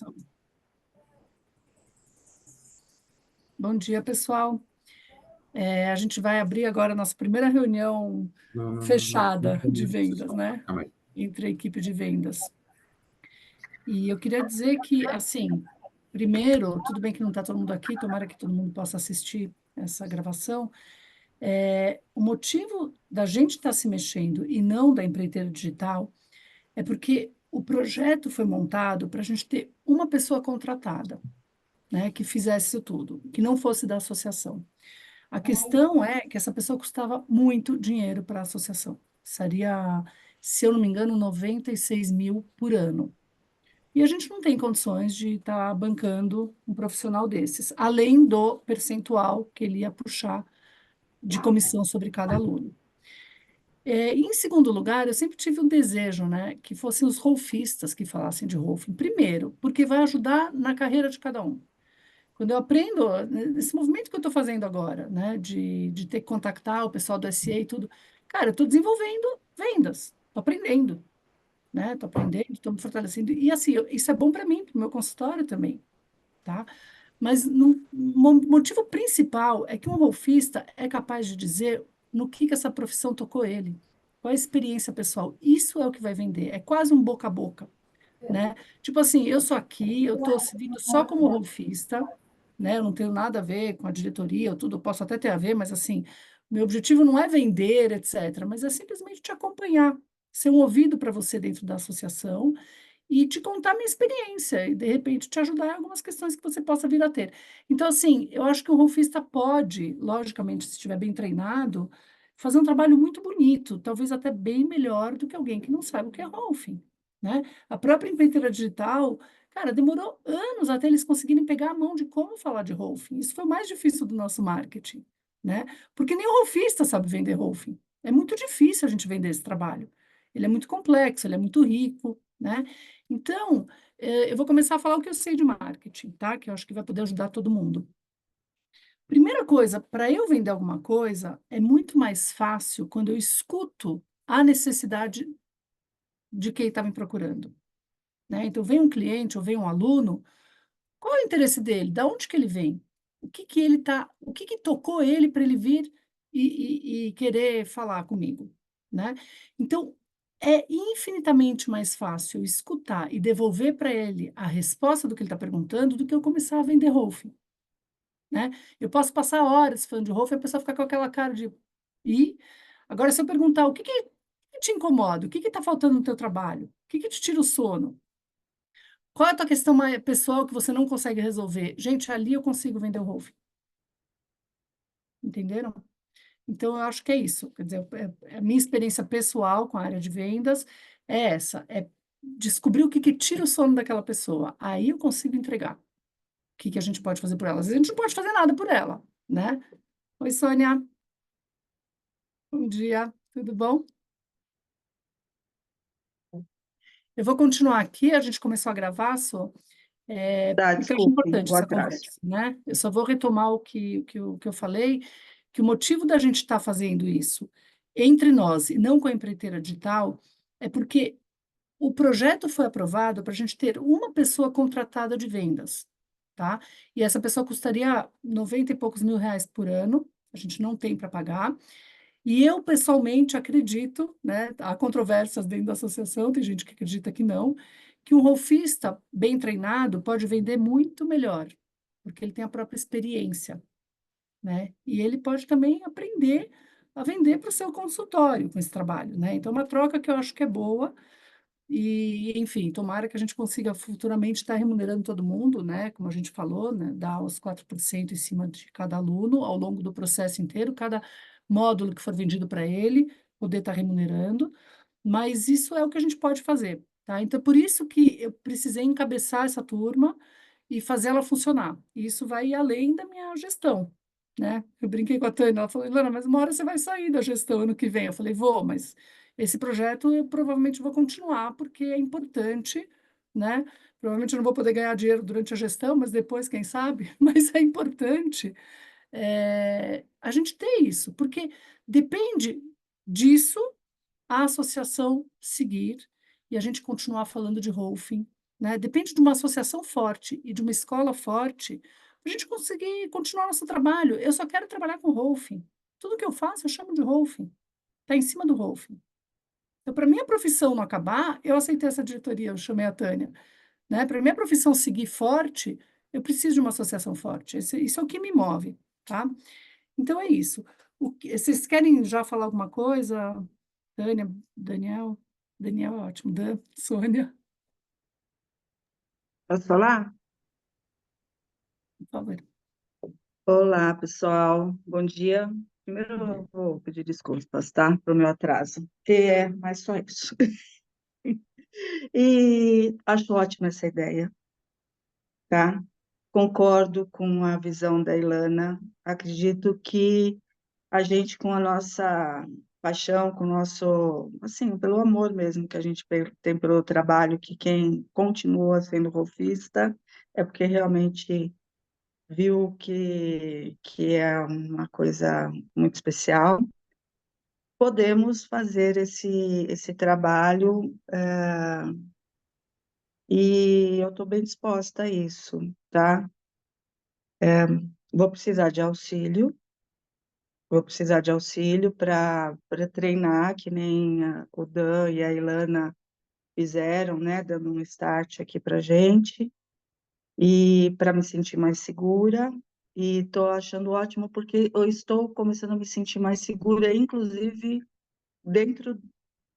Gravação. Bom dia, pessoal. A gente vai abrir agora a nossa primeira reunião fechada de vendas, né? Entre a equipe de vendas. E eu queria dizer que, assim, primeiro, tudo bem que não está todo mundo aqui, tomara que todo mundo possa assistir essa gravação. O motivo da gente estar se mexendo e não da empreiteira digital é porque o projeto foi montado para a gente ter uma pessoa contratada, né, que fizesse isso tudo, que não fosse da associação. A questão é que essa pessoa custava muito dinheiro para a associação. Seria, se eu não me engano, 96 mil por ano. E a gente não tem condições de estar bancando um profissional desses, além do percentual que ele ia puxar de comissão sobre cada aluno. Em segundo lugar, eu sempre tive um desejo, né, que fossem os rolfistas que falassem de rolfing. Primeiro, porque vai ajudar na carreira de cada um. Quando eu aprendo, nesse movimento que eu estou fazendo agora, né, de ter que contactar o pessoal do SEA e tudo, cara, eu estou desenvolvendo vendas, estou aprendendo, né, estou aprendendo, estou me fortalecendo. E assim, isso é bom para mim, para o meu consultório também, tá? Mas o motivo principal é que um rolfista é capaz de dizer no que essa profissão tocou ele, qual a experiência pessoal. Isso é o que vai vender, é quase um boca a boca, né? Tipo assim, eu sou aqui, eu estou vindo só como rolfista, né? Eu não tenho nada a ver com a diretoria, eu tudo posso até ter a ver, mas assim, meu objetivo não é vender, etc., mas é simplesmente te acompanhar, ser um ouvido para você dentro da associação e te contar minha experiência e, de repente, te ajudar em algumas questões que você possa vir a ter. Então, assim, eu acho que o rolfista pode, logicamente, se estiver bem treinado, fazer um trabalho muito bonito, talvez até bem melhor do que alguém que não sabe o que é rolfing, né? A própria empreiteira digital, cara, demorou anos até eles conseguirem pegar a mão de como falar de rolfing. Isso foi o mais difícil do nosso marketing, né? Porque nem o rolfista sabe vender rolfing. É muito difícil a gente vender esse trabalho. Ele é muito complexo, ele é muito rico, né? Então, eu vou começar a falar o que eu sei de marketing, tá? Que eu acho que vai poder ajudar todo mundo. Primeira coisa, para eu vender alguma coisa, é muito mais fácil quando eu escuto a necessidade de quem está me procurando, né? Então, vem um cliente ou vem um aluno, qual é o interesse dele? Da onde que ele vem? O que que tocou ele para ele vir e querer falar comigo, né? Então, é infinitamente mais fácil eu escutar e devolver para ele a resposta do que ele está perguntando do que eu começar a vender rolfing, né? Eu posso passar horas falando de rolfing e a pessoa ficar com aquela cara de... E agora, se eu perguntar que te incomoda, o que está faltando no teu trabalho, o que te tira o sono? Qual é a tua questão pessoal que você não consegue resolver? Gente, ali eu consigo vender o Rolf. Entenderam? Então, eu acho que é isso. Quer dizer, a minha experiência pessoal com a área de vendas é essa. É descobrir o que tira o sono daquela pessoa. Aí eu consigo entregar. O que a gente pode fazer por ela? Às vezes a gente não pode fazer nada por ela, né? Oi, Sônia. Bom dia. Tudo bom? Eu vou continuar aqui. A gente começou a gravar, só. Tá, Porque eu acho desculpe importante o essa atraso. conversa, né? Eu só vou retomar o que eu falei, que o motivo da gente estar fazendo isso entre nós e não com a empreiteira digital é porque o projeto foi aprovado para a gente ter uma pessoa contratada de vendas, tá? E essa pessoa custaria 90 e poucos mil reais por ano, a gente não tem para pagar. E eu, pessoalmente, acredito, né? Há controvérsias dentro da associação, tem gente que acredita que não, que um rolfista bem treinado pode vender muito melhor, porque ele tem a própria experiência, né? E ele pode também aprender a vender para o seu consultório com esse trabalho, né? Então, é uma troca que eu acho que é boa. E, enfim, tomara que a gente consiga futuramente estar remunerando todo mundo, né? Como a gente falou, né? Dar os 4% em cima de cada aluno ao longo do processo inteiro, cada módulo que for vendido para ele, poder estar remunerando. Mas isso é o que a gente pode fazer, tá? Então, por isso que eu precisei encabeçar essa turma e fazer ela funcionar. E isso vai além da minha gestão, né? Eu brinquei com a Tânia, ela falou, Ilana, mas uma hora você vai sair da gestão ano que vem. Eu falei, vou, mas esse projeto eu provavelmente vou continuar, porque é importante, né? Provavelmente eu não vou poder ganhar dinheiro durante a gestão, mas depois, quem sabe? Mas é importante a gente ter isso, porque depende disso a associação seguir e a gente continuar falando de rolfing, né? Depende de uma associação forte e de uma escola forte para a gente conseguir continuar nosso trabalho. Eu só quero trabalhar com Rolfing. Tudo que eu faço, eu chamo de Rolfing. Está em cima do Rolfing. Então, para minha profissão não acabar, eu aceitei essa diretoria, eu chamei a Tânia, né? Para minha profissão seguir forte, eu preciso de uma associação forte. Isso é o que me move, tá? Então é isso. Vocês querem já falar alguma coisa? Tânia, Daniel? Daniel é ótimo. Dan, Sônia, Posso falar? por favor. Olá, pessoal. Bom dia. Primeiro, Bom dia. eu vou pedir desculpas, tá? Pelo meu atraso. É, mas só isso. E acho ótima essa ideia, tá? Concordo com a visão da Ilana. Acredito que a gente, com a nossa paixão, com o nosso, assim, pelo amor mesmo que a gente tem pelo trabalho, que quem continua sendo golfista é porque realmente viu que é uma coisa muito especial. Podemos fazer esse trabalho, e eu estou bem disposta a isso, tá? Vou precisar de auxílio, para treinar, que nem o Dan e a Ilana fizeram, né? Dando um start aqui para gente, e para me sentir mais segura. E estou achando ótimo, porque eu estou começando a me sentir mais segura, inclusive dentro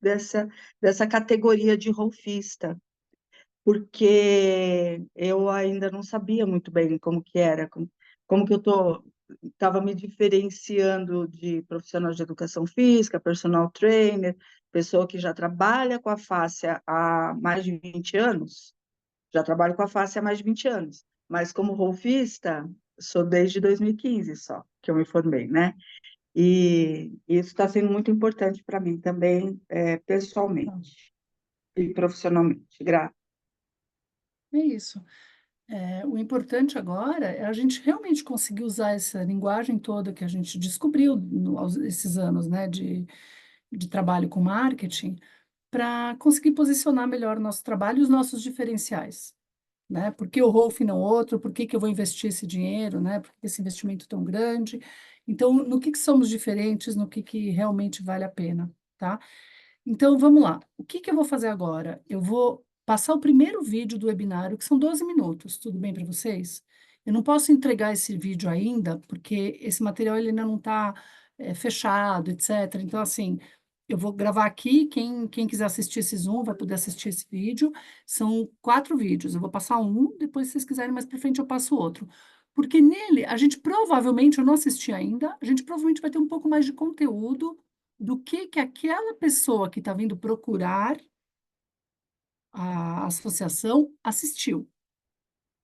dessa categoria de rolfista, porque eu ainda não sabia muito bem como que era, como que eu estava me diferenciando de profissional de educação física, personal trainer, pessoa que já trabalha com a face há mais de 20 anos, já trabalho com a face há mais de 20 anos, mas como rolfista, sou desde 2015 só, que eu me formei, né? E isso está sendo muito importante para mim também, Tá. pessoalmente e profissionalmente. É isso. O importante agora é a gente realmente conseguir usar essa linguagem toda que a gente descobriu esses anos, né, de trabalho com marketing, para conseguir posicionar melhor o nosso trabalho e os nossos diferenciais, né? Por que o Rolf e não outro? Por que que eu vou investir esse dinheiro, né? Por que esse investimento tão grande? Então, no que somos diferentes, no que realmente vale a pena, tá? Então, vamos lá. O que eu vou fazer agora? Eu vou passar o primeiro vídeo do webinário, que são 12 minutos. Tudo bem para vocês? Eu não posso entregar esse vídeo ainda, porque esse material ele ainda não está fechado, etc. Então, assim, eu vou gravar aqui. Quem quiser assistir esse Zoom vai poder assistir esse vídeo. São 4 vídeos. Eu vou passar um, depois, se vocês quiserem mais para frente, eu passo outro. Porque nele, a gente provavelmente, eu não assisti ainda, a gente provavelmente vai ter um pouco mais de conteúdo do que aquela pessoa que está vindo procurar a associação assistiu,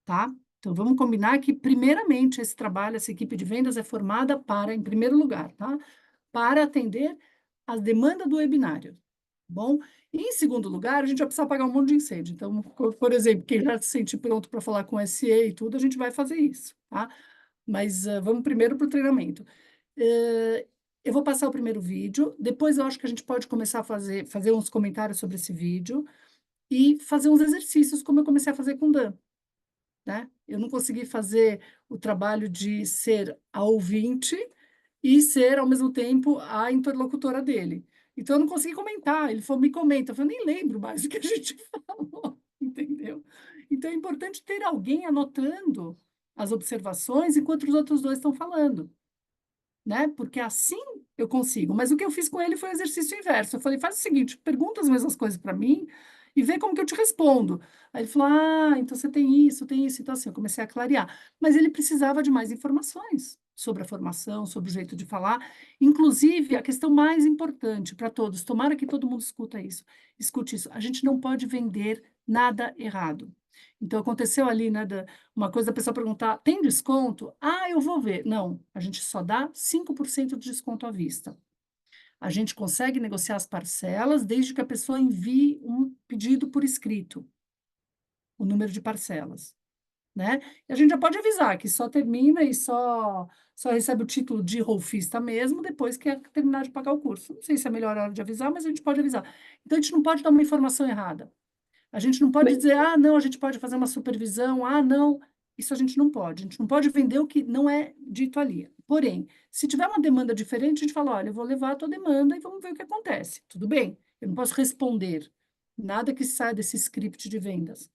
tá? Então, vamos combinar que, primeiramente, esse trabalho, essa equipe de vendas é formada para, em primeiro lugar, tá? Para atender as demandas do webinário, bom? E, em segundo lugar, a gente vai precisar pagar um monte de incêndio. Então, por exemplo, quem já se sente pronto para falar com o SE e tudo, a gente vai fazer isso, tá? Mas vamos primeiro para o treinamento. Eh, eu vou passar o primeiro vídeo, depois eu acho que a gente pode começar a fazer uns comentários sobre esse vídeo e fazer uns exercícios, como eu comecei a fazer com o Dan, né? Eu não consegui fazer o trabalho de ser a ouvinte e ser, ao mesmo tempo, a interlocutora dele. Então, eu não consegui comentar. Ele falou, me comenta. Eu falei, nem lembro mais o que a gente falou, entendeu? Então, é importante ter alguém anotando as observações enquanto os outros dois estão falando, né? Porque assim eu consigo. Mas o que eu fiz com ele foi o exercício inverso. Eu falei, faz o seguinte, pergunta as mesmas coisas para mim e vê como que eu te respondo. Aí ele falou, então você tem isso, tem isso. Então, assim, eu comecei a clarear. Mas ele precisava de mais informações sobre a formação, sobre o jeito de falar. Inclusive, a questão mais importante para todos, tomara que todo mundo escute isso. A gente não pode vender nada errado. Então, aconteceu ali, né, uma coisa da pessoa perguntar, tem desconto? Eu vou ver. Não, a gente só dá 5% de desconto à vista. A gente consegue negociar as parcelas desde que a pessoa envie um pedido por escrito, o número de parcelas, né? E a gente já pode avisar que só termina e só recebe o título de rolfista mesmo depois que terminar de pagar o curso. Não sei se é a melhor hora de avisar, mas a gente pode avisar. Então, a gente não pode dar uma informação errada. A gente não pode dizer, não, a gente pode fazer uma supervisão, não, isso a gente não pode. A gente não pode vender o que não é dito ali. Porém, se tiver uma demanda diferente, a gente fala, olha, eu vou levar a tua demanda e vamos ver o que acontece. Tudo bem? Eu não posso responder nada que saia desse script de vendas,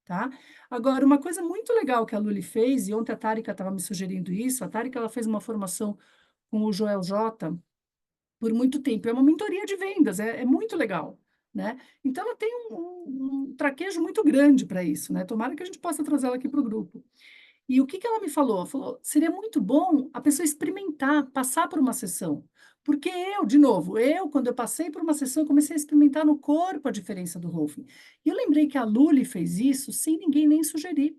tá? Agora, uma coisa muito legal que a Luli fez, e ontem a Tárika estava me sugerindo isso, a Tárika ela fez uma formação com o Joel J por muito tempo, é uma mentoria de vendas, é muito legal, né? Então, ela tem um traquejo muito grande para isso, né? Tomara que a gente possa trazer ela aqui para o grupo. E o que que ela me falou? Ela falou, seria muito bom a pessoa experimentar, passar por uma sessão. Porque de novo, quando eu passei por uma sessão, eu comecei a experimentar no corpo a diferença do Rolfing. E eu lembrei que a Luli fez isso sem ninguém nem sugerir.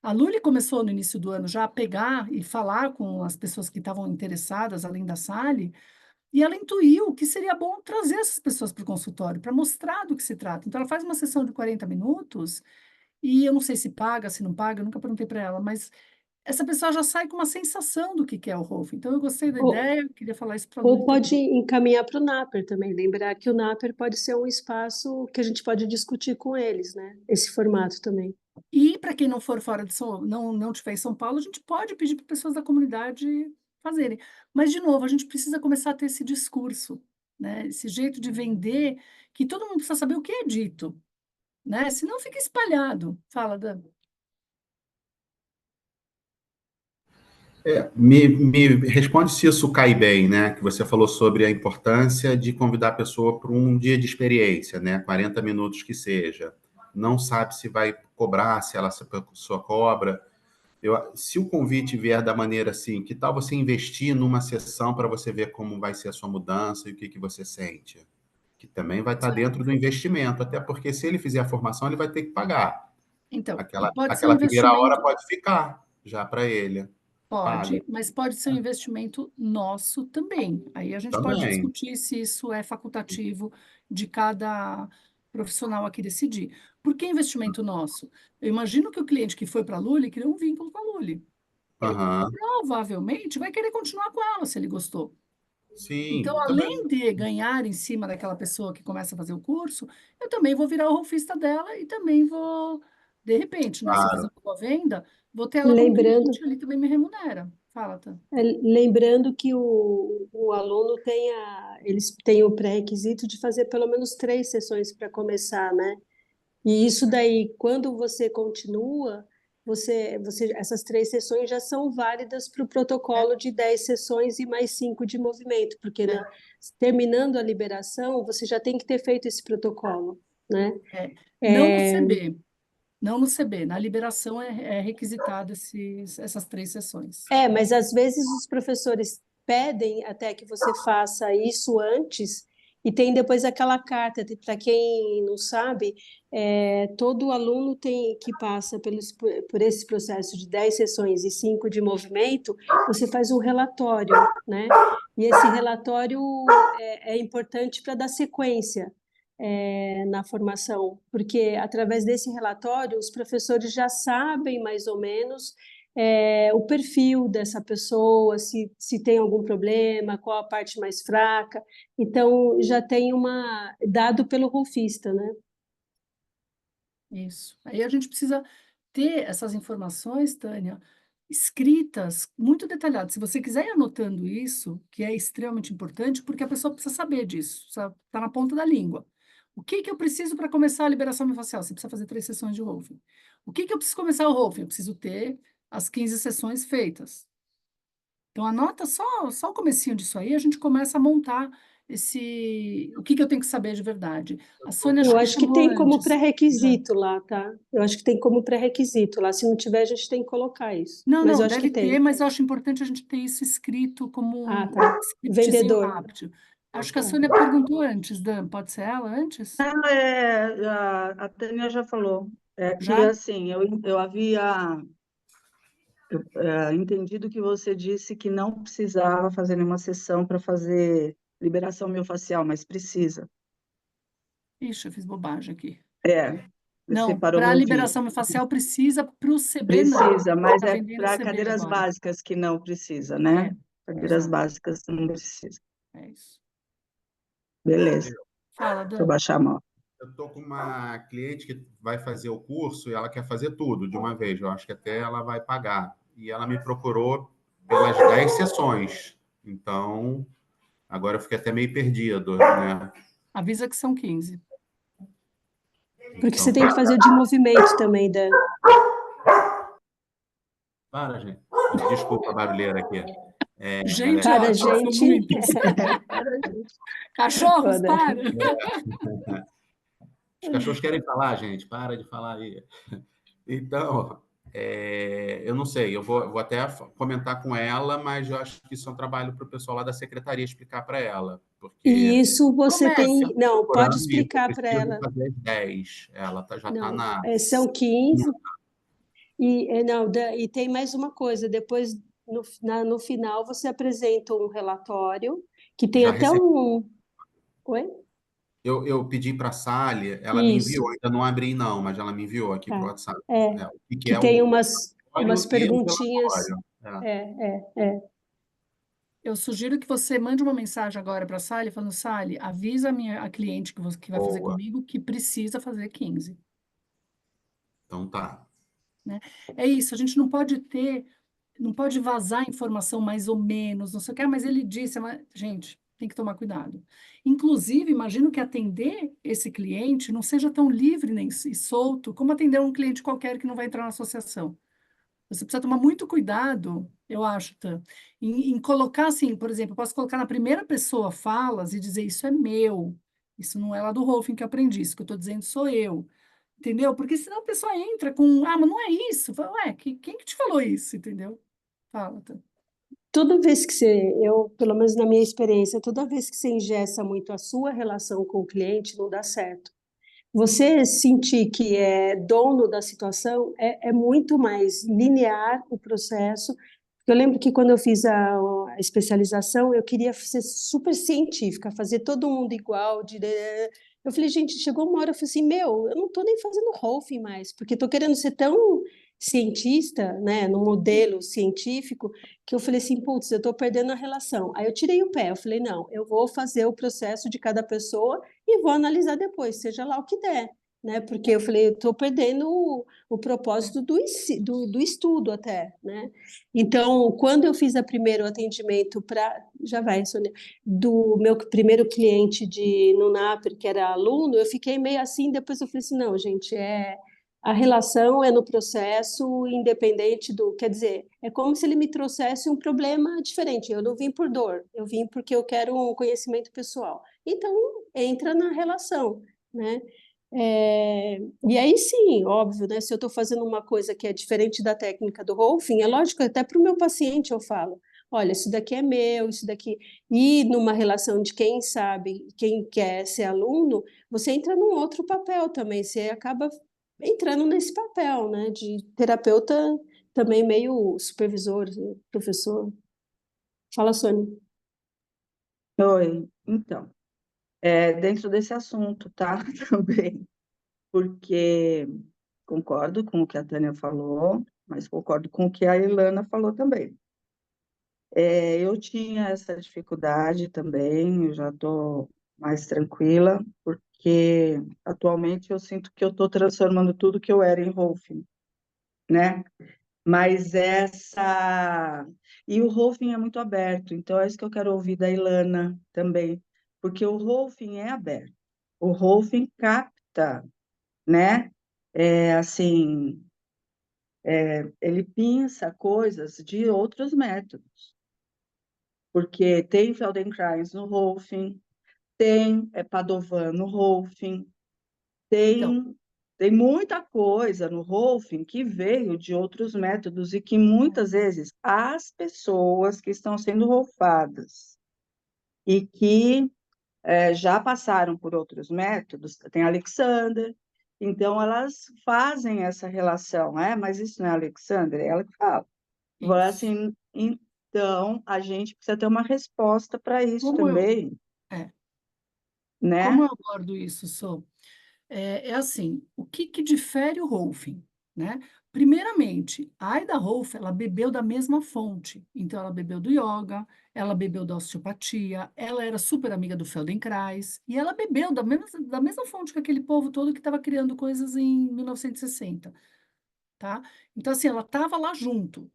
A Luli começou no início do ano já a pegar e falar com as pessoas que estavam interessadas, além da Sally, e ela intuiu que seria bom trazer essas pessoas para o consultório, para mostrar do que se trata. Então, ela faz uma sessão de 40 minutos, e eu não sei se paga, se não paga, eu nunca perguntei para ela, mas essa pessoa já sai com uma sensação do que é o Rolf. Então, eu gostei da Ou, ideia, queria falar isso para a ou Luli pode também. encaminhar para o Naper também, lembrar que o Naper pode ser um espaço que a gente pode discutir com eles, né? Esse formato também. E para quem não for fora de não estiver em São Paulo, a gente pode pedir para pessoas da comunidade fazerem. Mas, de novo, a gente precisa começar a ter esse discurso, né? Esse jeito de vender, que todo mundo precisa saber o que é dito, né? Senão fica espalhado. Fala, Dan. Me responde se isso cai bem, né? Que você falou sobre a importância de convidar a pessoa para um dia de experiência, né? 40 minutos que seja. Não sabe se vai cobrar, se a pessoa cobra. Se o convite vier da maneira assim, que tal você investir numa sessão para você ver como vai ser a sua mudança e o que você sente? Que também vai estar dentro do investimento, até porque se ele fizer a formação, ele vai ter que pagar. Então, e pode ser um Aquela primeira hora investimento. pode ficar já para ele. Paga Pode, mas pode ser um investimento nosso também. Aí a gente pode também. discutir se isso é facultativo de cada profissional aqui decidir. Por que investimento nosso? Eu imagino que o cliente que foi para a Luli criou um vínculo com a Luli. Ele Aham. provavelmente vai querer continuar com ela se ele gostou. Então, Sim, além também. de ganhar em cima daquela pessoa que começa a fazer o curso, eu também vou virar o rolfista dela e também vou, de repente, né, se eu fizer Claro. uma boa venda, vou ter ela como Lembrando, cliente, ali também me remunera. Fala, tá? lembrando que o aluno eles têm o pré-requisito de fazer pelo menos 3 sessões para começar, né? E isso daí, quando você continua, essas 3 sessões já são válidas para o É, protocolo de 10 sessões e mais 5 de movimento, porque é, terminando a liberação, você já tem que ter feito esse protocolo, né? é. Não no CB, não no CB. Na liberação é requisitado essas 3 sessões. Mas às vezes os professores pedem até que você faça isso antes, e tem depois aquela carta, para quem não sabe, todo aluno tem que passa por esse processo de 10 sessões e 5 de movimento, você faz um relatório, né? E esse relatório é importante para dar sequência na formação, porque através desse relatório os professores já sabem mais ou menos o perfil dessa pessoa, se tem algum problema, qual a parte mais fraca. Então, já tem dado pelo rolfista, né? Isso. Aí a gente precisa ter essas informações, Tânia, escritas, muito detalhadas. Se você quiser ir anotando isso, que é extremamente importante, porque a pessoa precisa saber disso, está na ponta da língua. O que que eu preciso para começar a liberação miofascial? Você precisa fazer 3 sessões de Rolfing. O que que eu preciso começar o Rolfing? Eu preciso ter as 15 sessões feitas. Então, anota só o comecinho disso aí, a gente começa a montar o que que eu tenho que saber de verdade. A Sônia acho Eu que acho que chamou tem como antes. Né? pré-requisito lá, tá? Eu acho que tem como pré-requisito lá. Se não tiver, a gente tem que colocar isso. Não, Mas eu não, acho que deve ter, tem. mas eu acho importante a gente ter isso escrito como Ah, um tá. scriptzinho Vendedor. rápido. Acho que a Tá. Sônia perguntou antes, Dan, pode ser ela antes? Não, a Tânia já falou. É que, Já? assim, eu havia entendido que você disse que não precisava fazer nenhuma sessão para fazer liberação miofascial, mas precisa. Ixi, eu fiz bobagem aqui. É, você Não, parou para a no ouvido. liberação facial precisa, para o CB não. Precisa, mas Está é vendendo para CB cadeiras agora. básicas que não precisa, É, né? Cadeiras exato, básicas não precisa. é isso. Beleza, Fala, deixa eu Dan. baixar a mão. Eu estou com uma cliente que vai fazer o curso e ela quer fazer tudo de uma vez. Eu acho que até ela vai pagar. E ela me procurou pelas 10 sessões. Então, agora eu fiquei até meio perdido, né? Avisa que são 15. Porque Então, você tem que fazer o de movimento também, Dan. para, gente. Desculpa a barulheira aqui. Gente, Para, ótimo, são gente. muitos. Cachorros, Foda. para! Os cachorros querem falar, gente. Para de falar aí. Então, eu não sei. Eu vou até comentar com ela, mas eu acho que isso é um trabalho para o pessoal lá da secretaria explicar para ela. Porque E isso você Começa. tem. Não, por pode ano isso, eu explicar para preciso ela. fazer as 10. Ela já está Não, na... são 15. E, não, e tem mais uma coisa: depois, no final, você apresenta um relatório que tem Já até recebi. um. Oi? Eu pedi para a Sally, ela me enviou, Isso, ainda não abri não, mas ela me enviou aqui para o tá. WhatsApp. É, O que que é tem o umas relatório e o perguntinhas. relatório. Eu sugiro que você mande uma mensagem agora para a Sally, falando, Sally, avisa a cliente que vai fazer Boa. comigo que precisa fazer 15. Então tá. Né? É isso, a gente não pode vazar informação mais ou menos, não sei o que, mas ele disse, gente, tem que tomar cuidado. Inclusive, imagino que atender esse cliente não seja tão livre nem e solto como atender um cliente qualquer que não vai entrar na associação. Você precisa tomar muito cuidado, eu acho, Tan, em colocar assim, por exemplo, eu posso colocar na primeira pessoa falas e dizer isso é meu, isso não é lá do Rolfing que eu aprendi, isso que eu estou dizendo sou eu. Entendeu? Porque senão a pessoa entra com, mas não é isso. Fala, ué, quem que te falou isso? Entendeu? Fala, tá. Toda vez que pelo menos na minha experiência, toda vez que você engessa muito a sua relação com o cliente, não dá certo. Você sentir que é dono da situação é muito mais linear o processo. Eu lembro que quando eu fiz a especialização, eu queria ser super científica, fazer todo mundo igual. Eu falei, gente, chegou uma hora, eu falei assim, eu não estou nem fazendo Rolfing mais, porque estou querendo ser tão cientista, né, no modelo científico, que eu falei assim, putz, eu estou perdendo a relação. Aí eu tirei o pé, eu falei, não, eu vou fazer o processo de cada pessoa e vou analisar depois, seja lá o que der, né? Porque eu falei, eu estou perdendo o propósito do estudo até, né? Então, quando eu fiz o primeiro atendimento já vai, Sônia, do meu primeiro cliente no NAPER, que era aluno, eu fiquei meio assim, depois eu falei assim, não, gente, a relação é no processo, independente quer dizer, é como se ele me trouxesse um problema diferente. Eu não vim por dor, eu vim porque eu quero um conhecimento pessoal. Então, entra na relação, né? E aí sim, óbvio, né? Se eu estou fazendo uma coisa que é diferente da técnica do Rolfing, é lógico, até para o meu paciente eu falo, olha, isso daqui é meu, isso daqui... E numa relação de quem sabe, quem quer ser aluno, você entra num outro papel também, você acaba entrando nesse papel, né? De terapeuta também meio supervisor, professor. Fala, Sônia. Oi, então, dentro desse assunto, tá? Também, porque concordo com o que a Tânia falou, mas concordo com o que a Ilana falou também. Eu tinha essa dificuldade também, eu já estou mais tranquila, porque atualmente eu sinto que eu estou transformando tudo que eu era em Rolfing, né? Mas E o Rolfing é muito aberto, então é isso que eu quero ouvir da Ilana também, porque o Rolfing é aberto. O Rolfing capta, né? Assim, ele pinça coisas de outros métodos, porque tem Feldenkrais no Rolfing, tem Padovan no Rolfing, Então, tem muita coisa no Rolfing que veio de outros métodos e que muitas vezes as pessoas que estão sendo rolfadas e que já passaram por outros métodos, tem Alexander, então elas fazem essa relação, mas isso não é Alexander, é ela que fala. Agora, isso. assim, então a gente precisa ter uma resposta para isso Como eu, também, é, como né? eu abordo isso, Sô? É assim, o que difere o Rolfing? né? Primeiramente, a Ida Rolf, ela bebeu da mesma fonte. Então, ela bebeu do yoga, ela bebeu da osteopatia, ela era super amiga do Feldenkrais, e ela bebeu da mesma fonte que aquele povo todo que estava criando coisas em 1960, tá? Então, assim, ela estava lá junto.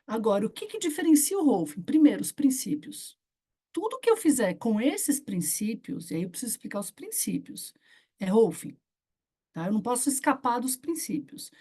Agora, o que que diferencia o Rolf? Primeiro, os princípios. Tudo que eu fizer com esses princípios, e aí eu preciso explicar os princípios, é Rolf, tá? Eu não posso escapar dos princípios.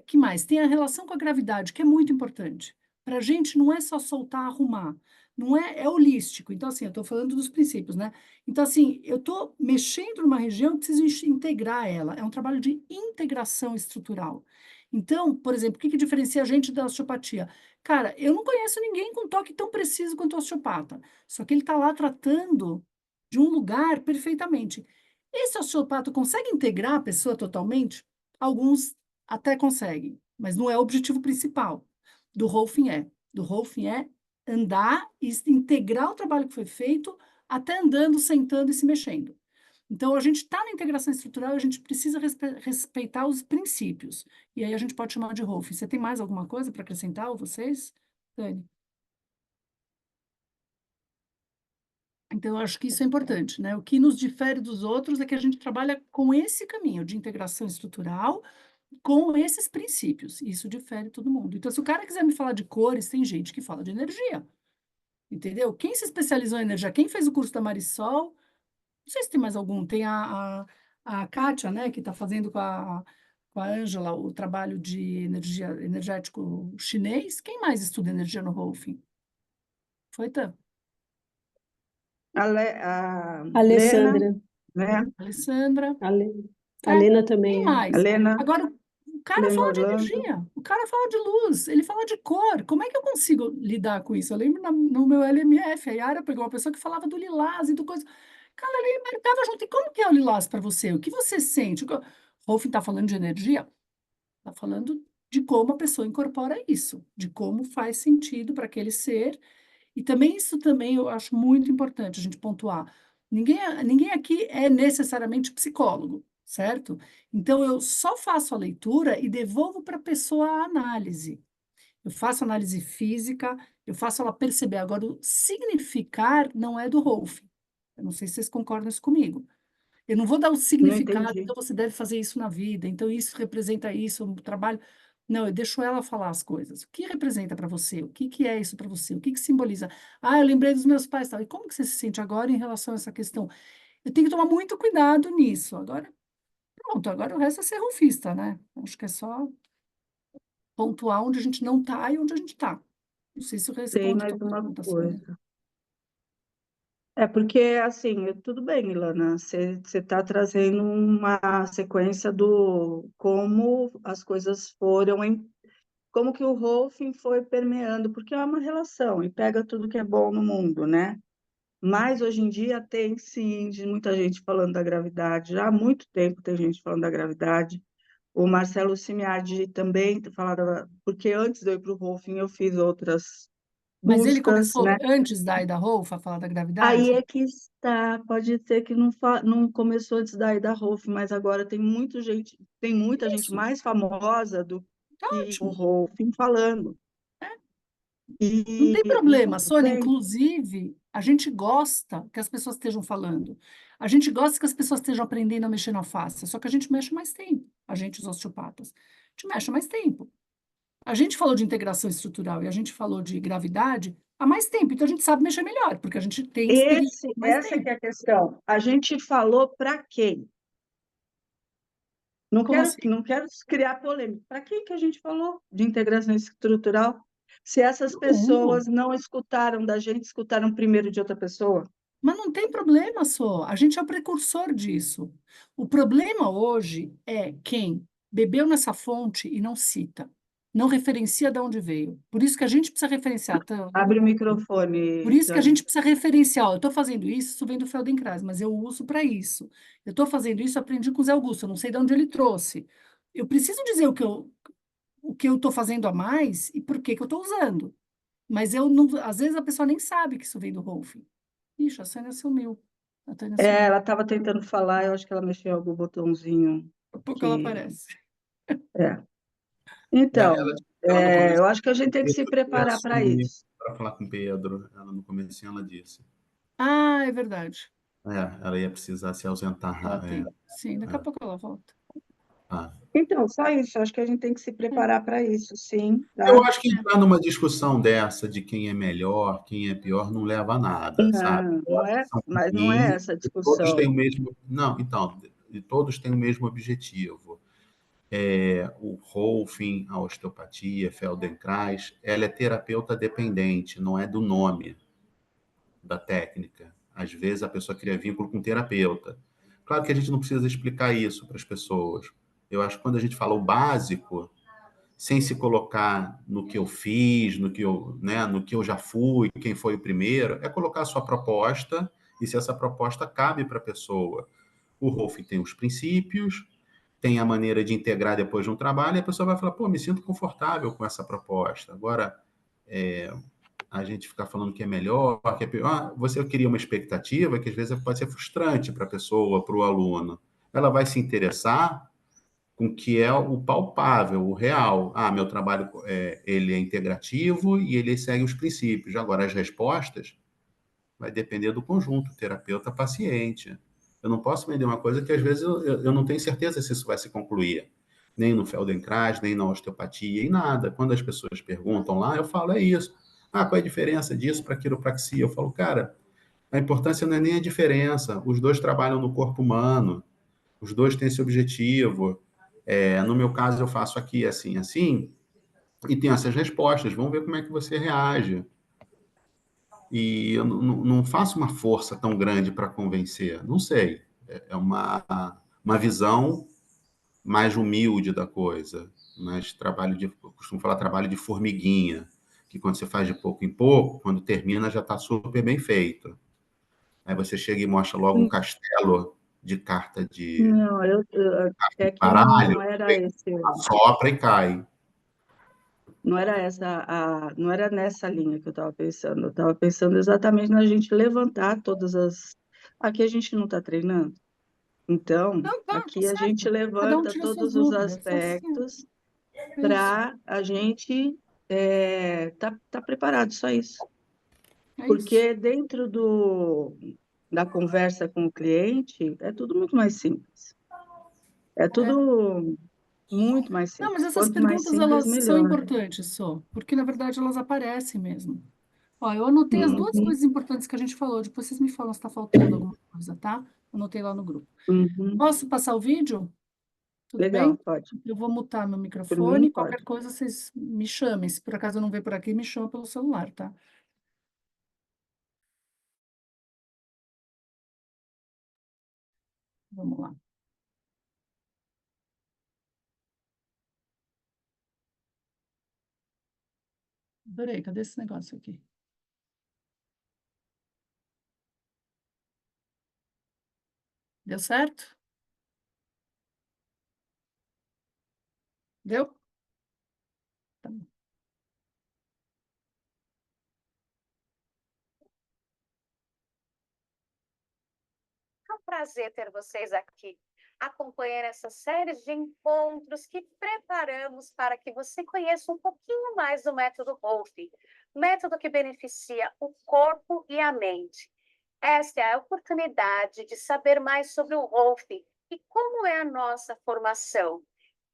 Que mais? Tem a relação com a gravidade, que é muito importante. Para a gente não é só soltar, arrumar. Não é, é holístico. Então, assim, eu estou falando dos princípios, né? Então, assim, eu estou mexendo numa região, preciso integrar ela. É um trabalho de integração estrutural. Então, por exemplo, o que que diferencia a gente da osteopatia? Cara, eu não conheço ninguém com toque tão preciso quanto o osteopata. Só que ele está lá tratando de um lugar perfeitamente. Esse osteopata consegue integrar a pessoa totalmente? Alguns até conseguem, mas não é o objetivo principal. Do Rolfing é. Do Rolfing é andar e integrar o trabalho que foi feito, até andando, sentando e se mexendo. Então, a gente está na integração estrutural, a gente precisa respeitar os princípios. E aí a gente pode chamar de Rolfing. Você tem mais alguma coisa para acrescentar, ou vocês, Dani? Então, eu acho que isso é importante, né? O que nos difere dos outros é que a gente trabalha com esse caminho de integração estrutural, com esses princípios. Isso difere todo mundo. Então, se o cara quiser me falar de cores, tem gente que fala de energia, entendeu? Quem se especializou em energia, quem fez o curso da Marisol, não sei se tem mais algum, tem a Kátia, né, que está fazendo com a Ângela o trabalho de energético chinês. Quem mais estuda energia no Rolfing? Foi Tam. A Lena, Alessandra, né? Alessandra. A É, Lena quem também. A mais? Lena, Agora, o cara Lena fala de Orlando. energia, o cara fala de luz, ele fala de cor. Como é que eu consigo lidar com isso? Eu lembro no meu LMF, a Yara pegou uma pessoa que falava do lilás e do coisa. Cara, ele marcava junto. E como que é o lilás para você? O que você sente? Rolf está falando de energia? Está falando de como a pessoa incorpora isso, de como faz sentido para aquele ser. E também isso também eu acho muito importante a gente pontuar. Ninguém aqui é necessariamente psicólogo, certo? Então eu só faço a leitura e devolvo para a pessoa a análise. Eu faço análise física, eu faço ela perceber. Agora, o significar não é do Rolf. Eu não sei se vocês concordam isso comigo. Eu não vou dar o Não significado, entendi. então você deve fazer isso na vida, então isso representa isso, um trabalho. Não, eu deixo ela falar as coisas. O que representa para você? O que que é isso para você? O que que simboliza? Ah, eu lembrei dos meus pais, tal. E como que você se sente agora em relação a essa questão? Eu tenho que tomar muito cuidado nisso. Agora, pronto, agora o resto é ser rufista, né? Acho que é só pontuar onde a gente não está e onde a gente está. Não sei se eu Tem respondo a tua mais uma pergunta, Sônia. coisa. É porque, assim, tudo bem, Ilana, você está trazendo uma sequência do como as coisas foram, como que o Rolfing foi permeando, porque é uma relação e pega tudo que é bom no mundo, né? Mas hoje em dia tem sim muita gente falando da gravidade, já há muito tempo tem gente falando da gravidade. O Marcelo Simiardi também falava, porque antes de eu ir para o Rolfing eu fiz outras Mas ele buscas, começou né? antes da Ida Rolf a falar da Aí gravidade? é que está, pode ser que não começou antes da Ida Rolf, mas agora tem muita gente Isso, mais famosa do tá que o ótimo. Rolfing falando. Não tem E problema, tudo Sônia. bem. Inclusive, a gente gosta que as pessoas estejam falando. A gente gosta que as pessoas estejam aprendendo a mexer na face. Só que a gente mexe mais tempo. A gente, os osteopatas. A gente mexe mais tempo. A gente falou de integração estrutural e a gente falou de gravidade há mais tempo. Então, a gente sabe mexer melhor, porque a gente tem experiência há mais Essa que tempo. é a questão. A gente falou para quem? Como assim? Não quero criar polêmica. Para quem que a gente falou de integração estrutural? Se essas Todo mundo. pessoas não escutaram da gente, escutaram primeiro de outra pessoa? Mas não tem problema só. A gente é o precursor disso. O problema hoje é quem bebeu nessa fonte e não cita, não referencia de onde veio. Por isso que a gente precisa referenciar. Tá? Abre o Por microfone, isso que a Tânia. gente precisa referenciar. Ó, eu estou fazendo isso vem do Feldenkrais, mas eu uso para isso. Eu estou fazendo isso, aprendi com o Zé Augusto, eu não sei de onde ele trouxe. Eu preciso dizer o que eu estou fazendo a mais e por que que eu estou usando. Mas eu não, às vezes a pessoa nem sabe que isso vem do Rolf. Ixi, a Sônia sumiu. A Tânia sumiu. Ela estava tentando falar, eu acho que ela mexeu em algum botãozinho Daqui a pouco ela que aparece. Então, Ela no começo eu acho que a gente tem que se preparar para isso. para falar com o Pedro. Ela no começo ela disse. Ah, é verdade. Ela ia precisar se ausentar. Ela tem. Sim, daqui a pouco ela volta. Então, só isso. Acho que a gente tem que se preparar para isso, sim. Tá? Eu acho que entrar numa discussão dessa de quem é melhor, quem é pior, não leva a nada, sabe? Não é, mas não é essa a Todos têm discussão. o mesmo. Não, então, e todos têm o mesmo objetivo. O Rolfing, a osteopatia, Feldenkrais, ela é terapeuta dependente, não é do nome da técnica. Às vezes a pessoa cria vínculo com o terapeuta. Claro que a gente não precisa explicar isso para as pessoas. Eu acho que quando a gente fala o básico, sem se colocar no que eu fiz, no que eu já fui, quem foi o primeiro, é colocar a sua proposta e se essa proposta cabe para a pessoa. O Rolfing tem os princípios, tem a maneira de integrar depois de um trabalho, e a pessoa vai falar, pô, me sinto confortável com essa proposta. Agora, a gente ficar falando que é melhor, que é pior, você cria uma expectativa que às vezes pode ser frustrante para a pessoa, para o aluno. Ela vai se interessar com o que é o palpável, o real. Meu trabalho ele é integrativo e ele segue os princípios. Agora, as respostas vai depender do conjunto, terapeuta-paciente. Eu não posso vender uma coisa que, às vezes, eu não tenho certeza se isso vai se concluir. Nem no Feldenkrais, nem na osteopatia, em nada. Quando as pessoas perguntam lá, eu falo, é isso. Qual é a diferença disso para a quiropraxia? Eu falo, cara, a importância não é nem a diferença. Os dois trabalham no corpo humano. Os dois têm esse objetivo. No meu caso, eu faço aqui assim, assim, e tenho essas respostas. Vamos ver como é que você reage. E eu não faço uma força tão grande para convencer. Não sei. É uma visão mais humilde da coisa. Mas eu costumo falar trabalho de formiguinha, que quando você faz de pouco em pouco, quando termina já está super bem feito. Aí você chega e mostra logo um castelo de carta de Não, é que baralho, não era esse, sopra e cai. não era não era nessa linha que eu estava pensando. Eu estava pensando exatamente na gente levantar todas as. Aqui a gente não está treinando. Então, Não, tá aqui a gente certo. Cada um levanta tira suas todos os dúvidas. Assim, aspectos é isso. para a gente tá preparado, só isso. É isso. Porque dentro da conversa com o cliente, é tudo muito mais simples. É tudo muito mais Não, mas simples. essas Quanto mais perguntas, simples, elas são melhor. importantes, só, porque, na verdade, elas aparecem mesmo. Ó, eu anotei as duas Uhum, coisas importantes que a gente falou. Depois vocês me falam se está faltando alguma coisa, tá? Anotei lá no grupo. uhum. Posso passar o vídeo? Tudo Legal, bem? pode. Eu vou mutar meu Por mim, microfone. Qualquer pode. coisa, vocês me chamem. Se por acaso eu não ver por aqui, me chama pelo celular, tá? Vamos lá. Adorei, cadê esse negócio aqui? Deu certo? Deu? Tá bom. É um prazer ter vocês aqui, acompanhando essa série de encontros que preparamos para que você conheça um pouquinho mais do método Rolfing, método que beneficia o corpo e a mente. Esta é a oportunidade de saber mais sobre o Rolfing e como é a nossa formação,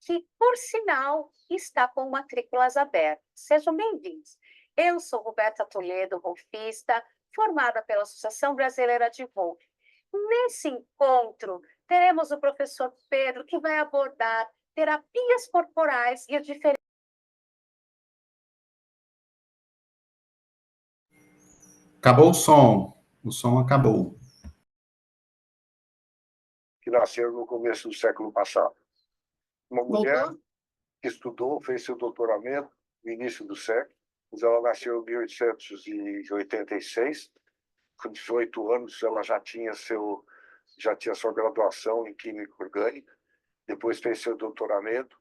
que, por sinal, está com matrículas abertas. Sejam bem-vindos. Eu sou Roberta Toledo, rolfista, formada pela Associação Brasileira de Rolfing. Nesse encontro, teremos o professor Pedro, que vai abordar terapias corporais e o diferente. Acabou o som acabou. Que nasceu no começo do século passado. Uma mulher Voltou? que estudou, fez seu doutoramento no início do século, mas ela nasceu em 1886, com 18 anos ela já tinha sua graduação em Química Orgânica, depois fez seu doutoramento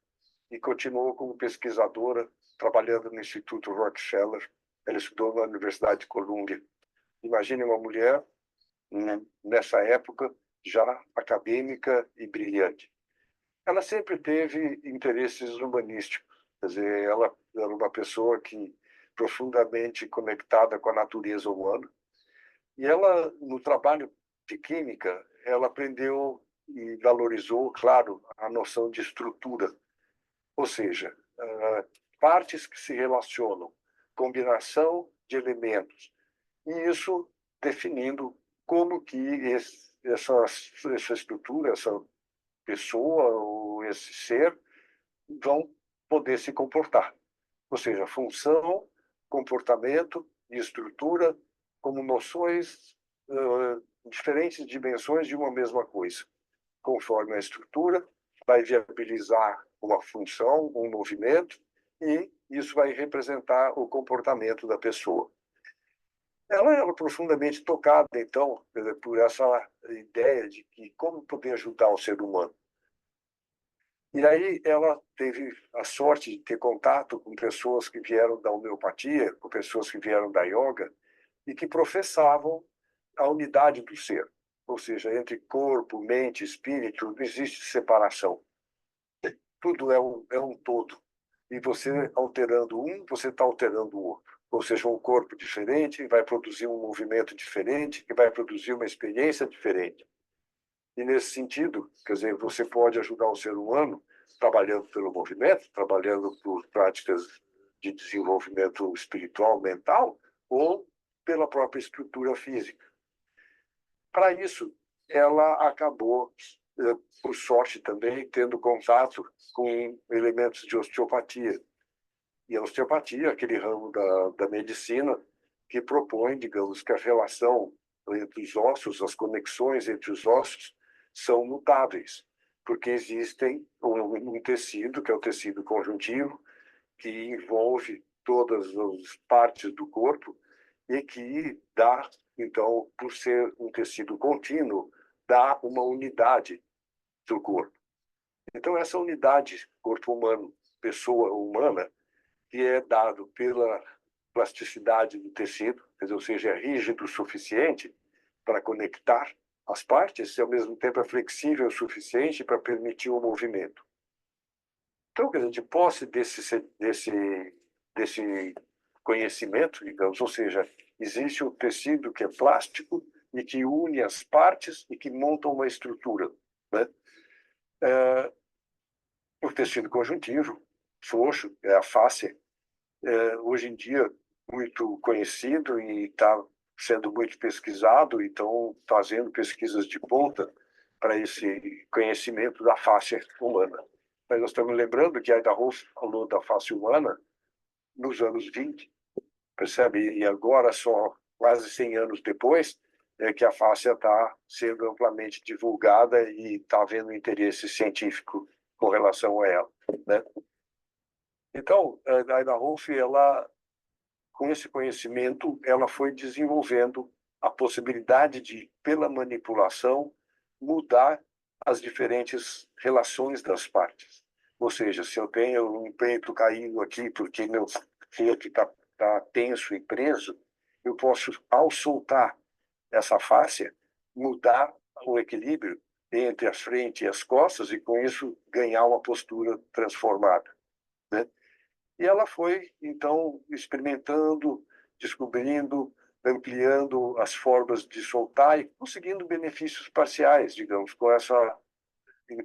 e continuou como pesquisadora, trabalhando no Instituto Rockefeller. Ela estudou na Universidade de Colômbia. Imagine uma mulher, nessa época, já acadêmica e brilhante. ela sempre teve interesses humanísticos. Quer dizer, ela era uma pessoa que profundamente conectada com a natureza humana. E ela, no trabalho de química, ela aprendeu e valorizou, claro, a noção de estrutura. Ou seja, partes que se relacionam, combinação de elementos. E isso definindo como que essa estrutura, essa pessoa ou esse ser vão poder se comportar. Ou seja, função, comportamento e estrutura como noções, diferentes dimensões de uma mesma coisa. Conforme a estrutura, vai viabilizar uma função, um movimento, e isso vai representar o comportamento da pessoa. Ela era profundamente tocada, então, por essa ideia de que como poder ajudar o ser humano. E aí ela teve a sorte de ter contato com pessoas que vieram da homeopatia, com pessoas que vieram da yoga, e que professavam a unidade do ser. Ou seja, entre corpo, mente, espírito, não existe separação. Tudo é um todo. E você alterando um, você está alterando o outro. Ou seja, um corpo diferente vai produzir um movimento diferente, que vai produzir uma experiência diferente. E nesse sentido, quer dizer, você pode ajudar o ser humano trabalhando pelo movimento, trabalhando por práticas de desenvolvimento espiritual, mental, ou pela própria estrutura física. Para isso, ela acabou, por sorte também, tendo contato com elementos de osteopatia. E a osteopatia é aquele ramo da medicina que propõe, digamos, que a relação entre os ossos, as conexões entre os ossos, são mutáveis, porque existem um tecido, que é o tecido conjuntivo, que envolve todas as partes do corpo e que dá, então, por ser um tecido contínuo, dá uma unidade do corpo. Então, essa unidade, corpo humano, pessoa humana, que é dado pela plasticidade do tecido, quer dizer, ou seja, é rígido o suficiente para conectar as partes e, ao mesmo tempo, é flexível o suficiente para permitir o movimento. Então, quer dizer, de posse desse conhecimento, digamos, ou seja, existe um tecido que é plástico e que une as partes e que monta uma estrutura, né? O tecido conjuntivo, frouxo, é a face, hoje em dia muito conhecido e está sendo muito pesquisado, e estão fazendo pesquisas de ponta para esse conhecimento da face humana. Mas nós estamos lembrando que Ida Rolf falou da face humana nos anos 20, percebe? E agora, só quase 100 anos depois, é que a face está sendo amplamente divulgada e está havendo interesse científico com relação a ela, né? Então, a Ida Rolf, ela, com esse conhecimento, ela foi desenvolvendo a possibilidade de, pela manipulação, mudar as diferentes relações das partes. Ou seja, se eu tenho um peito caído aqui porque meu peito está tenso e preso, eu posso, ao soltar essa face, mudar o equilíbrio entre a frente e as costas e, com isso, ganhar uma postura transformada, né? E ela foi, então, experimentando, descobrindo, ampliando as formas de soltar e conseguindo benefícios parciais, digamos, com essa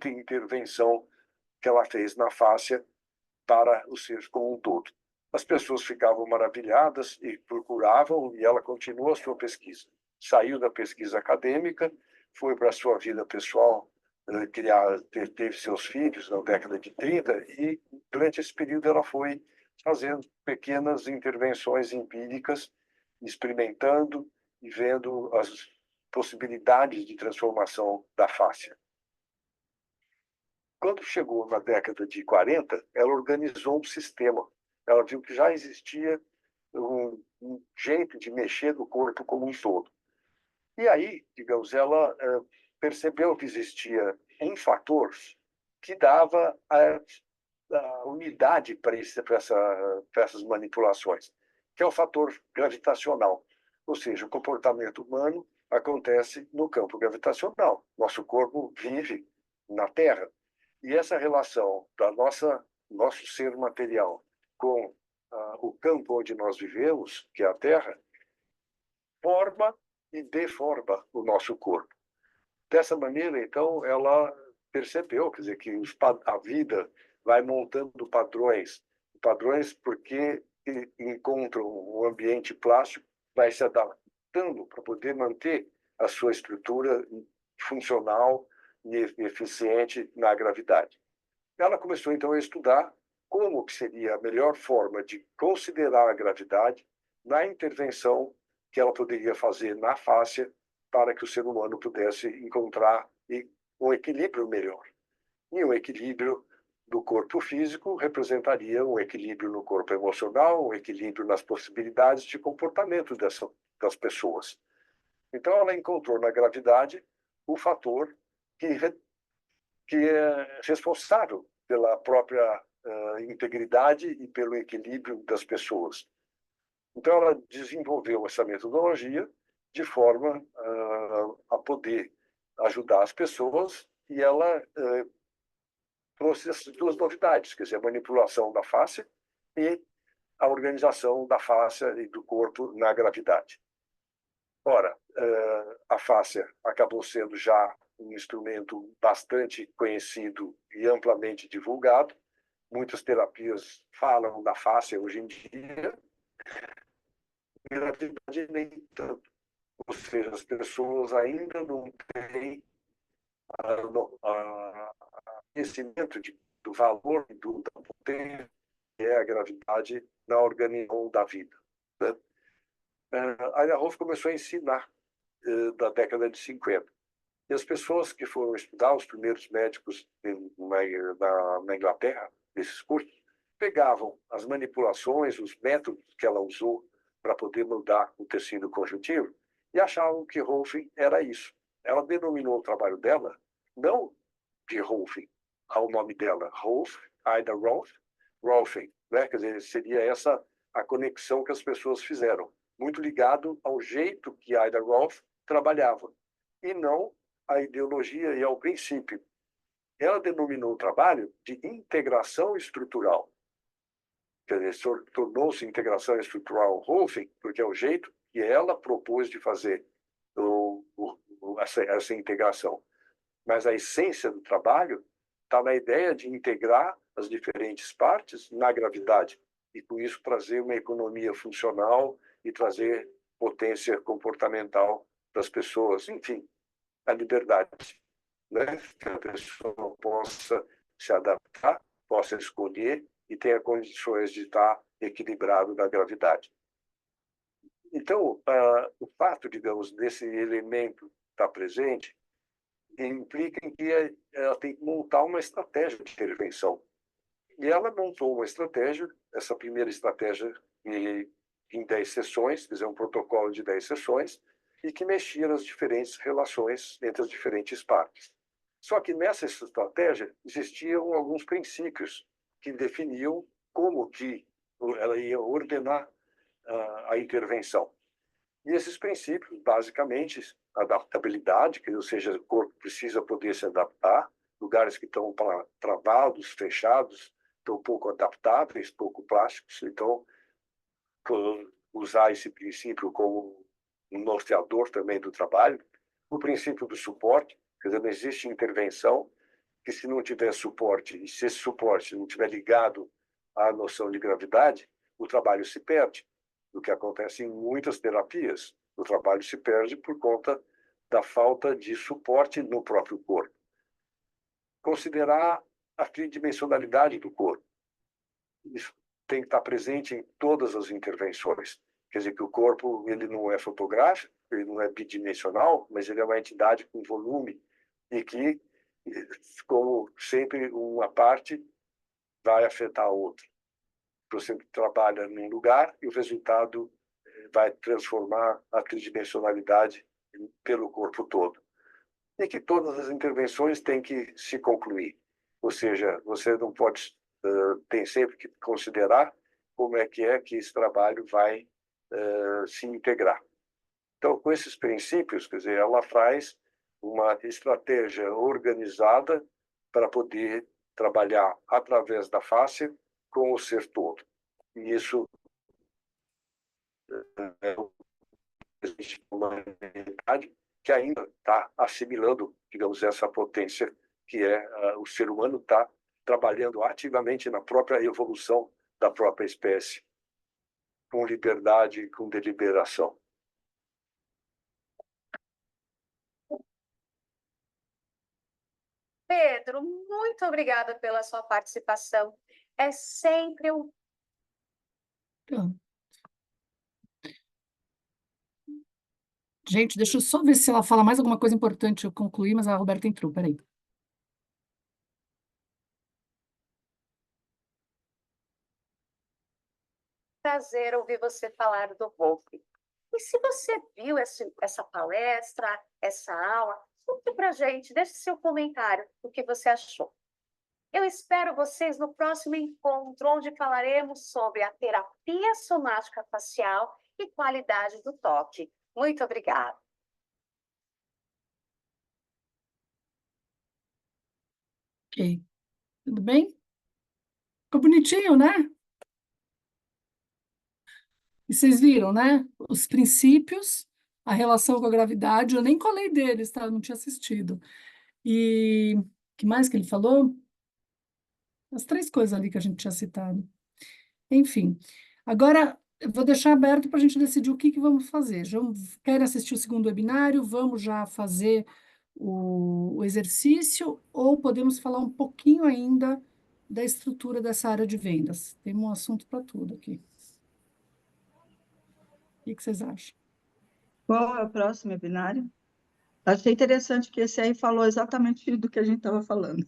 intervenção que ela fez na fáscia para o ser como um todo. As pessoas ficavam maravilhadas e procuravam, e ela continuou a sua pesquisa. Saiu da pesquisa acadêmica, foi para a sua vida pessoal, teve seus filhos na década de 30, e durante esse período ela foi fazendo pequenas intervenções empíricas, experimentando e vendo as possibilidades de transformação da fáscia. Quando chegou na década de 40, ela organizou um sistema. Ela viu que já existia um jeito de mexer no corpo como um todo. E aí, digamos, ela percebeu que existia um fator que dava a unidade para essas manipulações, que é o fator gravitacional. Ou seja, o comportamento humano acontece no campo gravitacional. Nosso corpo vive na Terra. E essa relação da nosso ser material com o campo onde nós vivemos, que é a Terra, forma e deforma o nosso corpo. Dessa maneira, então, ela percebeu, quer dizer, que a vida vai montando padrões porque encontram um ambiente plástico, vai se adaptando para poder manter a sua estrutura funcional e eficiente na gravidade. Ela começou, então, a estudar como que seria a melhor forma de considerar a gravidade na intervenção que ela poderia fazer na fáscia para que o ser humano pudesse encontrar um equilíbrio melhor. E um equilíbrio do corpo físico representaria um equilíbrio no corpo emocional, um equilíbrio nas possibilidades de comportamento das pessoas. Então, ela encontrou na gravidade o fator que é responsável pela própria integridade e pelo equilíbrio das pessoas. Então, ela desenvolveu essa metodologia de forma a poder ajudar as pessoas, e ela trouxe essas duas novidades, quer dizer, a manipulação da face e a organização da face e do corpo na gravidade. Ora, a fáscia acabou sendo já um instrumento bastante conhecido e amplamente divulgado. Muitas terapias falam da fáscia hoje em dia. Gravidade nem tanto. Ou seja, as pessoas ainda não têm conhecimento do valor da potência que é a gravidade na organização da vida. Né? A Ida Rolf começou a ensinar da década de 50. E as pessoas que foram estudar, os primeiros médicos na Inglaterra, nesses cursos, pegavam as manipulações, os métodos que ela usou para poder mudar o tecido conjuntivo e achavam que Rolfing era isso. Ela denominou o trabalho dela não de Rolfing, ao nome dela, Rolf, Ida Rolf, Rolfing, né? Quer dizer, seria essa a conexão que as pessoas fizeram, muito ligado ao jeito que Ida Rolf trabalhava, e não à ideologia e ao princípio. Ela denominou o trabalho de integração estrutural. Quer dizer, tornou-se integração estrutural Rolfing, porque é o jeito que ela propôs de fazer essa integração. Mas a essência do trabalho está na ideia de integrar as diferentes partes na gravidade e, com isso, trazer uma economia funcional e trazer potência comportamental das pessoas. Enfim, a liberdade, né? Que a pessoa possa se adaptar, possa escolher e tenha condições de estar equilibrado na gravidade. Então, o fato, digamos, desse elemento estar presente implica em que ela tem que montar uma estratégia de intervenção. E ela montou uma estratégia, essa primeira estratégia em 10 sessões, quer dizer, um protocolo de 10 sessões, e que mexia nas diferentes relações entre as diferentes partes. Só que nessa estratégia existiam alguns princípios que definiam como que ela ia ordenar a intervenção. E esses princípios, basicamente, adaptabilidade, ou seja, o corpo precisa poder se adaptar, lugares que estão travados, fechados, estão pouco adaptáveis, pouco plásticos, então usar esse princípio como um norteador também do trabalho. O princípio do suporte, quer dizer, não existe intervenção que, se não tiver suporte, e se esse suporte não estiver ligado à noção de gravidade, o trabalho se perde. O que acontece em muitas terapias, o trabalho se perde por conta da falta de suporte no próprio corpo. Considerar a tridimensionalidade do corpo. Isso tem que estar presente em todas as intervenções. Quer dizer que o corpo ele não é fotográfico, ele não é bidimensional, mas ele é uma entidade com volume e que, como sempre, uma parte vai afetar a outra. Você trabalha num lugar e o resultado vai transformar a tridimensionalidade pelo corpo todo. E que todas as intervenções têm que se concluir. Ou seja, você não pode, tem sempre que considerar como é que esse trabalho vai se integrar. Então, com esses princípios, quer dizer, ela faz uma estratégia organizada para poder trabalhar através da face com o ser todo. E isso é uma humanidade que ainda está assimilando, digamos, essa potência que é o ser humano está trabalhando ativamente na própria evolução da própria espécie, com liberdade e com deliberação. Pedro, muito obrigada pela sua participação. É sempre um... Então, gente, deixa eu só ver se ela fala mais alguma coisa importante. Eu concluí, mas a Roberta entrou, peraí. prazer ouvir você falar do Wolf. E se você viu essa palestra, essa aula, conte para a gente, deixe seu comentário do que você achou. Eu espero vocês no próximo encontro, onde falaremos sobre a terapia somática facial e qualidade do toque. Muito obrigada. Ok. Tudo bem? Ficou bonitinho, né? E vocês viram, né? Os princípios, a relação com a gravidade, eu nem colei deles, tá? Eu não tinha assistido. E o que mais que ele falou? As três coisas ali que a gente tinha citado. Enfim, agora eu vou deixar aberto para a gente decidir o que vamos fazer. Já querem assistir o segundo webinário? Vamos já fazer o exercício ou podemos falar um pouquinho ainda da estrutura dessa área de vendas? Tem um assunto para tudo aqui. O que vocês acham? Qual é o próximo webinário? Achei interessante que esse aí falou exatamente do que a gente estava falando.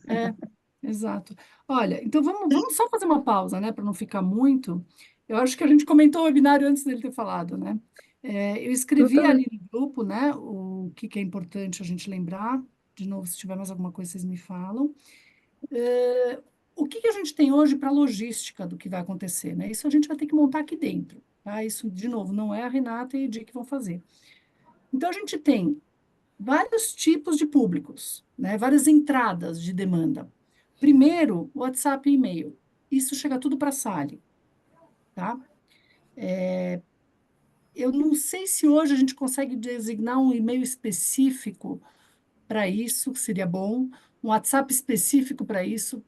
Exato. Olha, então vamos só fazer uma pausa, né, para não ficar muito. Eu acho que a gente comentou o webinário antes dele ter falado, né? Eu escrevi ali no grupo, né, o que é importante a gente lembrar. De novo, se tiver mais alguma coisa, vocês me falam. O que a gente tem hoje para a logística do que vai acontecer, né? Isso a gente vai ter que montar aqui dentro, tá? Isso, de novo, não é a Renata e a Edi que vão fazer. Então, a gente tem vários tipos de públicos, né? Várias entradas de demanda. Primeiro, WhatsApp e e-mail. Isso chega tudo para a Sally, tá? Eu não sei se hoje a gente consegue designar um e-mail específico para isso, que seria bom, um WhatsApp específico para isso.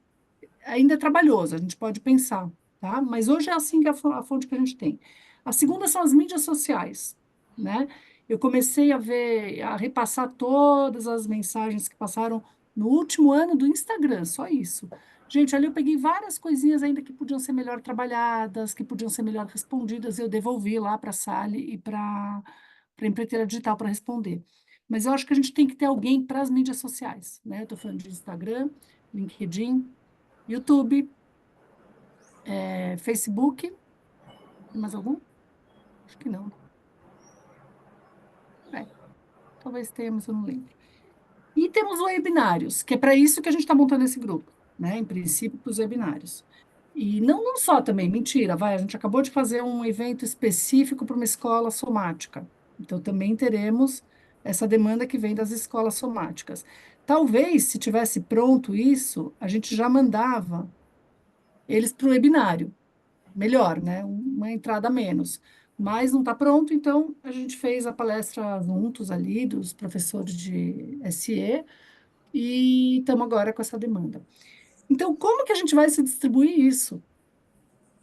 Ainda é trabalhoso, a gente pode pensar, tá? Mas hoje é assim que a fonte que a gente tem. A segunda são as mídias sociais, né? Eu comecei a repassar todas as mensagens que passaram no último ano do Instagram, só isso. Gente, ali eu peguei várias coisinhas ainda que podiam ser melhor trabalhadas, que podiam ser melhor respondidas, eu devolvi lá para a Sally e para a Empreiteira Digital para responder. Mas eu acho que a gente tem que ter alguém para as mídias sociais, né? Eu estou falando de Instagram, LinkedIn, YouTube, Facebook, tem mais algum? Acho que não. Talvez tenha, mas eu não lembro. E temos webinários, que é para isso que a gente está montando esse grupo, né? Em princípio, para os webinários. E não só também, mentira, a gente acabou de fazer um evento específico para uma escola somática. Então, também teremos essa demanda que vem das escolas somáticas. Talvez, se tivesse pronto isso, a gente já mandava eles para o webinário. Melhor, né? Uma entrada a menos. Mas não está pronto, então a gente fez a palestra juntos ali, dos professores de SE, e estamos agora com essa demanda. Então, como que a gente vai se distribuir isso?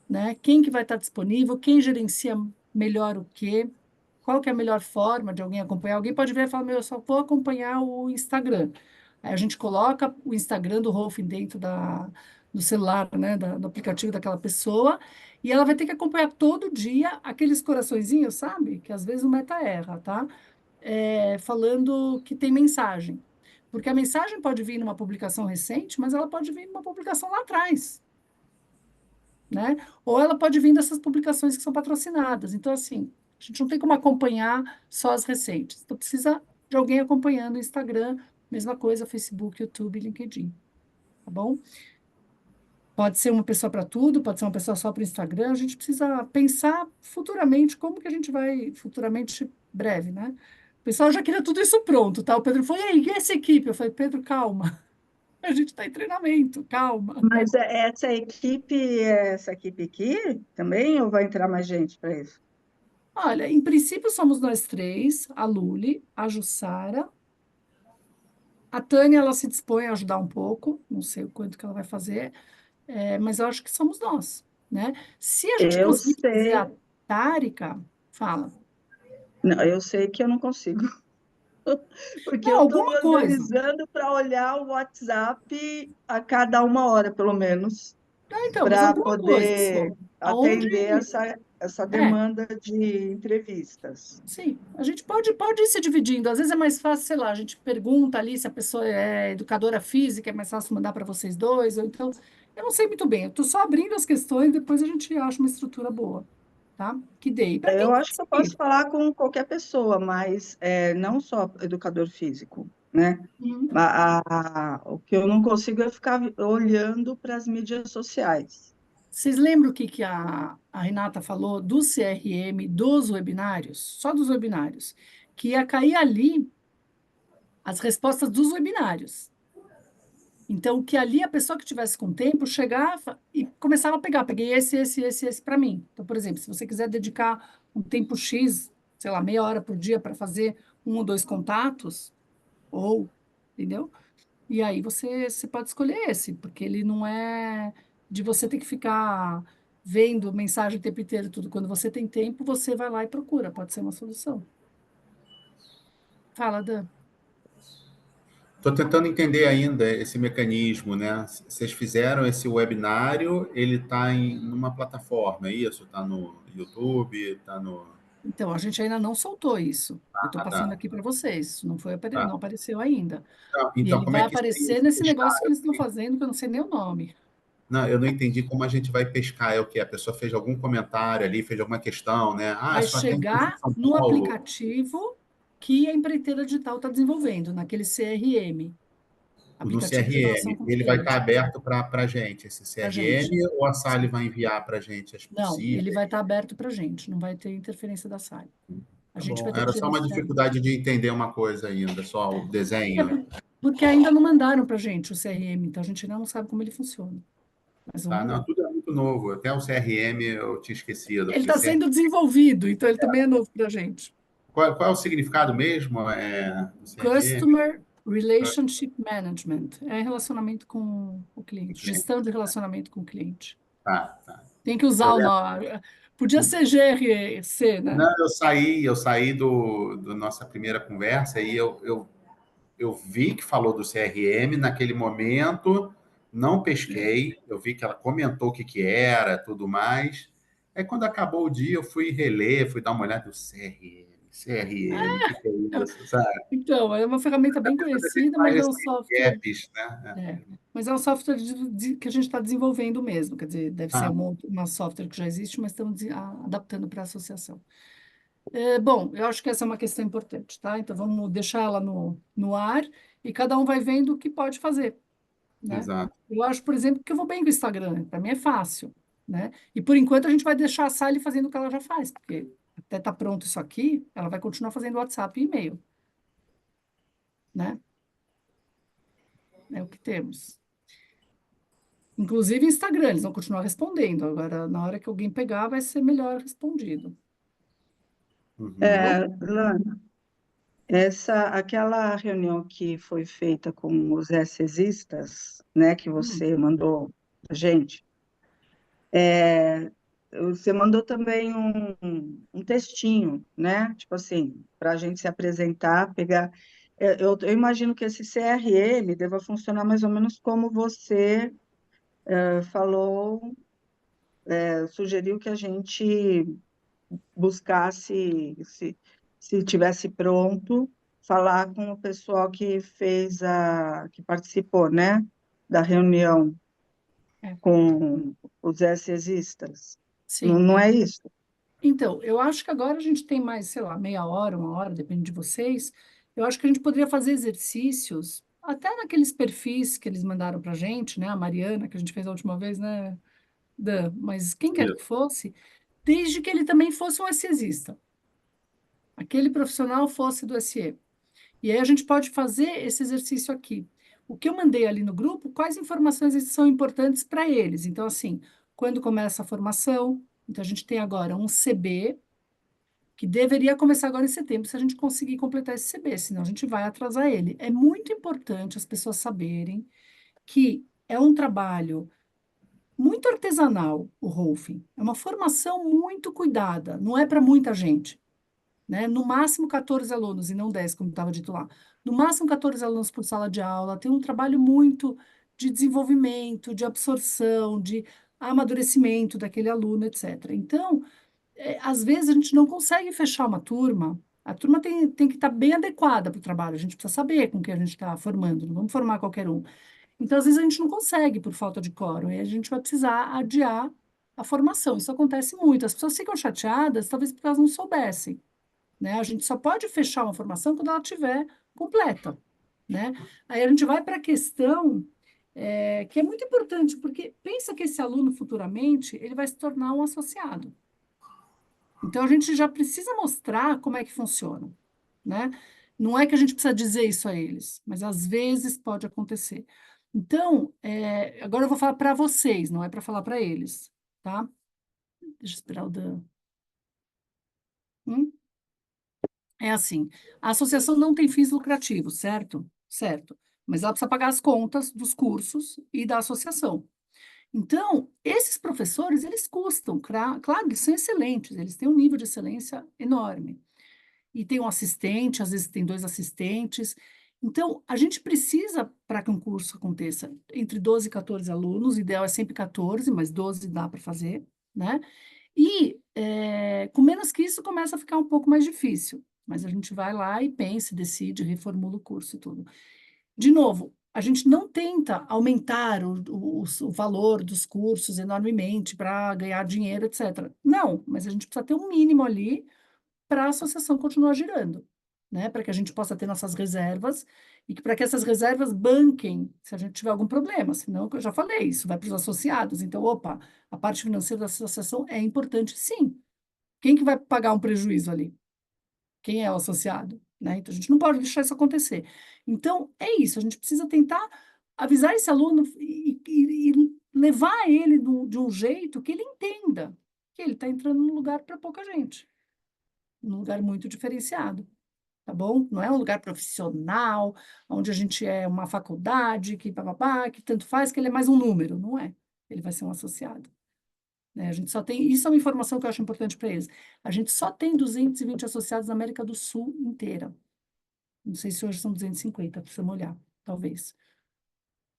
Né? Quem que vai estar disponível? Quem gerencia melhor o quê? Qual que é a melhor forma de alguém acompanhar? Alguém pode vir e falar, meu, eu só vou acompanhar o Instagram. Aí a gente coloca o Instagram do Rolf dentro do celular, né, do aplicativo daquela pessoa, e ela vai ter que acompanhar todo dia aqueles coraçõezinhos, sabe? Que às vezes o Meta erra, tá? Falando que tem mensagem. Porque a mensagem pode vir numa publicação recente, mas ela pode vir numa publicação lá atrás, né? Ou ela pode vir dessas publicações que são patrocinadas. Então, assim, a gente não tem como acompanhar só as recentes. Então, precisa de alguém acompanhando o Instagram, mesma coisa, Facebook, YouTube, LinkedIn. Tá bom? Pode ser uma pessoa para tudo, pode ser uma pessoa só para o Instagram. A gente precisa pensar futuramente como que a gente vai, futuramente breve, né? O pessoal já queria tudo isso pronto, tá? O Pedro falou, e aí, e essa equipe? Eu falei, Pedro, calma. A gente está em treinamento, calma. Mas essa equipe aqui também, ou vai entrar mais gente para isso? Olha, em princípio somos nós três, a Luli, a Jussara, a Tânia, ela se dispõe a ajudar um pouco, não sei o quanto que ela vai fazer, mas eu acho que somos nós, né? Se a gente Eu conseguir fazer sei, a Tárika, fala. não, eu sei que eu não consigo, porque Não, eu estou me alguma coisa. organizando para olhar o WhatsApp a cada 1 hora, pelo menos, Então, mas para alguma coisa poder só. Aonde atender essa é, demanda de entrevistas. sim, a gente pode ir se dividindo. Às vezes é mais fácil, sei lá, a gente pergunta ali se a pessoa é educadora física, é mais fácil mandar para vocês dois, ou então, eu não sei muito bem, eu estou só abrindo as questões, depois a gente acha uma estrutura boa, tá? Que dê. E para quem Eu acho que eu posso conseguir. falar com qualquer pessoa, mas não só educador físico, né? Uhum. O que eu não consigo é ficar olhando para as mídias sociais. Vocês lembram o que, que a Renata falou do CRM, dos webinários? Só dos webinários. Que ia cair ali as respostas dos webinários. Então, que ali a pessoa que tivesse com tempo chegava e começava a pegar. Peguei esse para mim. Então, por exemplo, se você quiser dedicar um tempo X, sei lá, meia hora por dia para fazer 1 ou 2 contatos, ou, entendeu? E aí você pode escolher esse, porque ele não é de você ter que ficar vendo mensagem o tempo inteiro, tudo. Quando você tem tempo, você vai lá e procura. Pode ser uma solução. Fala, Dan. Estou tentando entender ainda esse mecanismo, né? Vocês fizeram esse webinário, ele está em numa plataforma, é isso? Está no YouTube, está no... Então, a gente ainda não soltou isso. Eu estou Ah, passando tá, aqui para vocês. Não foi, tá. não apareceu ainda. E Então, ele como vai é que seria aparecer esse nesse pescar? negócio que eles estão fazendo, que eu não sei nem o nome. Não, eu não entendi como a gente vai pescar. É o que? A pessoa fez algum comentário ali, fez alguma questão, né? Ah, Vai só atende pessoa chegar de São no Paulo, aplicativo que a empreiteira digital está desenvolvendo, naquele CRM, no aplicativo de relação CRM. com o Ele vai estar cliente, aberto para a gente, esse para a gente. CRM, ou a Sally Sim. vai enviar para a gente as Não, ele possíveis? vai estar aberto para a gente, não vai ter interferência da SAI. A Tá gente vai bom. ter que Era só uma gerenciar dificuldade isso. de entender uma coisa ainda, só o É desenho. porque ainda não mandaram para a gente o CRM, então a gente ainda não sabe como ele funciona. Mas Tá? vamos Não, ver. tudo é muito novo. Até o CRM eu tinha esquecido. Ele Falei, está sendo desenvolvido, então ele também é novo para a gente. qual é o significado mesmo do CRM? Customer Relationship Management é relacionamento com o cliente, gestão de relacionamento com o cliente. Tá, tá. Tem que usar Eu o lembro. nome. Podia ser GRC, né? Não, eu saí do nossa primeira conversa e eu vi que falou do CRM naquele momento, não pesquei, eu vi que ela comentou o que que era, tudo mais. Aí quando acabou o dia, eu fui reler, fui dar uma olhada no CRM, o que que é isso, sabe? Então, é uma ferramenta bem Quando a gente conhecida, mas faz é um esses software, gaps, né? mas é um software que a gente está desenvolvendo mesmo. Quer dizer, deve ser Ah, uma software que já existe, mas estamos adaptando para a associação. Bom, eu acho que essa é uma questão importante, tá? Então, vamos deixar ela no ar e cada um vai vendo o que pode fazer, né? exato. Eu acho, por exemplo, que eu vou bem com o Instagram, para mim é fácil, né? E por enquanto a gente vai deixar a Sally fazendo o que ela já faz, porque até tá pronto isso aqui, ela vai continuar fazendo WhatsApp e e-mail, né? É o que temos. Inclusive Instagram, eles vão continuar respondendo. Agora, na hora que alguém pegar, vai ser melhor respondido. Tá Uhum. bom? Lana, aquela reunião que foi feita com os SESistas, né, que Hum. você mandou a gente, é, você mandou também um textinho, né, tipo assim, para a gente se apresentar, pegar. Eu imagino que esse CRM deva funcionar mais ou menos como você falou, sugeriu que a gente buscasse, se tivesse pronto, falar com o pessoal que que participou, né, da reunião É, com os SESistas. Não, sim. não é isso? Então, eu acho que agora a gente tem mais, sei lá, meia hora, 1 hora, depende de vocês. Eu acho que a gente poderia fazer exercícios, até naqueles perfis que eles mandaram para a gente, né? A Mariana, que a gente fez a última vez, né, Dan? Mas quem quer que Isso. fosse, desde que ele também fosse um SESista, aquele profissional fosse do SE. E aí a gente pode fazer esse exercício aqui. o que eu mandei ali no grupo, quais informações são importantes para eles. Então, assim, quando começa a formação, então a gente tem agora um CB, que deveria começar agora em setembro, se a gente conseguir completar esse CB, senão a gente vai atrasar ele. É muito importante as pessoas saberem que é um trabalho muito artesanal, o Rolfing. É uma formação muito cuidada, não é para muita gente, né? No máximo 14 alunos, e não 10, como estava dito lá. No máximo 14 alunos por sala de aula, tem um trabalho muito de desenvolvimento, de absorção, de amadurecimento daquele aluno, etc. Então, às vezes a gente não consegue fechar uma turma. A turma tem que estar bem adequada para o trabalho, a gente precisa saber com quem a gente está formando, não vamos formar qualquer um. Então, às vezes, a gente não consegue por falta de quórum, e a gente vai precisar adiar a formação. Isso acontece muito. As pessoas ficam chateadas, talvez porque elas não soubessem, né? A gente só pode fechar uma formação quando ela estiver completa, né? Aí a gente vai para a questão que é muito importante, porque pensa que esse aluno, futuramente, ele vai se tornar um associado. Então, a gente já precisa mostrar como é que funciona, né? Não é que a gente precisa dizer isso a eles, mas às vezes pode acontecer. Então, agora eu vou falar para vocês, não é para falar para eles, tá? Deixa eu esperar o Dan. É assim, a associação não tem fins lucrativos, certo? Certo. Mas ela precisa pagar as contas dos cursos e da associação. Então, esses professores, eles custam, claro, eles são excelentes, eles têm um nível de excelência enorme. E tem um assistente, às vezes tem 2 assistentes. Então, a gente precisa, para que um curso aconteça, entre 12 e 14 alunos, o ideal é sempre 14, mas 12 dá para fazer, né? E com menos que isso começa a ficar um pouco mais difícil. Mas a gente vai lá e pensa, decide, reformula o curso e tudo. De novo, a gente não tenta aumentar o valor dos cursos enormemente para ganhar dinheiro, etc. Não, mas a gente precisa ter um mínimo ali para a associação continuar girando, né? Para que a gente possa ter nossas reservas e para que essas reservas banquem se a gente tiver algum problema. Senão, eu já falei, isso vai para os associados. Então, opa, a parte financeira da associação é importante, sim. Quem que vai pagar um prejuízo ali? Quem é o associado, né? Então, a gente não pode deixar isso acontecer. Então, é isso, a gente precisa tentar avisar esse aluno e levar ele de um jeito que ele entenda que ele está entrando num lugar para pouca gente, num lugar muito diferenciado, tá bom? Não é um lugar profissional, onde a gente é uma faculdade, que papapá, que tanto faz, que ele é mais um número, não é. Ele vai ser um associado. Né? A gente só tem, isso é uma informação que eu acho importante para eles. A gente só tem 220 associados na América do Sul inteira. Não sei se hoje são 250, precisa olhar, talvez.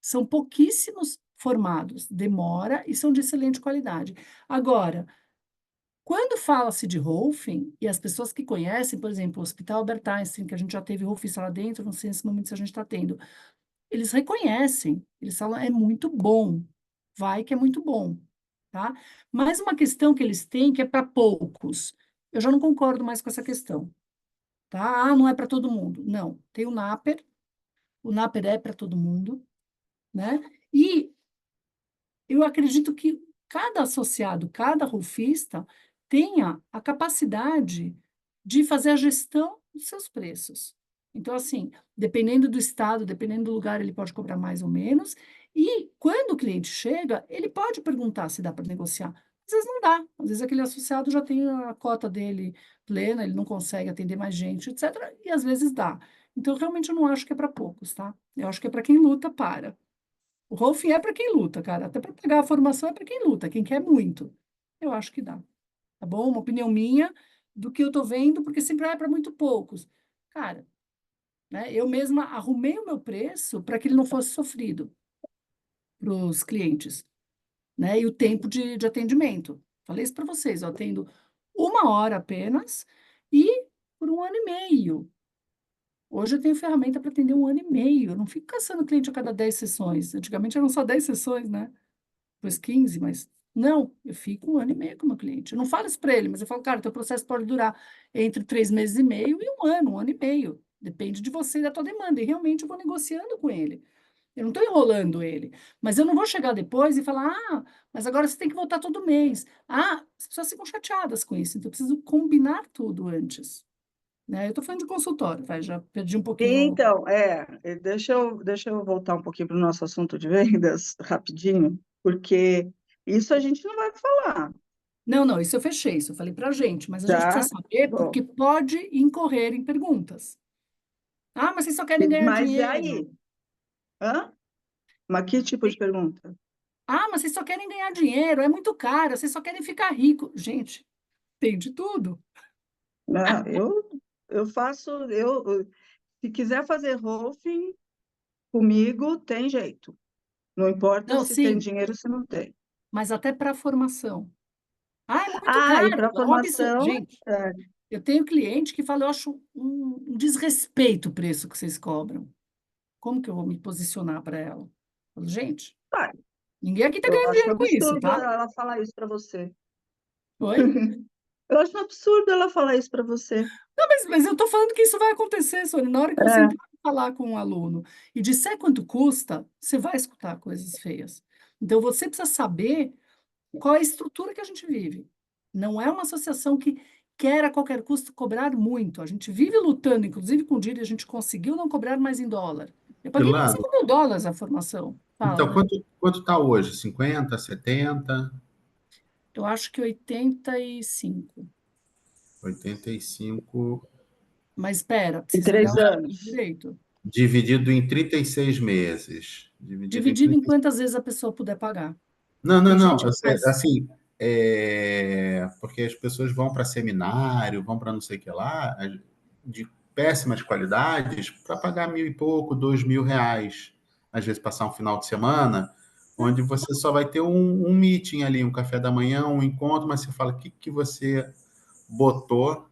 São pouquíssimos formados, demora e são de excelente qualidade. Agora, quando fala-se de Rolfing, e as pessoas que conhecem, por exemplo, o Hospital Albert Einstein, que a gente já teve Rolfing lá dentro, não sei nesse momento se a gente está tendo, eles reconhecem, eles falam, é muito bom, vai que é muito bom, tá? Mas uma questão que eles têm que é para poucos. Eu já não concordo mais com essa questão, tá? Ah, não é para todo mundo. Não, tem o NAPER é para todo mundo, né? E eu acredito que cada associado, cada rolfista tenha a capacidade de fazer a gestão dos seus preços. Então, assim, dependendo do estado, dependendo do lugar, ele pode cobrar mais ou menos. E quando o cliente chega, ele pode perguntar se dá para negociar. Às vezes não dá. Às vezes aquele associado já tem a cota dele plena, ele não consegue atender mais gente, etc. E às vezes dá. Então, realmente, eu não acho que é para poucos, tá? Eu acho que é para quem luta para. O Rolfing é para quem luta, cara. Até para pegar a formação é para quem luta, quem quer muito. Eu acho que dá. Tá bom? Uma opinião minha do que eu tô vendo, porque sempre é para muito poucos. Cara, né, eu mesma arrumei o meu preço para que ele não fosse sofrido para os clientes, né? E o tempo de atendimento. Falei isso para vocês, eu atendo 1 hora apenas e por 1 ano e meio. Hoje eu tenho ferramenta para atender 1 ano e meio. Eu não fico caçando cliente a cada 10 sessões. Antigamente eram só 10 sessões, né? Depois 15, mas não, eu fico 1 ano e meio com o meu cliente. Eu não falo isso para ele, mas eu falo, cara, teu processo pode durar entre 3 meses e meio e 1 ano e meio. Depende de você e da tua demanda. E realmente eu vou negociando com ele. Eu não estou enrolando ele. Mas eu não vou chegar depois e falar, ah, mas agora você tem que voltar todo mês. Ah, as pessoas ficam chateadas com isso. Então eu preciso combinar tudo antes. né? Eu estou falando de consultório, vai, já perdi um pouquinho. Então, deixa eu voltar um pouquinho para o nosso assunto de vendas, rapidinho, porque isso a gente não vai falar, Não, isso eu fechei, isso eu falei para a gente, mas a gente tá? precisa saber Bom, porque pode incorrer em perguntas. Ah, mas vocês só querem ganhar mas dinheiro. aí, hã? Mas que tipo de pergunta? Ah, mas vocês só querem ganhar dinheiro, é muito caro, vocês só querem ficar rico. Gente, tem de tudo. Não, eu faço, se quiser fazer roofing comigo, tem jeito. Não importa Não, se tem sim, dinheiro, se não tem. mas até para formação. Ah, é muito Ah, e caro, para é um absurdo. formação, Gente, eu tenho cliente que fala, eu acho um desrespeito o preço que vocês cobram. Como que eu vou me posicionar para ela? Eu falo, gente, ah, ninguém aqui está eu ganhando acho dinheiro com isso, absurdo tá? ela falar isso para você. Oi? Eu acho absurdo ela falar isso para você. Não, mas eu estou falando que isso vai acontecer, Sônia. Na hora que você É, entrar e falar com um aluno e disser quanto custa, você vai escutar coisas feias. Então, você precisa saber qual é a estrutura que a gente vive. Não é uma associação que quer a qualquer custo cobrar muito. A gente vive lutando, inclusive com o DIRI, a gente conseguiu não cobrar mais em dólar. Eu paguei Ilana, 25 mil dólares a formação. Fala, então, Dan. quanto está hoje? 50, 70, Eu acho que 85. 85, Mas espera, em precisa olhar 3 anos. direito. dividido em 36 meses. Dividido em Dividido em 36. quantas vezes a pessoa puder pagar. Não, não, Tem não. gente que faz. Assim, porque as pessoas vão para seminário, vão para não sei o que lá, de péssimas qualidades, para pagar 1.000 e pouco, R$ 2.000. Às vezes passar um final de semana, onde você só vai ter um meeting ali, um café da manhã, um encontro, mas você fala o que, que você botou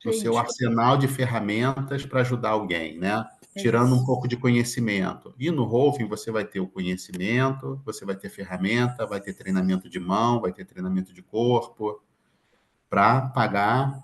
no seu Gente, arsenal de ferramentas para ajudar alguém, né? é Tirando um isso. pouco de conhecimento. E no Rolfing você vai ter o conhecimento, você vai ter ferramenta, vai ter treinamento de mão, vai ter treinamento de corpo, para pagar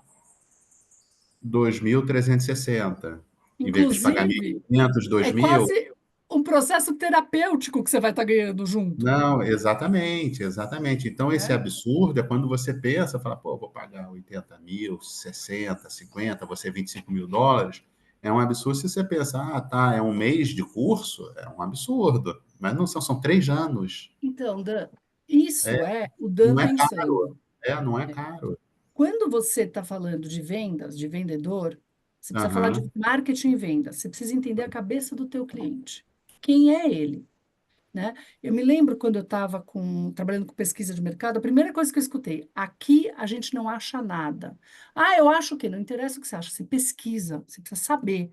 2.360. Em vez de pagar Inclusive, 1.500, é 2.000. quase um processo terapêutico que você vai estar ganhando junto, Não, exatamente, exatamente. Então, esse né? absurdo é quando você pensa, fala, pô, vou pagar 80 mil, 60, 50, você 25 mil dólares. É um absurdo se você pensa, ah, tá, é um mês de curso, é um absurdo. Mas não são 3 anos. Então, Dan, isso É, é o não Dan é caro. pensando. Não é caro. Quando você está falando de vendas, de vendedor, você precisa falar de Aham. marketing e vendas. Você precisa entender a cabeça do teu cliente. Quem é ele? Né? Eu me lembro quando eu estava trabalhando com pesquisa de mercado, a primeira coisa que eu escutei, aqui a gente não acha nada. Ah, eu acho o quê? Não interessa o que você acha, você pesquisa, você precisa saber.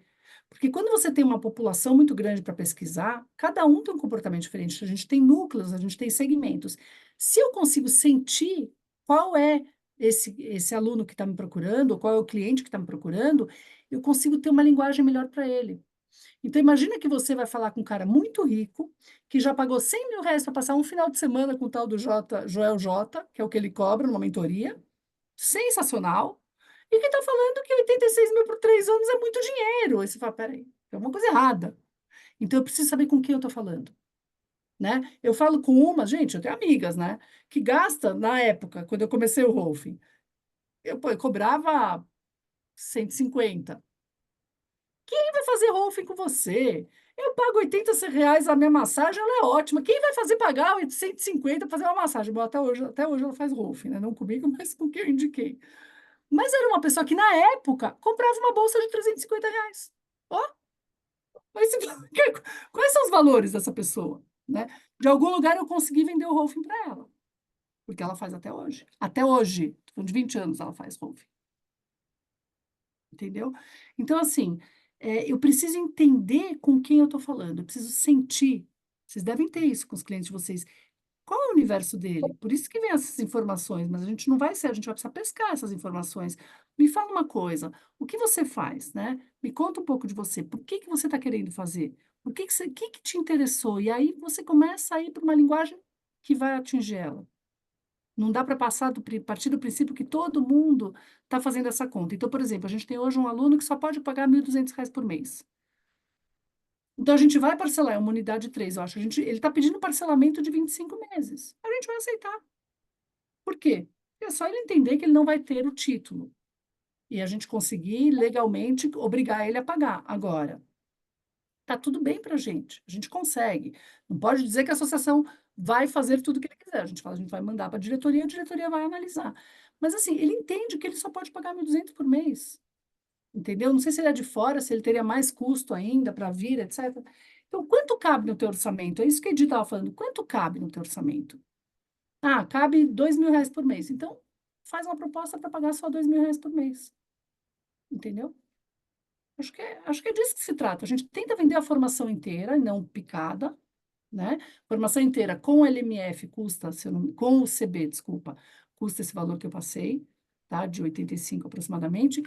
Porque quando você tem uma população muito grande para pesquisar, cada um tem um comportamento diferente. A gente tem núcleos, a gente tem segmentos. Se eu consigo sentir qual é esse aluno que está me procurando, ou qual é o cliente que está me procurando, eu consigo ter uma linguagem melhor para ele. Então, imagina que você vai falar com um cara muito rico, que já pagou 100 mil reais para passar um final de semana com o tal do Joel J, que é o que ele cobra numa mentoria, sensacional, e que está falando que 86 mil por 3 anos é muito dinheiro. Aí você fala, peraí, tem alguma coisa errada. Então, eu preciso saber com quem eu estou falando. Né? Eu falo com uma, gente, eu tenho amigas, né, que gasta, na época, quando eu comecei o Rolfing, eu cobrava 150. Quem vai fazer Rolfing com você? Eu pago 80 reais a minha massagem, ela é ótima. Quem vai fazer pagar 150 para fazer uma massagem? Bom, até hoje ela faz Rolfing, né? Não comigo, mas com quem eu indiquei. Mas era uma pessoa que, na época, comprava uma bolsa de 350 reais. Ó, mas quais são os valores dessa pessoa? Né? De algum lugar eu consegui vender o Rolfing para ela. Porque ela faz até hoje. Até hoje, tô falando de 20 anos ela faz Rolfing. Entendeu? Então, assim, eu preciso entender com quem eu estou falando, eu preciso sentir. Vocês devem ter isso com os clientes de vocês. Qual é o universo dele? Por isso que vem essas informações, mas a gente não vai ser, a gente vai precisar pescar essas informações. Me fala uma coisa, o que você faz, né? Me conta um pouco de você. Por que que você está querendo fazer? O que que te interessou? E aí você começa a ir para uma linguagem que vai atingir ela. Não dá para partir do princípio que todo mundo está fazendo essa conta. Então, por exemplo, a gente tem hoje um aluno que só pode pagar R$ 1.200 por mês. Então, a gente vai parcelar, é uma unidade 3, eu acho. Ele está pedindo parcelamento de 25 meses. A gente vai aceitar. Por quê? Porque é só ele entender que ele não vai ter o título. e a gente conseguir legalmente obrigar ele a pagar. Agora, tá tudo bem para a gente consegue. Não pode dizer que a associação vai fazer tudo o que ele quiser. A gente fala, a gente vai mandar para a diretoria vai analisar. Mas assim, ele entende que ele só pode pagar 1.200 por mês. Entendeu? Não sei se ele é de fora, se ele teria mais custo ainda para vir, etc. Então, quanto cabe no teu orçamento? É isso que a Edith estava falando. Quanto cabe no teu orçamento? Ah, cabe 2.000 reais por mês. Então, faz uma proposta para pagar só 2.000 reais por mês. Entendeu? Acho que é disso que se trata. A gente tenta vender a formação inteira, e não picada, né? Formação inteira com o LMF custa, se eu não, com o CB, desculpa, custa esse valor que eu passei, tá? De 85 aproximadamente.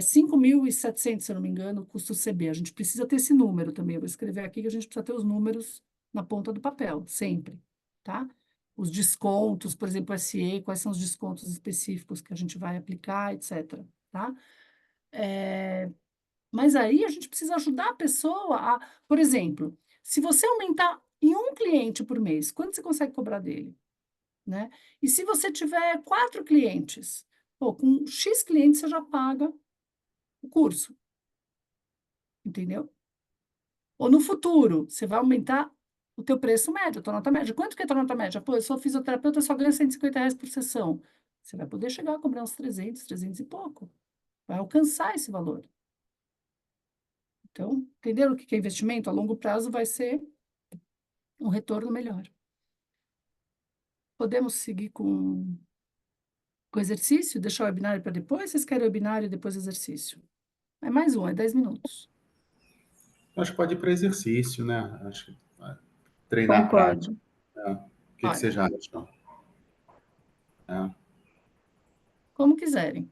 5.700, se eu não me engano, custa o CB. A gente precisa ter esse número também. Eu vou escrever aqui que a gente precisa ter os números na ponta do papel, sempre, tá? Os descontos, por exemplo, SE, quais são os descontos específicos que a gente vai aplicar, etc, tá? Mas aí a gente precisa ajudar a pessoa a, por exemplo, se você aumentar em um cliente por mês, quanto você consegue cobrar dele, né? E se você tiver 4 clientes, pô, com X clientes você já paga o curso, entendeu? Ou no futuro, você vai aumentar o teu preço médio, a tua nota média. Quanto que é a tua nota média? Pô, eu sou fisioterapeuta, eu só ganho 150 reais por sessão. Você vai poder chegar a cobrar uns 300 e pouco. Vai alcançar esse valor. Então, entenderam o que é investimento? A longo prazo vai ser um retorno melhor. Podemos seguir com exercício? Deixar o webinário para depois? Vocês querem o webinário e depois exercício? É mais um, é 10 minutos. Acho que pode ir para exercício, né? Acho que treinar a prática. Concordo. O que vocês acham? Como quiserem.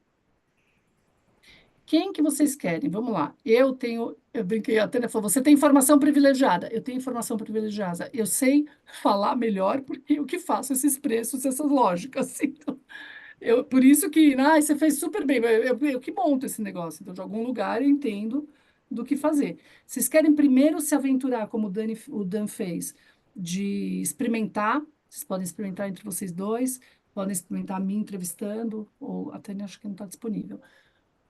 Quem que vocês querem? Vamos lá. Eu brinquei, a Tânia falou, você tem informação privilegiada. Eu tenho informação privilegiada. Eu sei falar melhor porque eu que faço esses preços, essas lógicas. Então, por isso que, você fez super bem. Eu que monto esse negócio. Então, de algum lugar eu entendo do que fazer. Vocês querem primeiro se aventurar, como o Dan fez, de experimentar. Vocês podem experimentar entre vocês dois, podem experimentar me entrevistando, ou a Tânia acho que não está disponível.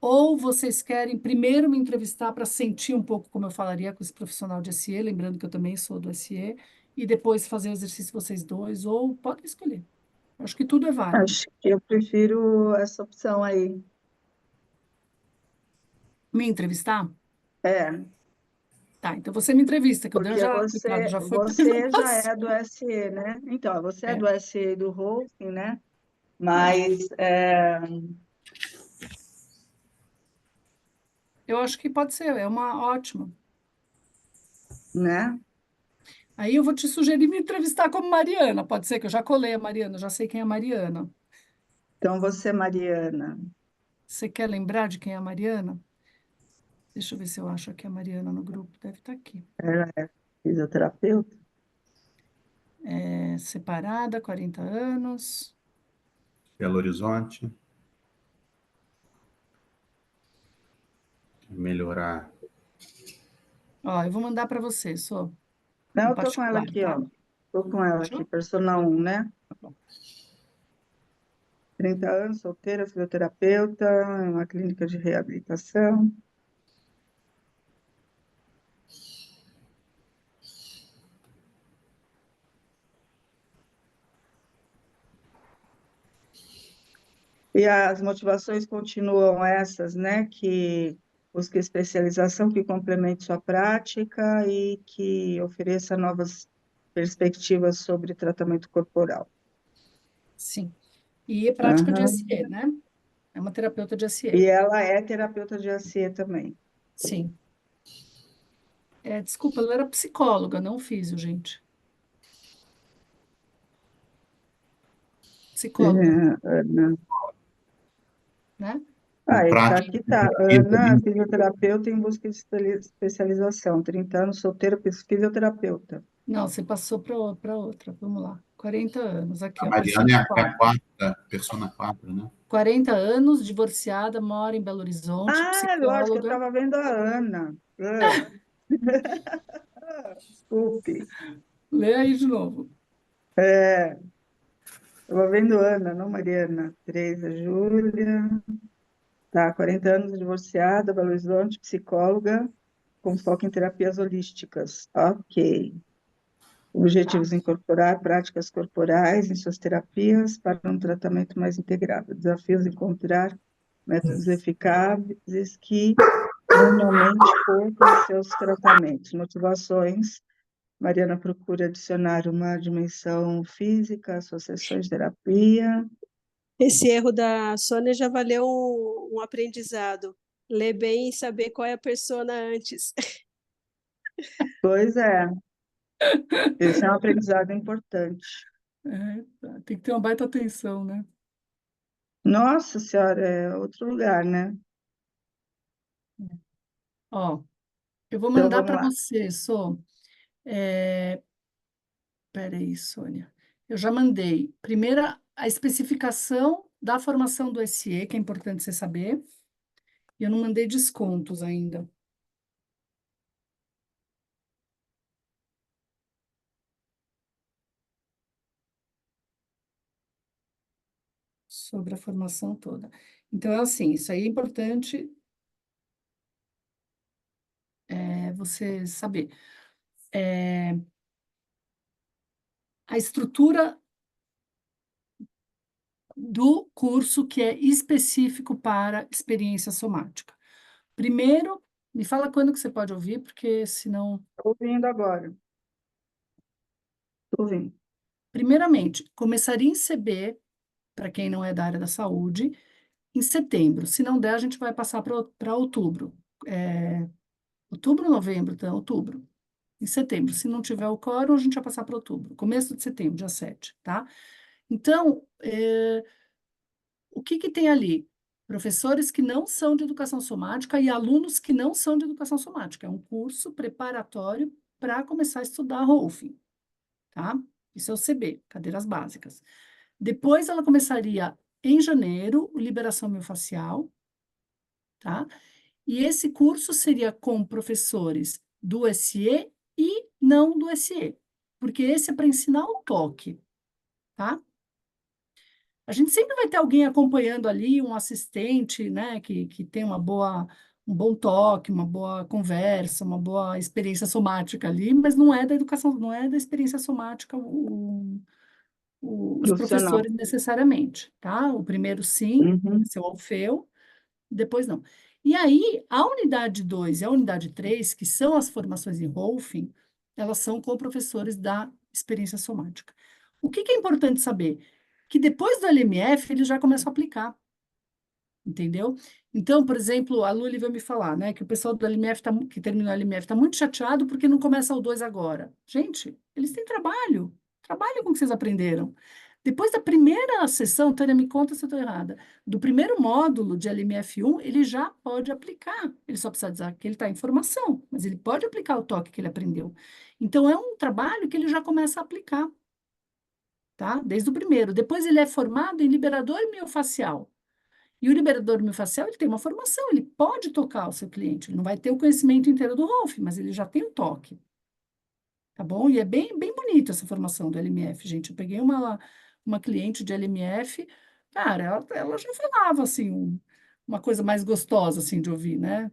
Ou vocês querem primeiro me entrevistar para sentir um pouco como eu falaria com esse profissional de SE, lembrando que eu também sou do SE, e depois fazer o exercício vocês dois, ou podem escolher. Acho que tudo é válido. Acho que eu prefiro essa opção aí. Me entrevistar? É, Tá, então você me entrevista, que o Dan porque já, coitado, já foi para você já é apresentação. do SE, né? Então, você é É, do SE e do hosting, né? é. Mas, Eu acho que pode ser, é uma ótima. né? Aí eu vou te sugerir me entrevistar como Mariana, pode ser que eu já colei a Mariana, já sei quem é a Mariana. Então, você, Mariana, Você quer lembrar de quem é a Mariana? Deixa eu ver se eu acho aqui a Mariana no grupo, deve estar aqui. ela é fisioterapeuta? Separada, 40 anos. Belo Horizonte. Melhorar. Ó, eu vou mandar para você, Não, no eu tô com ela particular, aqui, tá? ó. Tô com ela aqui, Achou? persona 1, né? Tá bom. 30 anos, solteira, fisioterapeuta, uma clínica de reabilitação. E as motivações continuam essas, né? Que busca especialização que complemente sua prática e que ofereça novas perspectivas sobre tratamento corporal. Sim. E é prática de Aham. SE, né? É uma terapeuta de SE. E ela é terapeuta de ACE também. Sim. Desculpa, ela era psicóloga, não físio, gente. Psicóloga, Ana. né? Com prática Aqui de tá. vida, Ana, fisioterapeuta em busca de especialização, 30 anos, solteira, fisioterapeuta. Não, você passou para outra. Vamos lá. 40 anos, aqui, a ó, Mariana persona é a 4. quarta, persona 4, né? 40 anos, divorciada, mora em Belo Horizonte, Lógico, eu psicóloga. estava vendo a Ana. Desculpe. Lê aí de novo. Estava vendo Ana, não Mariana. Tereza, Júlia. Tá, 40 anos, divorciada, Belo Horizonte, psicóloga, com foco em terapias holísticas. Ok. Objetivos: incorporar práticas corporais em suas terapias para um tratamento mais integrado. Desafios: encontrar métodos eficazes que normalmente poucam seus tratamentos. Motivações: Mariana procura adicionar uma dimensão física às suas sessões de terapia. Esse erro da Sônia já valeu um aprendizado. Ler bem e saber qual é a persona antes. Pois é, esse é um aprendizado importante. Tem que ter uma baita atenção, né? Nossa Senhora, é outro lugar, né? Ó, eu vou Então, mandar vamos para lá. você, Sô. Peraí, Sônia. Eu já mandei. Primeira, a especificação da formação do SE, que é importante você saber. E eu não mandei descontos ainda. Sobre a formação toda. Então, é assim, isso aí é importante você saber. A estrutura do curso que é específico para experiência somática. Primeiro, me fala quando que você pode ouvir, porque senão... Estou ouvindo agora. Estou ouvindo. Primeiramente, começaria em CB, para quem não é da área da saúde, em setembro. Se não der, a gente vai passar para outubro. Outubro, novembro, então, outubro. Em setembro. Se não tiver o quórum, a gente vai passar para outubro. Começo de setembro, dia 7, tá? Então, o que que tem ali? Professores que não são de educação somática e alunos que não são de educação somática. É um curso preparatório para começar a estudar Rolfing, tá? Isso é o CB, cadeiras básicas. Depois ela começaria em janeiro, o Liberação Miofascial, tá? E esse curso seria com professores do SE e não do SE, porque esse é para ensinar o toque, tá? A gente sempre vai ter alguém acompanhando ali, um assistente, né, que tem um bom toque, uma boa conversa, uma boa experiência somática ali, mas não é da educação, não é da experiência somática os Profissional. professores necessariamente, tá? O primeiro sim, Uhum. seu Alfeu, depois não. E aí, a unidade 2 e a unidade 3, que são as formações em Rolfing, elas são com professores da experiência somática. O que que é importante saber? Que depois do LMF, eles já começam a aplicar, entendeu? Então, por exemplo, a Luli vai me falar, né, que o pessoal do LMF, que terminou o LMF, está muito chateado porque não começa o 2 agora. Gente, eles têm trabalho com o que vocês aprenderam. Depois da primeira sessão, Tânia, me conta se eu estou errada, do primeiro módulo de LMF1, ele já pode aplicar. Ele só precisa dizer que ele está em formação, mas ele pode aplicar o toque que ele aprendeu. Então, é um trabalho que ele já começa a aplicar, tá? Desde o primeiro. Depois, ele é formado em liberador miofascial. E o liberador miofascial, ele tem uma formação, ele pode tocar o seu cliente. Ele não vai ter o conhecimento inteiro do Rolf, mas ele já tem o toque. Tá bom? E é bem, bem bonito essa formação do LMF, gente. Eu peguei uma cliente de LMF, cara, ela já falava, assim, uma coisa mais gostosa, assim, de ouvir, né?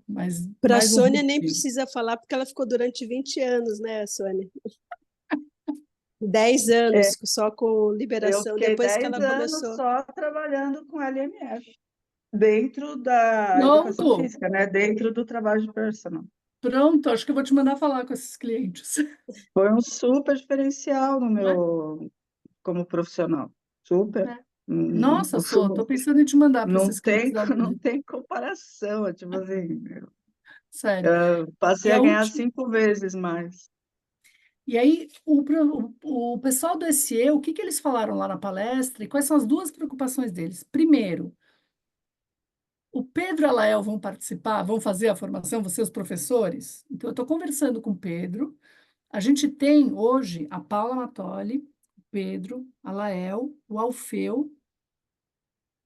Para a Mais um Sônia nem ritmo. precisa falar, porque ela ficou durante 20 anos, né, Sônia? 10 anos É, só com eu liberação, fiquei depois que 10 ela anos começou. só trabalhando com LMF, dentro da educação Pronto, física, né? Dentro do trabalho de personal. pronto, acho que eu vou te mandar falar com esses clientes. Foi um super diferencial no Não é? meu, como profissional. Super. É. Nossa, tô pensando em te mandar para Não esses clientes tem, da não Luli. tem comparação. Tipo assim, Sério. passei E a a ganhar última. 5 vezes mais. E aí, o pessoal do SE, o que que eles falaram lá na palestra e quais são as duas preocupações deles? Primeiro, o Pedro e a Lael vão participar, vão fazer a formação, você os professores? Então, eu estou conversando com o Pedro. A gente tem hoje a Paula Matoli, o Pedro, a Lael, o Alfeu.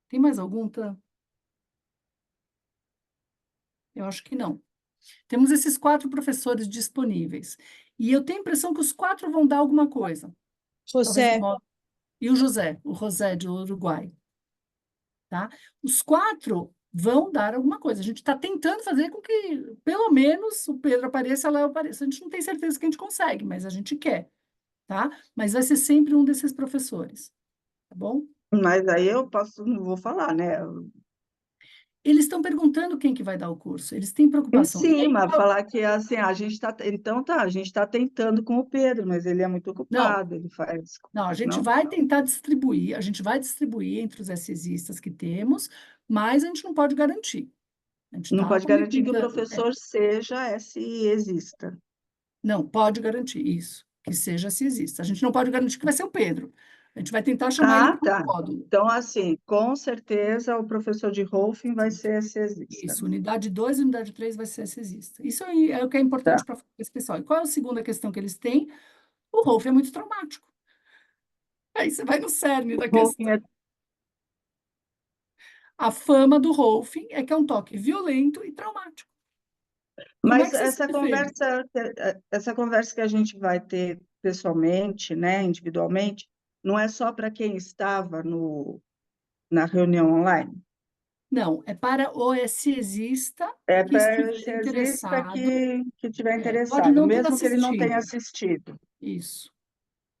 Tem mais algum, Tan? Eu acho que não. Temos esses 4 professores disponíveis. E eu tenho a impressão que os 4 vão dar alguma coisa. Talvez um José, módulo. E o José de Uruguai. Tá? Os 4 vão dar alguma coisa. A gente está tentando fazer com que, pelo menos, o Pedro apareça, a Léo apareça. A gente não tem certeza que a gente consegue, mas a gente quer, tá? Mas vai ser sempre um desses professores, tá bom? Mas aí não vou falar, né? Eles estão perguntando quem que vai dar o curso. Eles têm Em preocupação. E aí, cima, falar que assim, a gente está. Então tá, a gente está tentando com o Pedro, mas ele é muito não, ocupado, ele faz. não, a gente Não? vai tentar distribuir, a gente vai distribuir entre os SESistas que temos, mas a gente não pode garantir. A gente Não está pode garantir que o tentando. professor seja SESista. Não, pode garantir isso, que seja se existe. A gente não pode garantir que vai ser o Pedro. A gente vai tentar chamar ele Ah, para tá. o módulo. Então, assim, com certeza o professor de Rolfing vai ser SESista. Isso, unidade 2 e unidade 3 vai ser SESista. Isso aí é o que é Tá? importante para esse pessoal. E qual é a segunda questão que eles têm? O Rolf é muito traumático. Aí você vai no cerne da Rolfing questão. é. A fama do Rolfing é que é um toque violento e traumático. Como é Mas que você se defende? essa conversa que a gente vai ter pessoalmente, né, individualmente, não é só para quem estava na reunião online. Não, é para o SESista É que para o estiver SESista interessado. que estiver Pode interessado, não ter mesmo que ele não tenha assistido. assistido. Isso.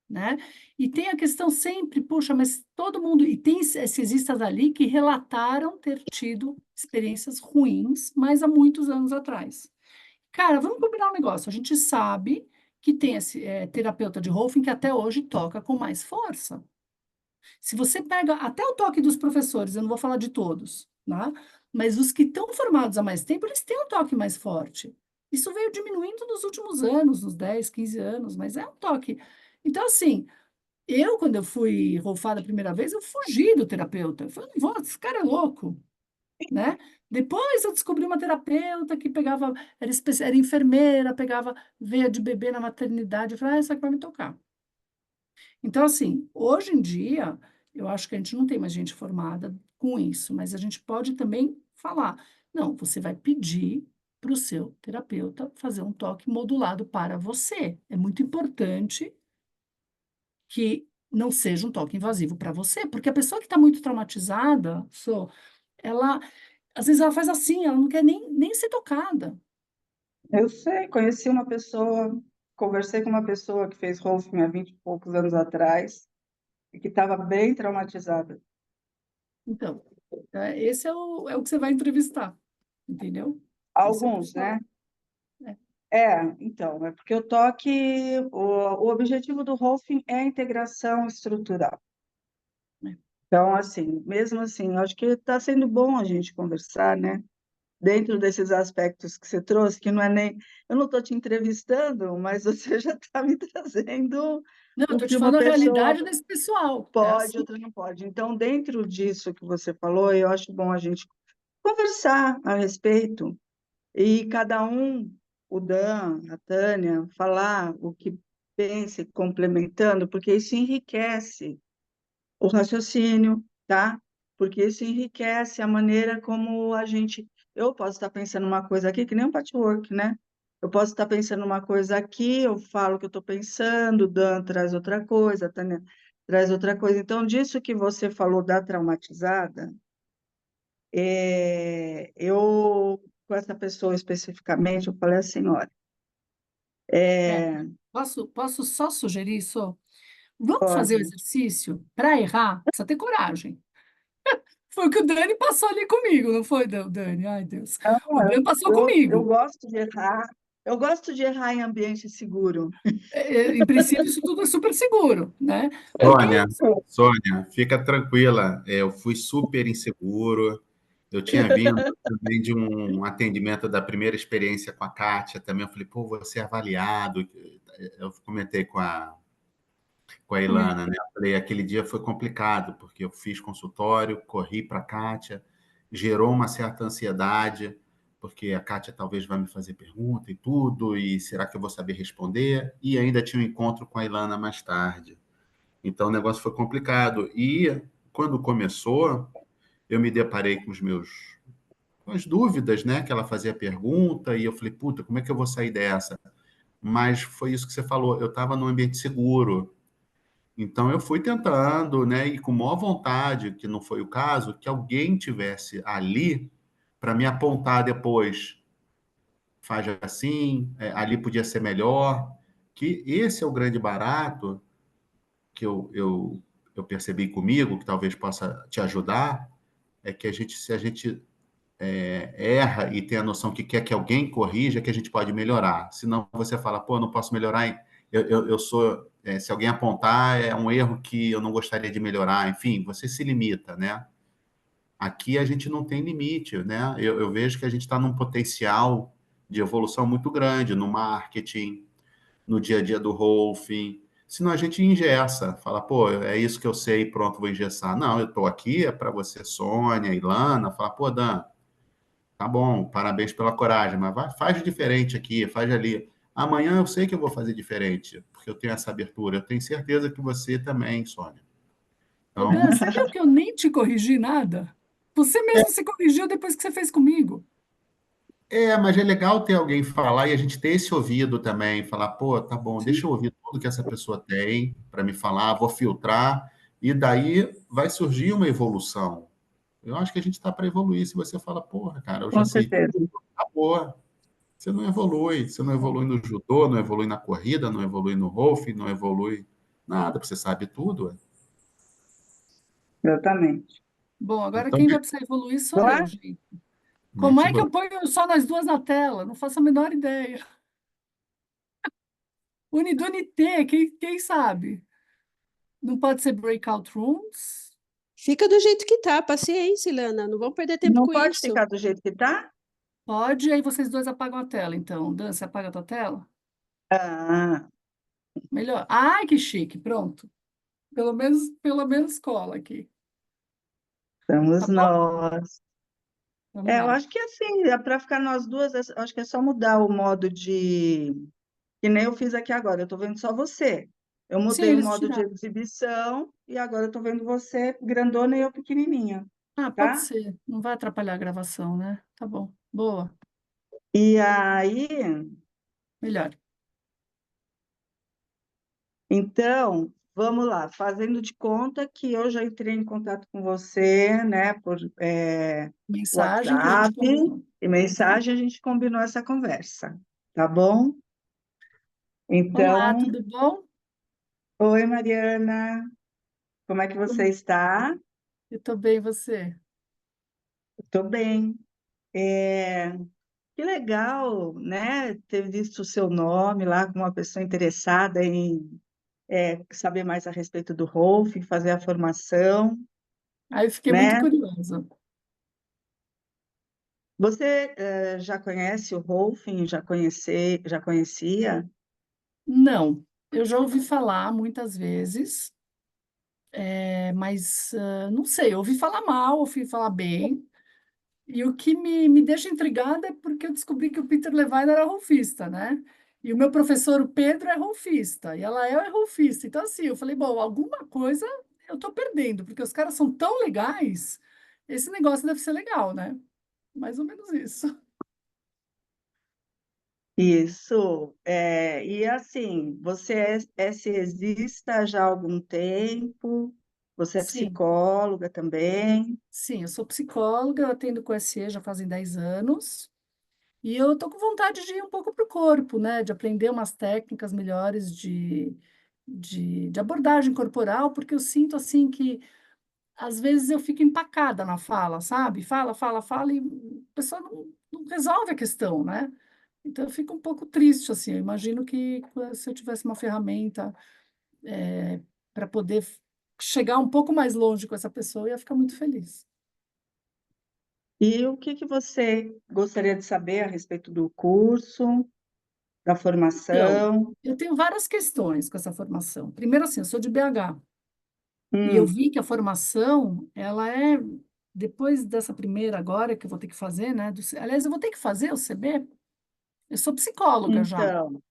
Né? E tem a questão sempre, puxa, mas todo mundo, e tem SESistas ali que relataram ter tido experiências ruins, mas há muitos anos atrás. Cara, vamos combinar um negócio. A gente sabe que tem esse terapeuta de Rolfing que até hoje toca com mais força. Se você pega até o toque dos professores, eu não vou falar de todos, né? Mas os que estão formados há mais tempo, eles têm um toque mais forte. Isso veio diminuindo nos últimos anos, nos 10, 15 anos, mas é um toque. Então, assim, quando eu fui rolfada a primeira vez, eu fugi do terapeuta. Eu falei, não vou, esse cara é louco, né? Depois eu descobri uma terapeuta que pegava, era enfermeira, pegava veia de bebê na maternidade. Eu falei, essa que vai me tocar. Então, assim, hoje em dia, eu acho que a gente não tem mais gente formada com isso, mas a gente pode também falar, não, você vai pedir para o seu terapeuta fazer um toque modulado para você. É muito importante que não seja um toque invasivo para você, porque a pessoa que está muito traumatizada, ela, às vezes ela faz assim, ela não quer nem ser tocada. Eu sei, conheci uma pessoa, conversei com uma pessoa que fez Rolfing há 20 e poucos anos atrás e que estava bem traumatizada. Então, esse é o que você vai entrevistar, entendeu? Esse é o Alguns, pessoal. né? É. Então, é porque o objetivo do Rolfing é a integração estrutural. É. Então, assim, mesmo assim, eu acho que está sendo bom a gente conversar, né? Dentro desses aspectos que você trouxe, que não é nem. Eu não estou te entrevistando, mas você já está me trazendo Não, eu o estou te que uma falando a pessoa realidade desse pessoal. É pode, assim. outra não pode. Então, dentro disso que você falou, eu acho bom a gente conversar a respeito e cada um, o Dan, a Tânia, falar o que pensa, complementando, porque isso enriquece o raciocínio, tá? Porque isso enriquece a maneira como a gente. Eu posso estar pensando uma coisa aqui, que nem um patchwork, né? Eu posso estar pensando uma coisa aqui, eu falo o que eu estou pensando, o Dan traz outra coisa, a Tânia traz outra coisa. Então, disso que você falou da traumatizada, eu, com essa pessoa especificamente, eu falei assim, olha, É. é, Posso só sugerir isso? Vamos fazer o pode. exercício? Para errar, precisa ter coragem. Foi o que o Dani passou ali comigo, não foi, Dani? Ai, Deus. O Não, Dani passou eu comigo. gosto de errar, eu gosto de errar em ambiente seguro. Em princípio, isso tudo é super seguro, né? Porque Sônia, Sônia, fica tranquila. Eu fui super inseguro. Eu tinha vindo também de um atendimento da primeira experiência com a Kátia também. Eu falei, pô, vou ser avaliado. Eu comentei com a Ilana, né? Eu falei, aquele dia foi complicado, porque eu fiz consultório, corri para a Kátia, gerou uma certa ansiedade, porque a Kátia talvez vai me fazer pergunta e tudo, e será que eu vou saber responder? E ainda tinha um encontro com a Ilana mais tarde. Então o negócio foi complicado. E quando começou, eu me deparei com as dúvidas, né? Que ela fazia pergunta, e eu falei, puta, como é que eu vou sair dessa? Mas foi isso que você falou, eu estava num ambiente seguro. Então eu fui tentando, né? E com maior vontade, que não foi o caso, que alguém tivesse ali para me apontar depois, faz assim, ali podia ser melhor, que esse é o grande barato que eu percebi comigo, que talvez possa te ajudar, é que se a gente erra e tem a noção que quer que alguém corrija, que a gente pode melhorar. Senão você fala, pô, não posso melhorar, eu sou... se alguém apontar, é um erro que eu não gostaria de melhorar. Enfim, você se limita, né? Aqui a gente não tem limite, né? Eu vejo que a gente está num potencial de evolução muito grande no marketing, no dia a dia do Rolfing. Senão a gente engessa, fala, pô, é isso que eu sei, pronto, vou engessar. Não, eu estou aqui, é para você, Sônia, Ilana, falar, pô, Dan, tá bom, parabéns pela coragem, mas faz diferente aqui, faz ali. Amanhã eu sei que eu vou fazer diferente, porque eu tenho essa abertura. Eu tenho certeza que você também, Sônia. Ô, Então, Dan, você viu que eu nem te corrigi nada? Você mesmo se corrigiu depois que você fez comigo. mas é legal ter alguém falar e a gente ter esse ouvido também, falar, pô, tá bom, deixa eu ouvir tudo que essa pessoa tem para me falar, vou filtrar, e daí vai surgir uma evolução. Eu acho que a gente está para evoluir. Se você fala, porra, cara, eu já Com sei certeza. tudo, acabou. Você não evolui. Você não evolui no judô, não evolui na corrida, não evolui no golfe, não evolui nada, porque você sabe tudo. Ué. Exatamente. Bom, agora Então, quem vai precisar evoluir sou Não eu, é? gente. Como mete é que eu bronca. ponho só nós duas na tela? Não faço a menor ideia. Unidunité, quem sabe? Não pode ser breakout rooms? Fica do jeito que tá, paciência, Ilana, não vamos perder tempo Não com pode isso. ficar do jeito que está? Pode, aí vocês dois apagam a tela, então. Dan, você apaga a tua tela? Ah, Melhor. Ai, que chique, pronto. Pelo menos cola aqui. Tá estamos bom? nós. Vamos Eu lá. acho que assim, para ficar nós duas, acho que é só mudar o modo de. Que nem eu fiz aqui agora, eu estou vendo só você. Eu Sim, mudei o eles modo de tiraram. exibição e agora eu estou vendo você grandona e eu pequenininha, Ah, pode tá? ser. Não vai atrapalhar a gravação, né? Tá bom. Boa. E aí, Melhor. então, vamos lá, fazendo de conta que eu já entrei em contato com você, né, por Mensagem que a gente WhatsApp combinou. e mensagem, a gente combinou essa conversa, tá bom? Olá, Então, tudo bom? oi, Mariana, como é que você Como- está? Eu tô bem, e você? Estou bem. É, que legal, né, ter visto o seu nome lá como uma pessoa interessada em saber mais a respeito do Rolf, fazer a formação, Aí eu fiquei muito né? curiosa. Você já conhece o Rolfing? Já conhecia? Não, eu já ouvi falar muitas vezes, mas não sei, eu ouvi falar mal, ouvi falar bem. E o que me deixa intrigada é porque eu descobri que o Peter Levine era rolfista, né? E o meu professor, o Pedro, é rolfista, e ela é rolfista. Então, assim, eu falei, bom, alguma coisa eu tô perdendo, porque os caras são tão legais, esse negócio deve ser legal, né? Mais ou menos isso. Isso. E assim, você é SESista já há algum tempo? Você é Sim, psicóloga também? sim, eu sou psicóloga, eu atendo com SE já fazem 10 anos, e eu tô com vontade de ir um pouco pro corpo, né? De aprender umas técnicas melhores de abordagem corporal, porque eu sinto, assim, que às vezes eu fico empacada na fala, sabe? Fala, fala, fala, e a pessoa não resolve a questão, né? Então eu fico um pouco triste, assim. Eu imagino que se eu tivesse uma ferramenta para poder chegar um pouco mais longe com essa pessoa, eu ia ficar muito feliz. E o que que você gostaria de saber a respeito do curso, da Então, formação? eu tenho várias questões com essa formação. Primeiro, assim, eu sou de BH e eu Hum, vi que a formação, ela é depois dessa primeira agora que eu vou ter que fazer, né? Aliás, eu vou ter que fazer o CB. Eu sou psicóloga já. então,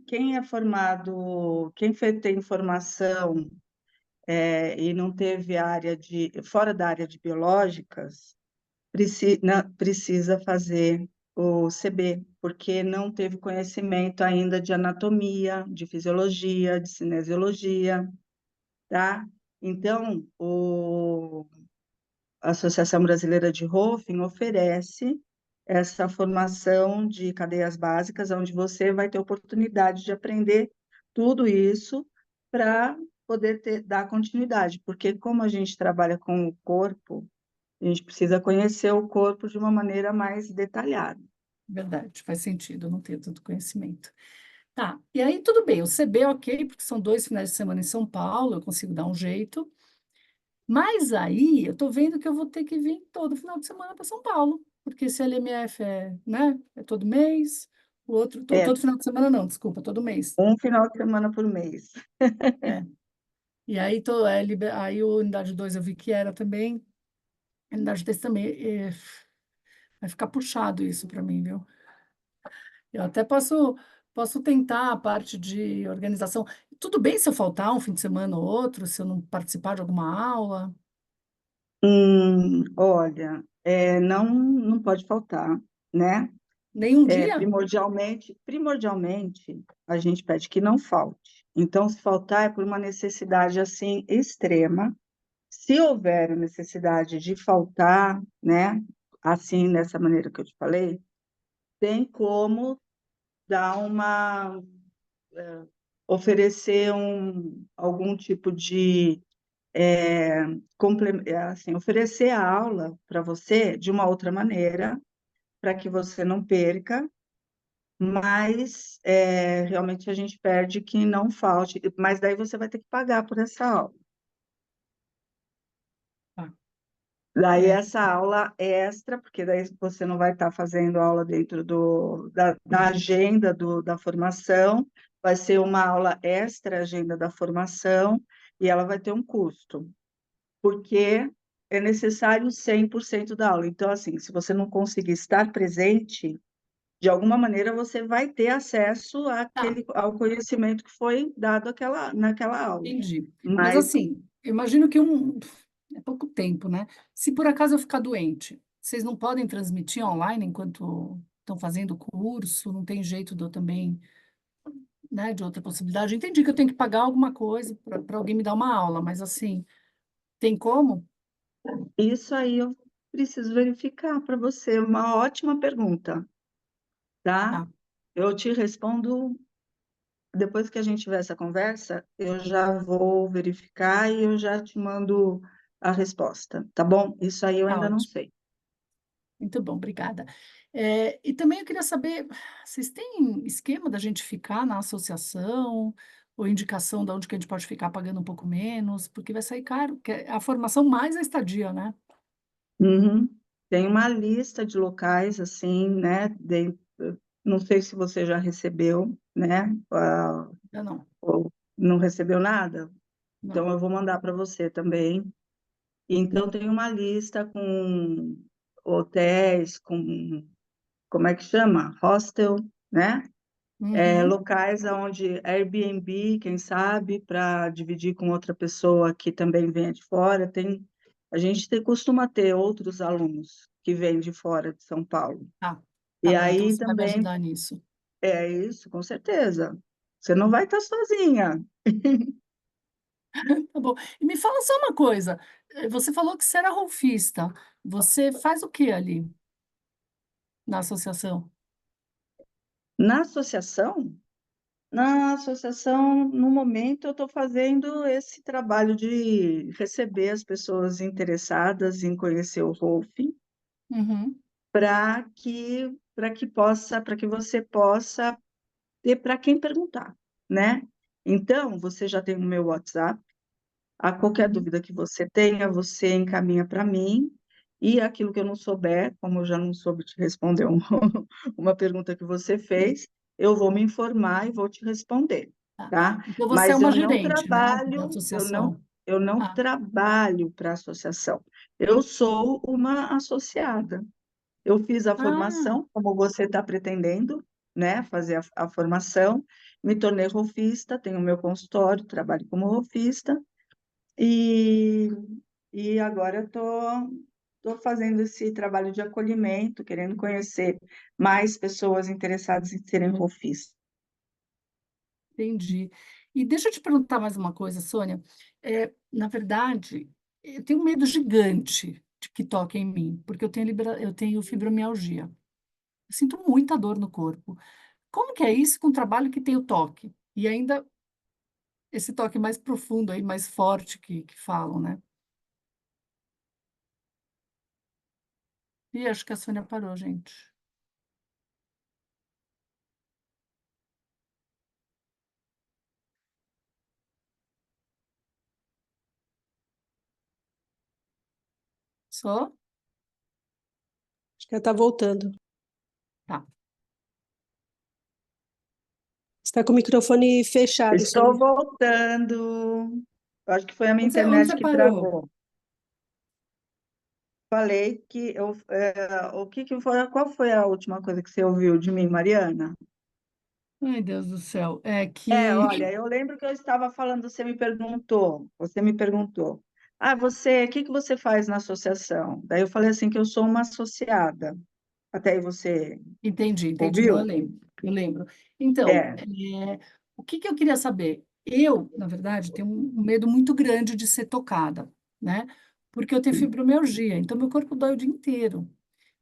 quem é formado, tem formação e não teve fora da área de biológicas, precisa fazer o CB, porque não teve conhecimento ainda de anatomia, de fisiologia, de cinesiologia, tá? Então, Associação Brasileira de Roughing oferece essa formação de cadeias básicas, onde você vai ter oportunidade de aprender tudo isso para poder dar continuidade, porque como a gente trabalha com o corpo, a gente precisa conhecer o corpo de uma maneira mais detalhada. Verdade, faz sentido, eu não tenho tanto conhecimento. Tá, e aí tudo bem, o CB ok, porque são 2 finais de semana em São Paulo, eu consigo dar um jeito, mas aí eu tô vendo que eu vou ter que vir todo final de semana para São Paulo, porque esse LMF é, né, é todo mês, o outro, É, todo final de semana não, desculpa, todo mês. um final de semana por mês. É. E aí, aí o Unidade 2 eu vi que era também, a Unidade 3 também, vai ficar puxado isso para mim, viu? Eu até posso tentar a parte de organização. Tudo bem se eu faltar um fim de semana ou outro, se eu não participar de alguma aula? Olha, não pode faltar, né? Nenhum dia? Primordialmente, a gente pede que não falte. Então, se faltar é por uma necessidade assim extrema. Se houver a necessidade de faltar, né, assim dessa maneira que eu te falei, tem como dar oferecer algum tipo de assim, oferecer a aula para você de uma outra maneira, para que você não perca, mas realmente a gente pede que não falte, mas daí você vai ter que pagar por essa aula. Tá. Daí É, essa aula extra, porque daí você não vai estar fazendo aula dentro da agenda da formação, vai ser uma aula extra agenda da formação, e ela vai ter um custo, porque é necessário 100% da aula. Então, assim, se você não conseguir estar presente, de alguma maneira você vai ter acesso tá, ao conhecimento que foi dado naquela aula. entendi. Mas Mas assim, eu imagino que é pouco tempo, né? Se por acaso eu ficar doente, vocês não podem transmitir online enquanto estão fazendo o curso? Não tem jeito de eu também, né, de outra possibilidade? Eu entendi que eu tenho que pagar alguma coisa para alguém me dar uma aula, mas assim, tem como? isso aí eu preciso verificar para você. Uma ótima pergunta, tá? Tá, Eu te respondo depois que a gente tiver essa conversa, eu já vou verificar e eu já te mando a resposta, tá bom? Isso aí eu tá ainda não ótimo. sei. Muito bom, obrigada. E também eu queria saber, vocês têm esquema da gente ficar na associação, ou indicação de onde que a gente pode ficar pagando um pouco menos, porque vai sair caro, que é a formação mais a estadia, né? Uhum. Tem uma lista de locais, assim, né? Não sei se você já recebeu, né? Eu não, Ou não recebeu nada? Então, não. eu vou mandar para você também. Então, tem uma lista com hotéis, como é que chama? Hostel, né? Uhum, Locais onde Airbnb, quem sabe, para dividir com outra pessoa que também venha de fora. Costuma ter outros alunos que vêm de fora de São Paulo. tá, tá E bom, então aí você vai me também ajudar nisso. é isso, com certeza. Você não vai estar sozinha. Tá bom. E me fala só uma coisa, você falou que você era rolfista, você faz o que ali na associação? Na associação, no momento, eu estou fazendo esse trabalho de receber as pessoas interessadas em conhecer o Rolf, Uhum, para que você possa ter para quem perguntar, né? Então, você já tem o meu WhatsApp. A qualquer uhum, dúvida que você tenha, você encaminha para mim. E aquilo que eu não souber, como eu já não soube te responder uma pergunta que você sim, fez, eu vou me informar e vou te responder, tá. tá? Então você é Mas uma gerente, né, da eu associação. não Ah, trabalho para a associação. Eu sou uma associada. Eu fiz a ah, formação, como você está pretendendo, né? Fazer a formação, me tornei rolfista, tenho meu consultório, trabalho como rolfista, e, e agora eu tô fazendo esse trabalho de acolhimento, querendo conhecer mais pessoas interessadas em serem rolfistas. entendi. E deixa eu te perguntar mais uma coisa, Sônia. Na verdade, eu tenho um medo gigante que toque em mim, porque eu tenho fibromialgia. Eu sinto muita dor no corpo. Como que é isso com um trabalho que tem o toque? E ainda esse toque mais profundo aí, mais forte que falam, né? E acho que a Sônia parou, gente. Só? Acho que ela está voltando. Tá. Está com o microfone fechado, Estou Sônia. voltando. Eu acho que foi a minha Onde internet você que parou? travou. Falei que o que foi, qual foi a última coisa que você ouviu de mim, Mariana? Ai, Deus do céu. É que. Olha, eu lembro que eu estava falando, você me perguntou, o que que você faz na associação? Daí eu falei assim que eu sou uma associada. Até aí você Entendi. Não, eu ouviu? lembro. Eu lembro. Então, É. o que eu queria saber? Eu, na verdade, tenho um medo muito grande de ser tocada, né? Porque eu tenho fibromialgia, então meu corpo dói o dia inteiro.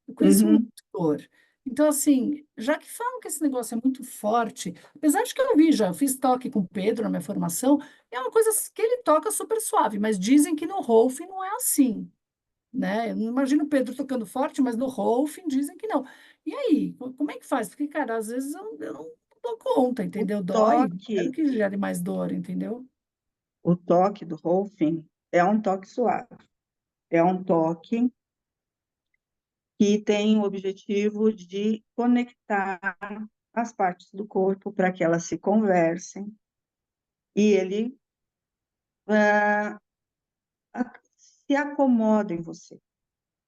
Eu conheço muito Uhum. dor. Então, assim, já que falam que esse negócio é muito forte, apesar de que eu vi, já fiz toque com o Pedro na minha formação, é uma coisa que ele toca super suave, mas dizem que no Rolf não é assim, né? Eu não imagino o Pedro tocando forte, mas no Rolf dizem que não. E aí, como é que faz? Porque, cara, às vezes eu não dou conta, O entendeu? Dói, quero toque, que gere mais dor, entendeu? o toque do Rolfing é um toque suave. É um toque que tem o objetivo de conectar as partes do corpo para que elas se conversem e ele ah, se acomoda em você,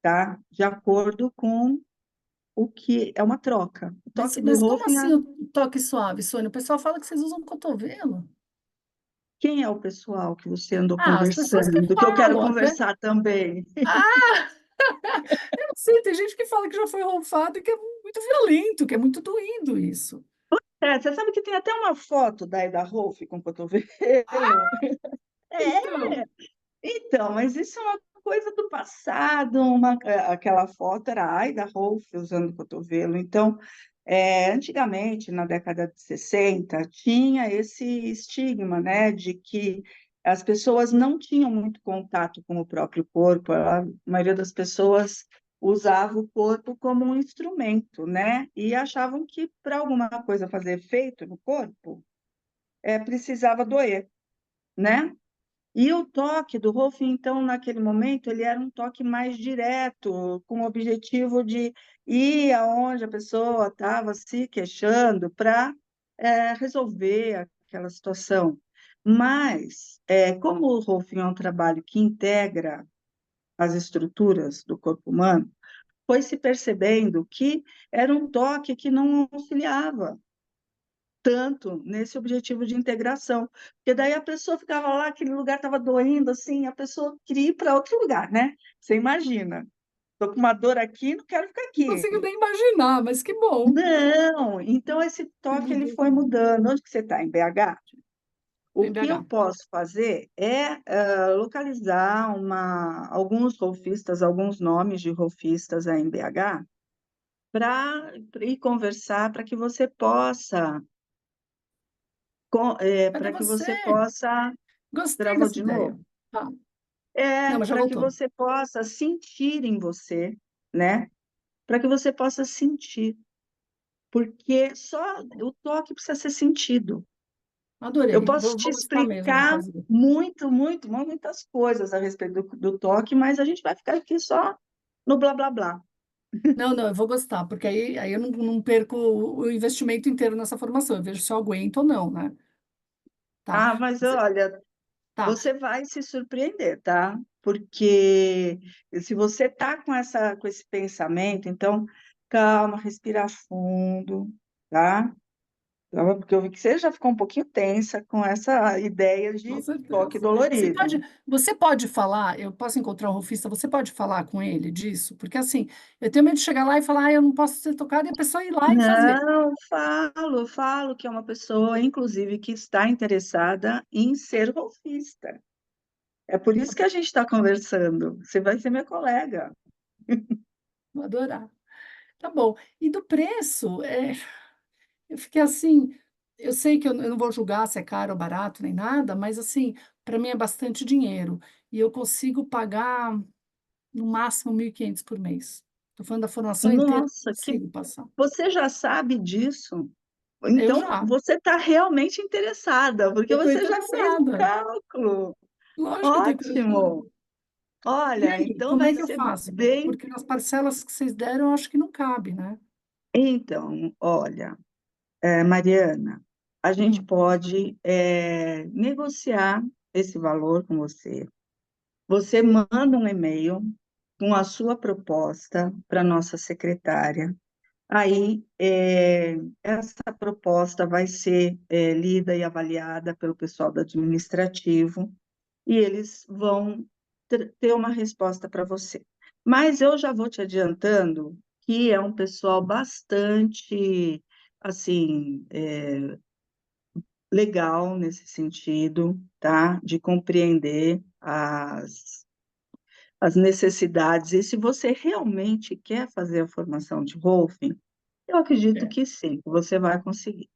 tá? De acordo com o que é uma troca. O toque do Mas como Rolfing, assim o toque suave, Sônia? O pessoal fala que vocês usam cotovelo. quem é o pessoal que você andou Ah, as pessoas que conversando? Que eu quero falam, até. conversar também. Ah, eu não sei, tem gente que fala que já foi ronfado e que é muito violento, que é muito doído isso. Você sabe que tem até uma foto da Ida Rolf com cotovelo? Então, É, então, mas isso é uma coisa do passado, aquela foto era a Aida Rolf usando cotovelo. Então, antigamente, na década de 60, tinha esse estigma, né, de que as pessoas não tinham muito contato com o próprio corpo, a maioria das pessoas usava o corpo como um instrumento, né, e achavam que para alguma coisa fazer efeito no corpo, precisava doer, né? E o toque do Rolf, então, naquele momento, ele era um toque mais direto, com o objetivo de ir aonde a pessoa estava se queixando para resolver aquela situação. Mas, como o Rolf é um trabalho que integra as estruturas do corpo humano, foi se percebendo que era um toque que não auxiliava tanto nesse objetivo de integração, porque daí a pessoa ficava lá, aquele lugar estava doendo, assim, a pessoa queria ir para outro lugar, né? Você imagina, estou com uma dor aqui, não quero ficar não aqui. consigo nem imaginar, mas que bom. Não, então esse Que toque ele mudou. foi mudando. Onde que você está? Em BH? Tô O em que eu BH. posso fazer é localizar alguns rolfistas, alguns nomes de rolfistas aí em BH, para ir conversar, para que você possa Cadê para que você? você possa, Gostei travou dessa de ideia. novo, Tá. Não, mas já para que voltou. você possa sentir em você, né? Para que você possa sentir, porque só o toque precisa ser sentido. Eu Adorei. posso te Vou gostar mesmo de explicar fazer. muitas coisas a respeito do toque, mas a gente vai ficar aqui só no blá blá blá. Não, não, eu vou gostar, porque aí eu não perco o investimento inteiro nessa formação. Eu vejo se eu aguento ou não, né? Tá. Ah, mas olha, Tá. você vai se surpreender, tá? Porque se você tá com esse pensamento, então calma, respira fundo, tá? Calma, porque eu vi que você já ficou um pouquinho tensa com essa ideia Com de toque certeza. dolorido. Você pode falar, eu posso encontrar um rufista, você pode falar com ele disso? Porque assim, eu tenho medo de chegar lá e falar, eu não posso ser tocada, e a pessoa ir lá e fazer. Não, falo que é uma pessoa, inclusive, que está interessada em ser golfista. É por isso que a gente está conversando. Você vai ser minha colega. Vou adorar. Tá bom. E do preço, eu fiquei assim, eu sei que eu não vou julgar se é caro ou barato nem nada, mas assim, para mim é bastante dinheiro. E eu consigo pagar no máximo 1.500 por mês. Estou falando da formação inteira, eu Nossa, consigo passar. você já sabe disso? Eu Então, já, você está realmente interessada, porque eu estou você já fez o interessada. cálculo. Lógico que eu estou interessada. Ótimo! E Olha, aí, então como é vai que eu ser faço? bem. Porque nas parcelas que vocês deram, eu acho que não cabe, né? Então, olha, Mariana, a gente Hum, pode negociar esse valor com você. Você manda um e-mail com a sua proposta para a nossa secretária. Aí, essa proposta vai ser lida e avaliada pelo pessoal do administrativo e eles vão ter uma resposta para você. Mas eu já vou te adiantando que é um pessoal bastante, assim, legal nesse sentido, tá? De compreender as necessidades. E se você realmente quer fazer a formação de Rolfing, eu acredito é, que sim, que você vai conseguir.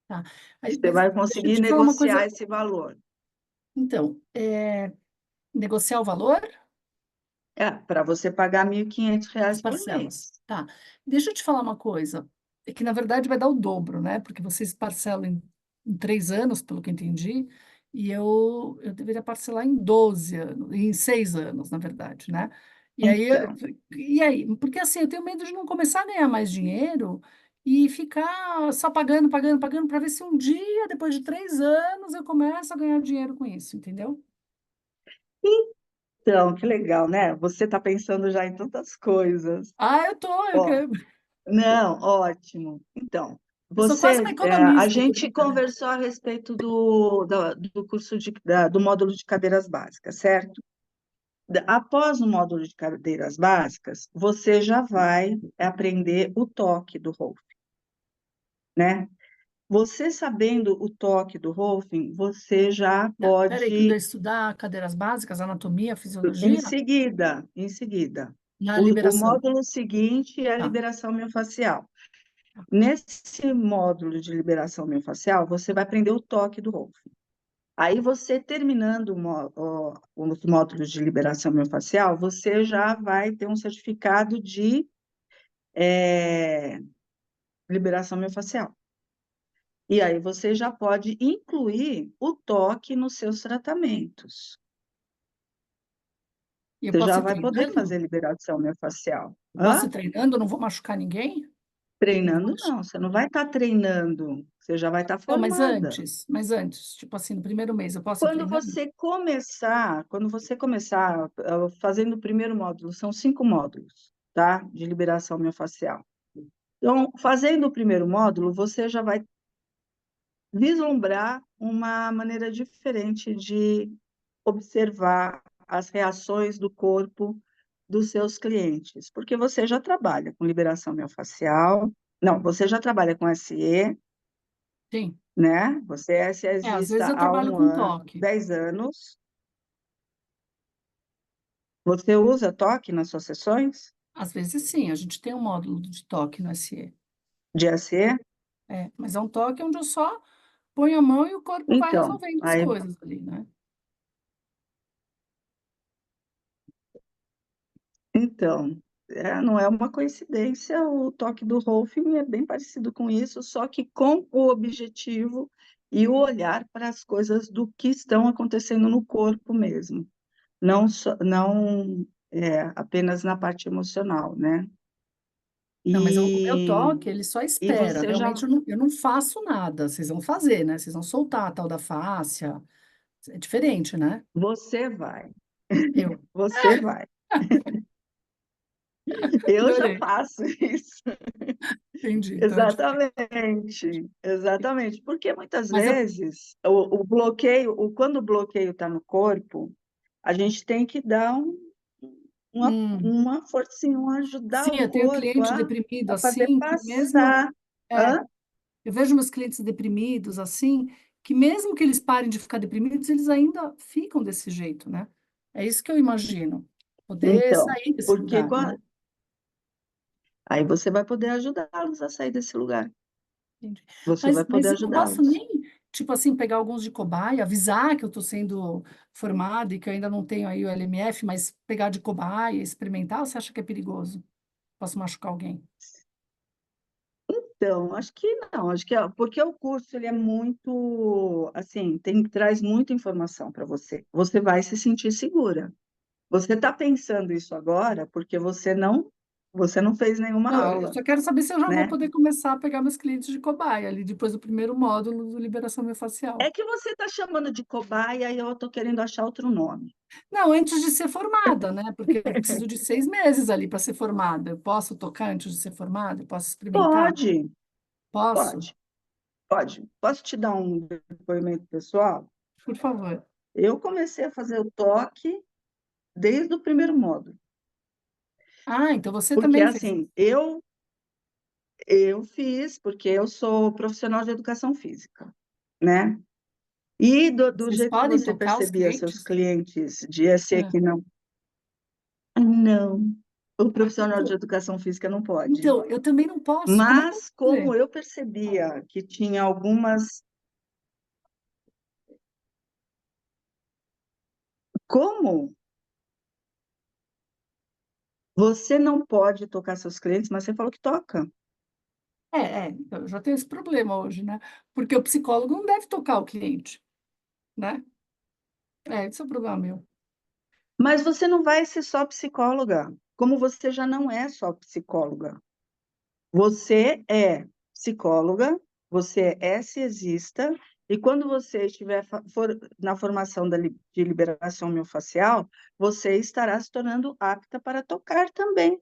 tá. Aí, Você mas vai deixa eu conseguir te falar uma negociar coisa. esse valor. Então, negociar o valor? Para você pagar R$ As 1.500 por parcelas. mês. Tá. Deixa eu te falar uma coisa. É que, na verdade, vai dar o dobro, né? Porque vocês parcelam em 3 anos, pelo que eu entendi, e eu deveria parcelar em 12 anos, em 6 anos, na verdade, né? E aí, Então, e aí? Porque assim, eu tenho medo de não começar a ganhar mais dinheiro e ficar só pagando, pagando, pagando, para ver se um dia, depois de 3 anos, eu começo a ganhar dinheiro com isso, entendeu? que legal, né? Você está pensando já em tantas coisas. Ah, Ó, não, ótimo. Então, eu sou quase uma a economista, gente brinca, né? conversou a respeito do curso do módulo de cadeiras básicas, certo? Após o módulo de cadeiras básicas, você já vai aprender o toque do Rolf, né? Você sabendo o toque do Rolfing, você já Não, peraí, quando eu pode, estudar cadeiras básicas, anatomia, em fisiologia, seguida, em seguida. na O liberação. módulo seguinte é a Tá. liberação miofascial. Nesse módulo de liberação miofascial, você vai aprender o toque do Rolfing. Aí você terminando os módulos de liberação miofascial, você já vai ter um certificado de liberação miofascial. E aí você já pode incluir o toque nos seus tratamentos. E eu Você posso já ir vai poder treinando? fazer liberação miofascial. Eu posso Hã? ir treinando, não vou machucar ninguém? Não vou Treinando, machucar. não, você não vai estar treinando, você já vai estar Não, formada. mas antes, tipo assim, no primeiro mês, eu posso ir Quando treinando? você começar fazendo o primeiro módulo, são 5 módulos, tá? De liberação miofascial. Então, fazendo o primeiro módulo, você já vai vislumbrar uma maneira diferente de observar as reações do corpo dos seus clientes, porque você já trabalha com liberação miofascial, não, você já trabalha com SE, Sim. né? Você é Às vezes SEsista eu há trabalho um com ano, toque. 10 anos. Você usa toque nas suas sessões Às vezes sim, a gente tem um módulo de toque no SE. de SE? Mas é um toque onde eu só ponho a mão e o corpo vai Então, resolvendo as aí, coisas ali, né? então, não é uma coincidência, o toque do Rolfing é bem parecido com isso, só que com o objetivo e o olhar para as coisas do que estão acontecendo no corpo mesmo, não apenas na parte emocional, né? Não, mas o meu E, toque, ele só e espera. você já. Realmente eu não faço nada. Vocês vão fazer, né? Vocês vão soltar a tal da fáscia. É diferente, né? Você vai, Eu você vai. Eu já adorei. faço isso. Entendi. Então é diferente. Exatamente, exatamente. Porque muitas Mas eu. vezes o bloqueio, quando o bloqueio está no corpo, a gente tem que dar hum, uma forcinha, ajudar sim, o eu tenho corpo cliente deprimido a fazer assim, que mesmo. passar. É, Hã? eu vejo meus clientes deprimidos assim, que mesmo que eles parem de ficar deprimidos, eles ainda ficam desse jeito, né? É isso que eu imagino. Poder Então, sair desse porque lugar, né? aí você vai poder ajudá-los a sair desse lugar. Entendi. Você vai Mas poder eu não posso ajudá-los. nem, tipo assim, pegar alguns de cobaia, avisar que eu estou sendo formada e que eu ainda não tenho aí o LMF, mas pegar de cobaia, experimentar, ou você acha que é perigoso? Posso machucar alguém? Então, acho que não, acho que porque o curso ele é muito, assim, traz muita informação para você. Você vai se sentir segura. Você está pensando isso agora porque você não fez nenhuma Não, eu aula, só quero saber se eu já vou né? poder começar a pegar meus clientes de cobaia ali depois do primeiro módulo do liberação miofascial. É que você está chamando de cobaia e eu estou querendo achar outro nome. Não, antes de ser formada, né? Porque eu preciso de 6 meses ali para ser formada. Eu posso tocar antes de ser formada? Eu posso experimentar? Pode, Posso? pode, pode. Posso te dar um depoimento pessoal? Por favor. Eu comecei a fazer o toque desde o primeiro módulo, Ah, então você porque também fez isso. assim, eu fiz porque eu sou profissional de educação física, né? E do Vocês jeito que podem você tocar os percebia seus clientes? clientes de EC Ah, que não, não, o profissional de então, educação física não pode. então, eu também não posso. Como é que eu vou Mas como fazer? eu percebia que tinha algumas, como você não pode tocar seus clientes, mas você falou que toca. Então, eu já tenho esse problema hoje, né? Porque o psicólogo não deve tocar o cliente, né? Esse é o problema meu. Mas você não vai ser só psicóloga, como você já não é só psicóloga. Você é psicóloga, você é ciesista, e quando você estiver na formação de liberação miofascial, você estará se tornando apta para tocar também.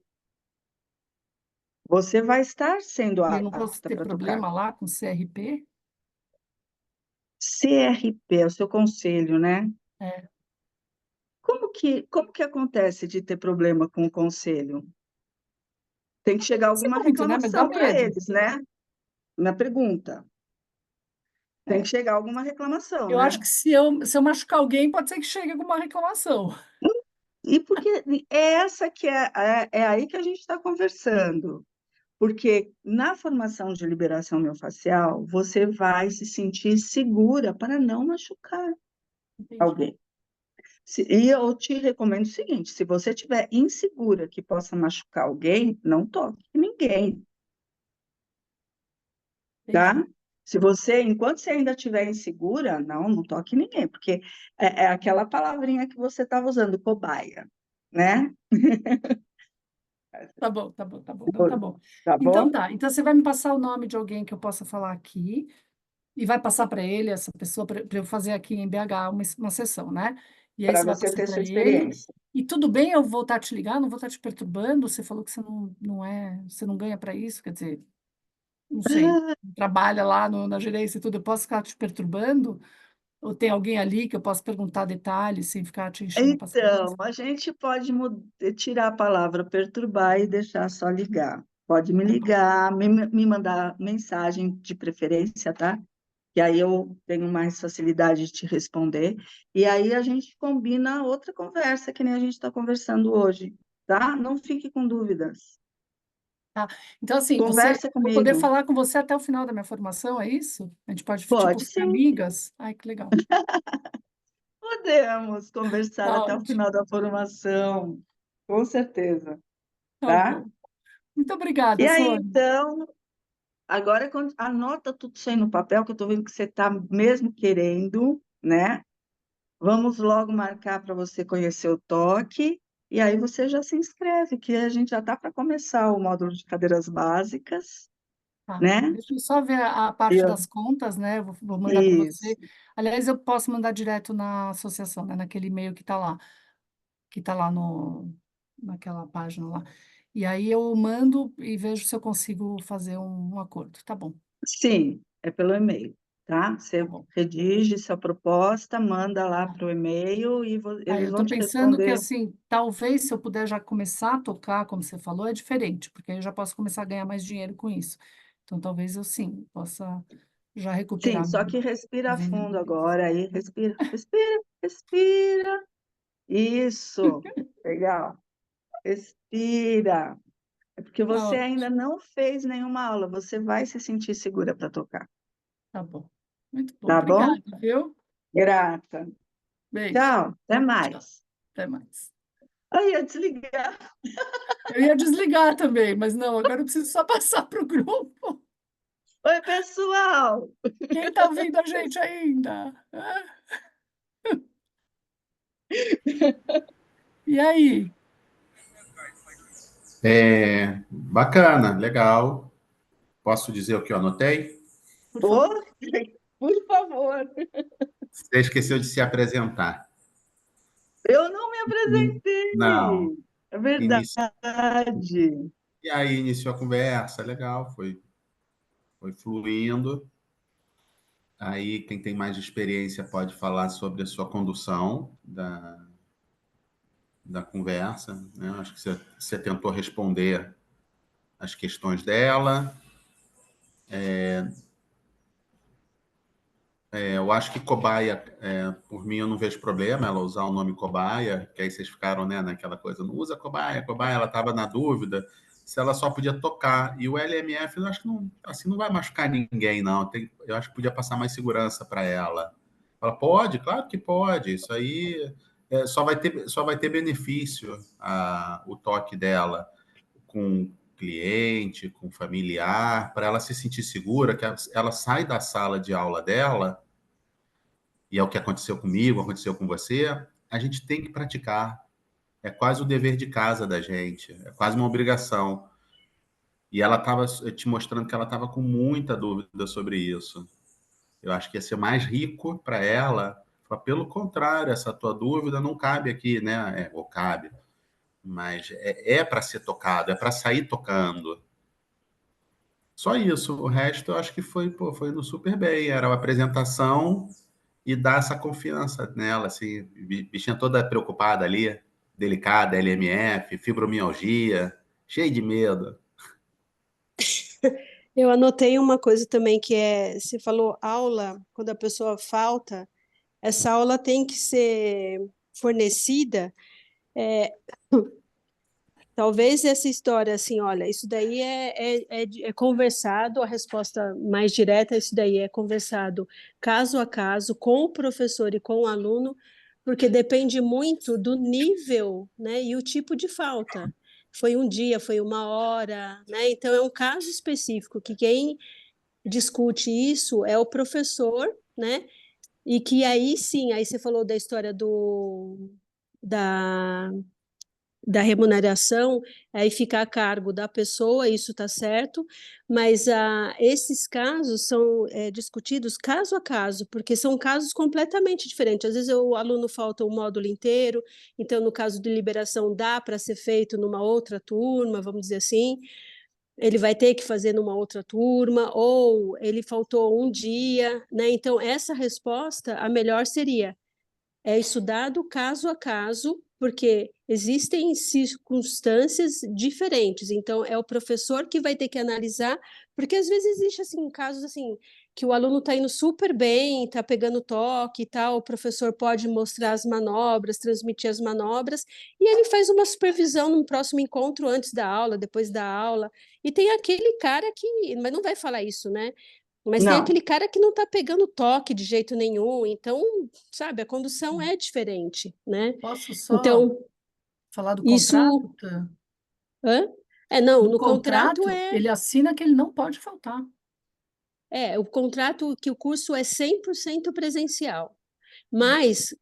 Você vai estar sendo E eu não posso apta ter para tocar. problema lá com CRP? CRP é o seu conselho, né? É. Como que acontece de ter problema com o conselho? Tem que chegar Isso é alguma muito, né? Mas dá reclamação para medo. eles, né? Minha pergunta. Tem que É. chegar alguma reclamação, Eu acho né? que se eu machucar alguém, pode ser que chegue alguma reclamação. E porque é essa que é aí que a gente está conversando. Porque na formação de liberação miofascial, você vai se sentir segura para não machucar Entendi. alguém. E eu te recomendo o seguinte: se você estiver insegura que possa machucar alguém, não toque em ninguém, Entendi. tá? Se você, enquanto você ainda estiver insegura, não toque em ninguém, porque é aquela palavrinha que você estava usando, cobaia, né? Tá bom, tá bom, tá bom. Então tá bom. Tá Então bom? tá. Então você vai me passar o nome de alguém que eu possa falar aqui e vai passar para ele, essa pessoa, para eu fazer aqui em BH uma sessão, né? E aí Para você vai você passar ter para sua ele. experiência. E tudo bem eu voltar a te ligar, não vou estar te perturbando. Você falou que você não ganha para isso, quer dizer, não sei, trabalha lá na gerência e tudo, eu posso ficar te perturbando? Ou tem alguém ali que eu posso perguntar detalhes sem ficar te enchendo a Então, paciência? a gente pode tirar a palavra perturbar e deixar só ligar. Pode me ligar, me mandar mensagem de preferência, tá? Que aí eu tenho mais facilidade de te responder. E aí a gente combina outra conversa, que nem a gente está conversando hoje, tá? Não fique com dúvidas. Tá. Então, assim, Conversa eu vou poder comigo. falar com você até o final da minha formação, é isso? A gente pode, tipo, Pode ser sim, amigas? Ai, que legal. podemos conversar Tá até o ótimo. final da formação, com certeza, Tá tá? bom. Muito obrigada, E aí, Sônia. então, agora, anota tudo isso aí no papel, que eu estou vendo que você está mesmo querendo, né? Vamos logo marcar para você conhecer o toque, e aí você já se inscreve, que a gente já está para começar o módulo de cadeiras básicas, Tá. né? Deixa eu só ver a parte Eu- das contas, né? Eu vou mandar para você. Isso. Aliás, eu posso mandar direto na associação, né? Naquele e-mail que está lá naquela página lá. E aí eu mando e vejo se eu consigo fazer um acordo. Tá bom, Sim, é pelo e-mail, tá? tá Você bom. redige sua proposta, manda lá Tá. para o e-mail e eles Eu vão estou te pensando que, responder. assim, talvez se eu puder já começar a tocar, como você falou, é diferente, porque aí eu já posso começar a ganhar mais dinheiro com isso. Então, talvez eu sim possa já Sim, recuperar só que respira os fundo agora, aí respira, respira, respira. Isso, legal. Respira. É porque Tá você ótimo, ainda não fez nenhuma aula, você vai se sentir segura para tocar, tá bom. Muito bom. tá bom? Obrigada, viu? Grata. Beijo. Tchau, até Tchau. mais. Até mais. Ai, ia desligar. Eu ia desligar também, mas não, agora eu preciso só passar para o grupo. Oi, pessoal. Quem está ouvindo a gente ainda? Ah, e aí? Bacana, legal. Posso dizer o que eu anotei? Por Ô, favor. por favor. Você esqueceu de se apresentar. Eu não me Não. apresentei. É Inici... verdade. E aí iniciou a conversa, legal, foi fluindo. Aí quem tem mais experiência pode falar sobre a sua condução da conversa, né? Acho que você tentou responder as questões dela. Eu acho que cobaia, por mim, eu não vejo problema ela usar o nome cobaia, que aí vocês ficaram, né, naquela coisa, não usa cobaia, ela estava na dúvida se ela só podia tocar. E o LMF, eu acho que não, assim, não vai machucar ninguém, não. Eu acho que podia passar mais segurança para ela. Ela pode, claro que pode. Isso aí só vai ter benefício o toque dela com cliente, com familiar, para ela se sentir segura, que ela sai da sala de aula dela, e é o que aconteceu comigo, aconteceu com você, a gente tem que praticar. É quase o dever de casa da gente, é quase uma obrigação. E ela estava te mostrando que ela estava com muita dúvida sobre isso. Eu acho que ia ser mais rico para ela. Pelo contrário, essa tua dúvida não cabe aqui, né? Ou cabe, mas é para ser tocado, é para sair tocando. Só isso. O resto eu acho que foi indo super bem. Era uma apresentação e dar essa confiança nela, assim, bichinha toda preocupada ali, delicada, LMF, fibromialgia, cheia de medo. Eu anotei uma coisa também que você falou aula, quando a pessoa falta, essa aula tem que ser fornecida. é, Talvez essa história, assim, olha, isso daí é conversado, a resposta mais direta, isso daí é conversado caso a caso, com o professor e com o aluno, porque depende muito do nível, né, e o tipo de falta. Foi um dia, foi uma hora, né? Então é um caso específico que quem discute isso é o professor, né? E que aí sim, aí você falou da história da da remuneração, aí fica a cargo da pessoa, isso está certo, mas esses casos são discutidos caso a caso, porque são casos completamente diferentes. Às vezes o aluno falta o módulo inteiro, então no caso de liberação dá para ser feito numa outra turma, vamos dizer assim, ele vai ter que fazer numa outra turma, ou ele faltou um dia, né? Então essa resposta, a melhor seria é estudado caso a caso, porque existem circunstâncias diferentes. Então, é o professor que vai ter que analisar, porque às vezes existe assim casos assim que o aluno está indo super bem, está pegando toque e tal, o professor pode mostrar as manobras, transmitir as manobras, e ele faz uma supervisão no próximo encontro antes da aula, depois da aula. E tem aquele cara que, mas não vai falar isso, né? Mas tem Não, aquele cara que não está pegando toque de jeito nenhum, então, sabe, a condução é diferente, né? Posso só Então, falar do isso. contrato? Tá? Hã? Não, No no contrato contrato, ele assina que ele não pode faltar. o contrato que o curso é 100% presencial, mas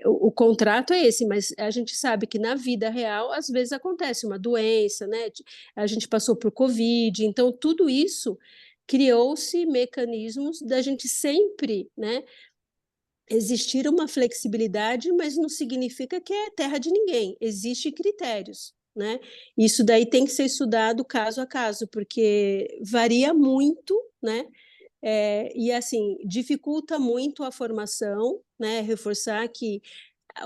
o contrato é esse, mas a gente sabe que na vida real, às vezes acontece uma doença, né? A gente passou por Covid, então tudo isso criou-se mecanismos da gente sempre, né, existir uma flexibilidade, mas não significa que é terra de ninguém. Existem critérios, né? Isso daí tem que ser estudado caso a caso, porque varia muito, né? E assim, dificulta muito a formação, né? Reforçar que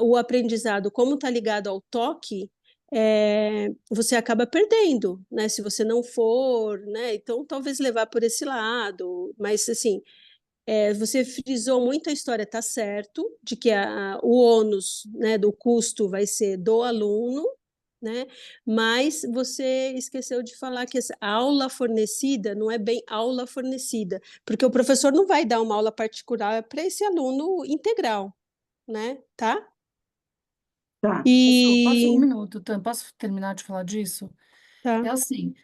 o aprendizado, como está ligado ao toque, você acaba perdendo, né? Se você não for, né? Então, talvez levar por esse lado, mas assim, você frisou muito a história, tá certo, de que o ônus, né, do custo vai ser do aluno, né? Mas você esqueceu de falar que essa aula fornecida não é bem aula fornecida, porque o professor não vai dar uma aula particular para esse aluno integral, né? Tá? Tá. Posso um E minuto, Tam, posso terminar de falar disso? É tá. assim,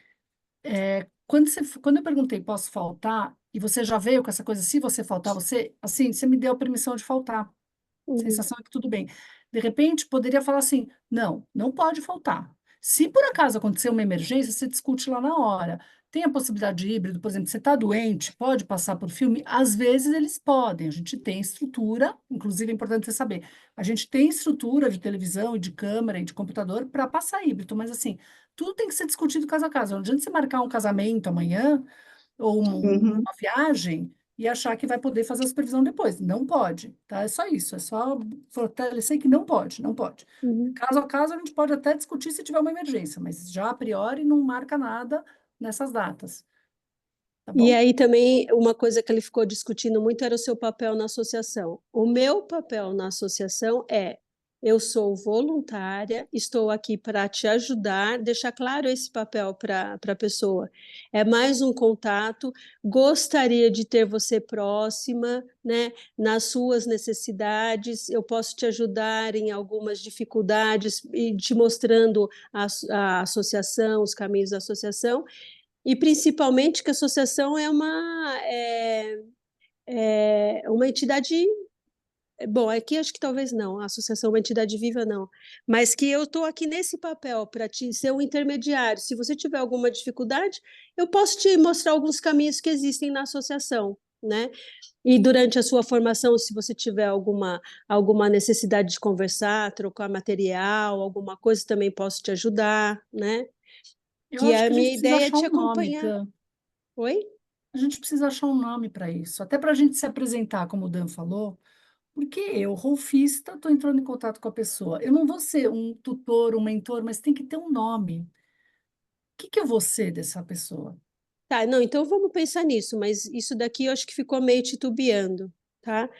quando eu perguntei, posso faltar? E você já veio com essa coisa, se você faltar, você me deu a permissão de faltar. Uhum, Sensação é que tudo bem. De repente, poderia falar assim: não, não pode faltar. Se por acaso acontecer uma emergência, você discute lá na hora. Tem a possibilidade de híbrido, por exemplo, você está doente, pode passar por filme? Às vezes eles podem, a gente tem estrutura, inclusive é importante você saber, a gente tem estrutura de televisão e de câmera e de computador para passar híbrido, mas assim, tudo tem que ser discutido caso a caso. Não adianta você marcar um casamento amanhã ou Uhum. uma viagem e achar que vai poder fazer a supervisão depois. Não pode, tá? É só isso, é só fortalecer que não pode, não pode. uhum. Caso a caso, a gente pode até discutir se tiver uma emergência, mas já a priori não marca nada nessas datas, tá E bom? aí também uma coisa que ele ficou discutindo muito era o seu papel na associação. O meu papel na associação eu sou voluntária, estou aqui para te ajudar, deixar claro esse papel para a pessoa. É mais um contato, gostaria de ter você próxima, né, nas suas necessidades, eu posso te ajudar em algumas dificuldades e te mostrando a associação, os caminhos da associação, e principalmente que a associação é uma entidade. Bom, aqui acho que talvez não, a associação é uma entidade viva, não. Mas que eu estou aqui nesse papel para te ser um intermediário. Se você tiver alguma dificuldade, eu posso te mostrar alguns caminhos que existem na associação, né? E durante a sua formação, se você tiver alguma necessidade de conversar, trocar material, alguma coisa, também posso te ajudar, né? Eu Que acho a que a gente minha precisa ideia é achar te um nome, acompanhar. Tan. Oi? A gente precisa achar um nome para isso, até para a gente se apresentar, como o Dan falou, porque eu, rolfista, estou entrando em contato com a pessoa. Eu não vou ser um tutor, um mentor, mas tem que ter um nome. O que que eu vou ser dessa pessoa? Tá, não, então vamos pensar nisso, mas isso daqui eu acho que ficou meio titubeando, tá?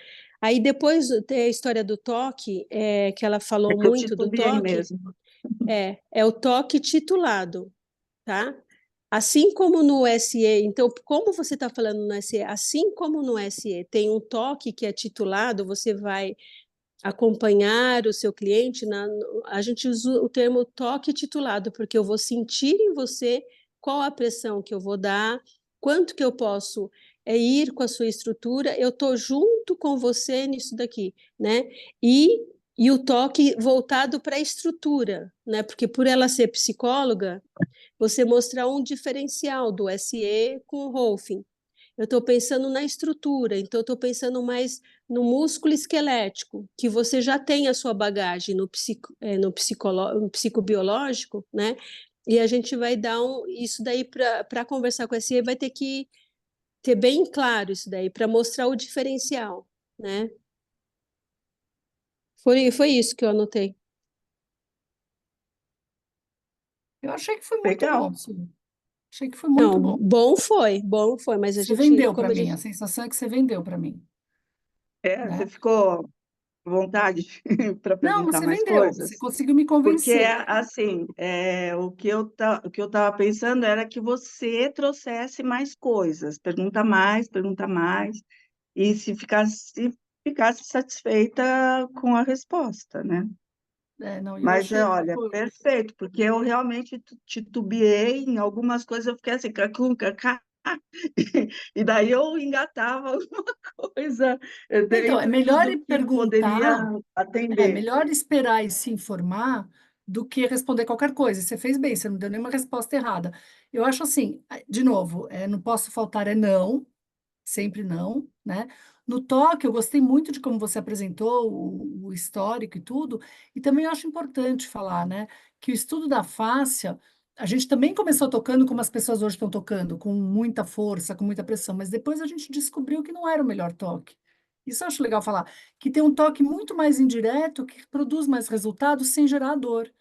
Aí depois tem a história do toque, que ela É falou que eu muito do titubeei toque, mesmo. é o toque titulado, tá? Assim como no SE, então, como você está falando no SE, assim como no SE tem um toque que é titulado, você vai acompanhar o seu cliente, a gente usa o termo toque titulado, porque eu vou sentir em você qual a pressão que eu vou dar, quanto que eu posso ir com a sua estrutura, eu estou junto com você nisso daqui, né? E o toque voltado para a estrutura, né? Porque por ela ser psicóloga, você mostrar um diferencial do SE com o Rolfing. Eu estou pensando na estrutura, então eu estou pensando mais no músculo esquelético, que você já tem a sua bagagem no psicobiológico, né? E a gente vai dar isso daí para conversar com a SE, vai ter que ter bem claro isso daí, para mostrar o diferencial, né? Foi isso que eu anotei. Eu achei que foi muito Legal. bom, sim. Achei que foi muito Não, bom. bom foi, mas a Você gente, vendeu para como a mim, a gente, sensação é que você vendeu para mim, Você né? ficou à vontade para Não, perguntar você mais vendeu, você coisas? conseguiu me Porque, convencer. assim, o que eu estava pensando era que você trouxesse mais coisas, pergunta mais, e se ficasse satisfeita com a resposta, né? Não, eu Mas, achei que olha, foi. perfeito, porque eu realmente titubeei em algumas coisas, eu fiquei assim, cacum, cacá, e daí eu engatava alguma coisa Então, é dentro melhor do ir que poderia perguntar, é atender. melhor esperar e se informar do que responder qualquer coisa. E você fez bem, você não deu nenhuma resposta errada. Eu acho assim, de novo, não posso faltar é não, sempre não, né? No toque, eu gostei muito de como você apresentou o histórico e tudo, e também eu acho importante falar, né, que o estudo da fáscia, a gente também começou tocando como as pessoas hoje estão tocando, com muita força, com muita pressão, mas depois a gente descobriu que não era o melhor toque. Isso eu acho legal falar, que tem um toque muito mais indireto, que produz mais resultados sem gerar dor.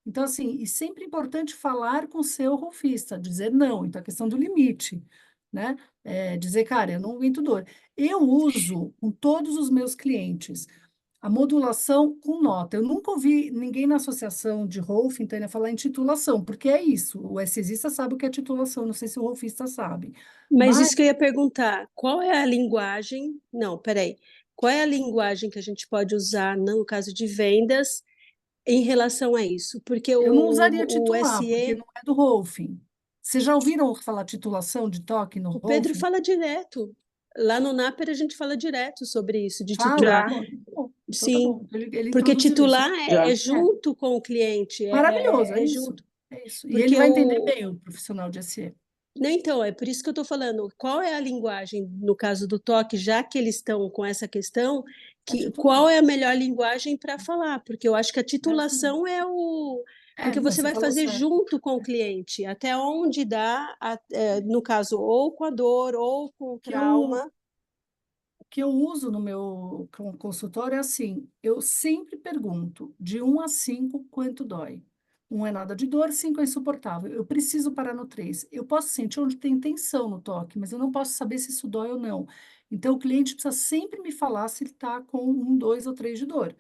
Então, assim, e sempre é importante falar com o seu rolfista, dizer não. Então, a questão do limite, né? Dizer, cara, eu não aguento dor. Eu uso com todos os meus clientes a modulação com nota. Eu nunca ouvi ninguém na associação de Rolf, então, falar em titulação, porque é isso. O SESista sabe o que é titulação, não sei se o rolfista sabe. Mas Mas isso que eu ia perguntar, qual é a linguagem? Não, peraí. Qual é a linguagem que a gente pode usar no caso de vendas em relação a isso? Porque eu não usaria o titular, porque SE, não é do Rolfing. Vocês já ouviram falar titulação de toque no o Pedro Rolfing? fala direto. Lá no Naper a gente fala direto sobre isso, de Fala? titular. Já, Pô, então tá bom. Então tá Sim, bom. Ele porque introduziu isso. titular já. é junto com o cliente, Maravilhoso, é é isso. junto. É isso. E ele Porque vai entender o, bem o profissional de SE. né, então, é por isso que eu estou falando, qual é a linguagem, no caso do toque, já que eles estão com essa questão, É titular. qual é a melhor linguagem para falar? Porque eu acho que a É assim mesmo. titulação é o. Porque Não, você você vai falou fazer certo. junto com o cliente, até onde dá, no caso, ou com a dor, ou com o Que eu, trauma. o que eu uso no meu consultório é assim, eu sempre pergunto, de 1 a 5, quanto dói? 1 é nada de dor, 5 é insuportável. Eu preciso parar no 3. Eu posso sentir onde tem tensão no toque, mas eu não posso saber se isso dói ou não. Então, o cliente precisa sempre me falar se ele está com 1, 2 ou 3 de dor.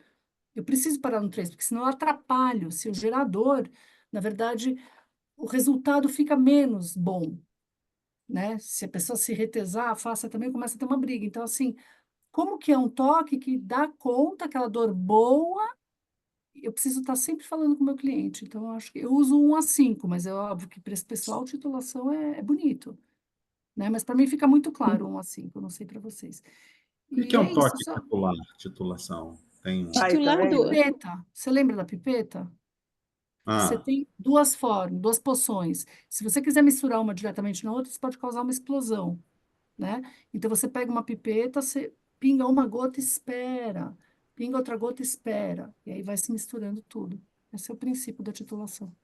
Eu preciso parar no 3 porque senão eu atrapalho. Se eu gerar dor, na verdade, o resultado fica menos bom, né? Se a pessoa se retesar, a face também começa a ter uma briga. Então, assim, como que é um toque que dá conta, aquela dor boa, eu preciso estar sempre falando com o meu cliente. Então, eu acho que eu uso 1 a 5, mas é óbvio que para esse pessoal, titulação é bonito, né? Mas para mim fica muito claro 1 a 5, eu não sei para vocês. O que E é é um isso, toque só. titular, titulação? Tem um... Aí, tá vendo? Titulado, Pipeta, você lembra da pipeta? Você Ah, tem duas formas, duas poções. Se você quiser misturar uma diretamente na outra, isso pode causar uma explosão, né? Então você pega uma pipeta, você pinga uma gota e espera. Pinga outra gota e espera. E aí vai se misturando tudo. Esse é o princípio da titulação.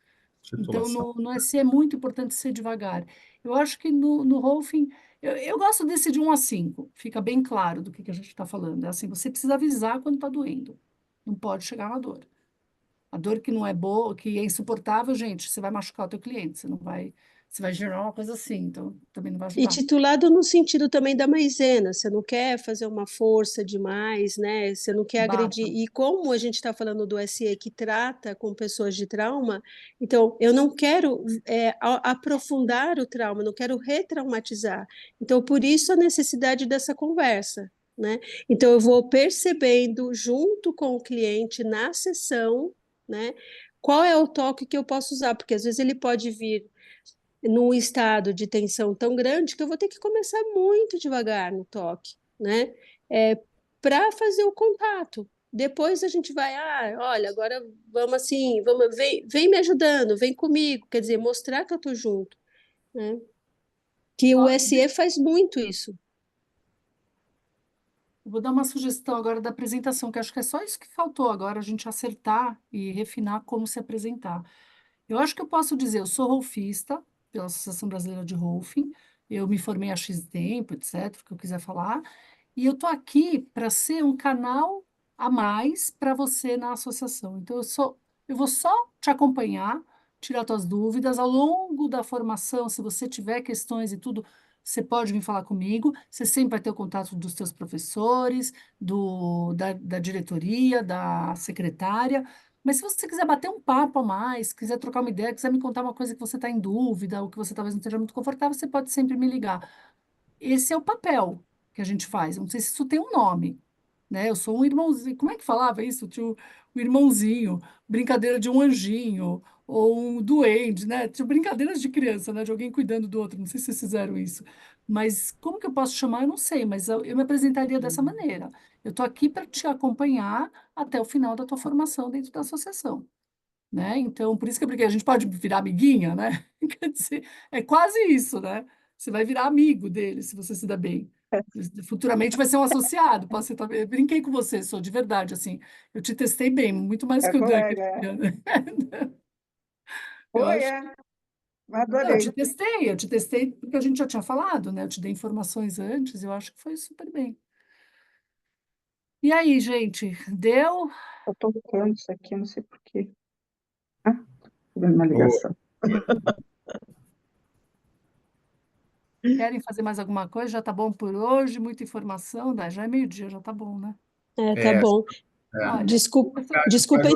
Então, titulação. no SE é muito importante ser devagar. Eu acho que no Rolfing, eu gosto desse de 1 a 5. Fica bem claro do que a gente está falando. É assim, você precisa avisar quando está doendo. Não pode chegar na dor. A dor que não é boa, que é insuportável, gente, você vai machucar o teu cliente, você vai gerar uma coisa assim, então também não vai e ajudar. titulado no sentido também da maisena, você não quer fazer uma força demais, né? Você não quer agredir. Bata. E como a gente está falando do SE que trata com pessoas de trauma, então eu não quero aprofundar o trauma, não quero retraumatizar. Então, por isso a necessidade dessa conversa, né? Então, eu vou percebendo junto com o cliente na sessão, né? Qual é o toque que eu posso usar? Porque às vezes ele pode vir num estado de tensão tão grande que eu vou ter que começar muito devagar no toque, né? Para fazer o contato. Depois a gente vai, olha, agora vamos assim, vem me ajudando, vem comigo, quer dizer, mostrar que eu estou junto, né? Que o Ó, SE faz muito isso. eu vou dar uma sugestão agora da apresentação, que acho que é só isso que faltou agora, a gente acertar e refinar como se apresentar. Eu acho que eu posso dizer, eu sou rolfista, pela Associação Brasileira de Rolfing, eu me formei há X tempo, etc., o que eu quiser falar, e eu estou aqui para ser um canal a mais para você na associação. Então, eu vou só te acompanhar, tirar tuas dúvidas. Ao longo da formação, se você tiver questões e tudo, você pode vir falar comigo. Você sempre vai ter o contato dos teus professores, da diretoria, da secretária. Mas se você quiser bater um papo a mais, quiser trocar uma ideia, quiser me contar uma coisa que você está em dúvida, ou que você talvez não esteja muito confortável, você pode sempre me ligar. Esse é o papel que a gente faz. Eu não sei se isso tem um nome, né? Eu sou um irmãozinho. Como é que falava isso? Tinha o irmãozinho, brincadeira de um anjinho, ou um duende, né? Tinha brincadeiras de criança, né? De alguém cuidando do outro. Não sei se vocês fizeram isso. Mas como que eu posso chamar? Eu não sei, mas eu me apresentaria dessa maneira. Eu estou aqui para te acompanhar até o final da tua formação dentro da associação, né? Então, por isso que eu brinquei, a gente pode virar amiguinha, né? Quer dizer, é quase isso, né? Você vai virar amigo dele se você se dá bem. Futuramente vai ser um associado, pode ser também. Eu brinquei com você, sou de verdade, assim. Eu te testei bem, muito mais É que o Dan, que colega. eu Foi, acho. Não, adorei. eu te testei porque a gente já tinha falado, né? Eu te dei informações antes, eu acho que foi super bem. E aí, gente, deu? Eu tô tocando isso aqui, não sei por quê. Ah, uma ligação. Querem fazer mais alguma coisa? Já tá bom por hoje? Muita informação? Já é meio-dia, já tá bom, né? Tá É, bom. Olha, Desculpa, desculpa,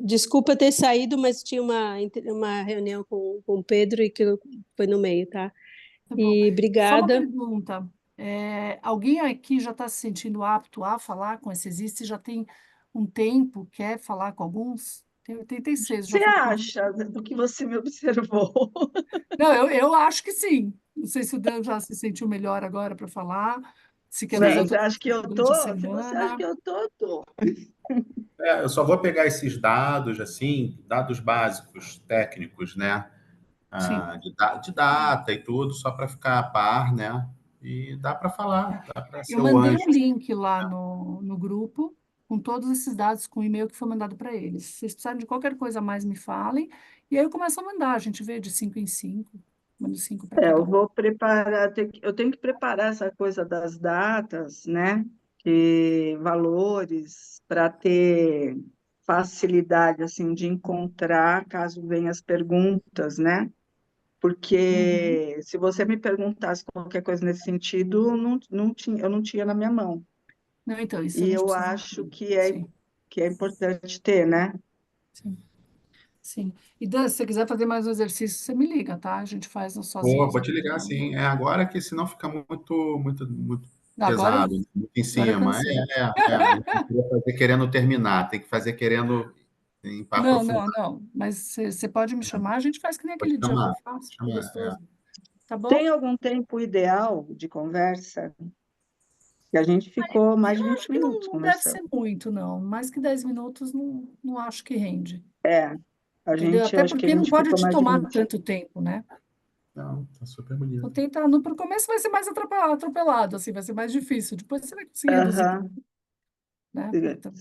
desculpa ter saído, mas tinha uma reunião com o Pedro e que foi no meio, tá? tá bom. E Só uma obrigada. pergunta. Alguém aqui já está se sentindo apto a falar com esse existe? Já tem um tempo, quer falar com alguns? Tem 86, já Você foi com... acha do que você me observou? Não, eu acho que sim. Não sei se o Dan já se sentiu melhor agora para falar, se quer fazer Você outra acha que eu durante a tô? Se você acha semana. que eu tô. eu só vou pegar esses dados, assim, dados básicos, técnicos, né? Sim. De data e tudo, só para ficar a par, né? E dá para falar, dá para Eu ser o mandei anjo. um link lá no grupo com todos esses dados, com o e-mail que foi mandado para eles. Se vocês precisarem de qualquer coisa a mais, me falem. E aí eu começo a mandar. A gente vê de 5 em 5. Mando 5 para Eu cada um. vou preparar, eu tenho que preparar essa coisa das datas, né? E valores, para ter facilidade, assim, de encontrar caso venham as perguntas, né? Porque se você me perguntasse qualquer coisa nesse sentido, eu não tinha na minha mão. Não, então, isso a E gente eu precisa acho ter. Sim, que é importante ter, né? sim, sim. E Dan, se você quiser fazer mais um exercício, você me liga, tá? A gente faz Vou, sozinhos vou aqui. te ligar, sim. É agora que senão fica muito Agora, pesado, muito em agora eu cima. cansei. Não precisa fazer querendo terminar, tem que fazer querendo Não, não, aprofundar. não. Mas você pode me chamar, a gente faz que nem Pode aquele dia que eu chamar, faço. Foi chamar. gostoso. Tá bom? Tem algum tempo ideal de conversa? Que a gente ficou mais de Eu 20 acho que minutos não deve ser conversando. muito, não. Mais que 10 minutos, não acho que rende. Eu Até acho que a porque não gente pode ficou te mais de tomar 20. tanto tempo, né? Não, tá super Então, bonito. tenta, pro começo vai ser mais atropelado, assim, vai ser mais difícil. Depois você vai conseguir reduzir, Aham. né? Então,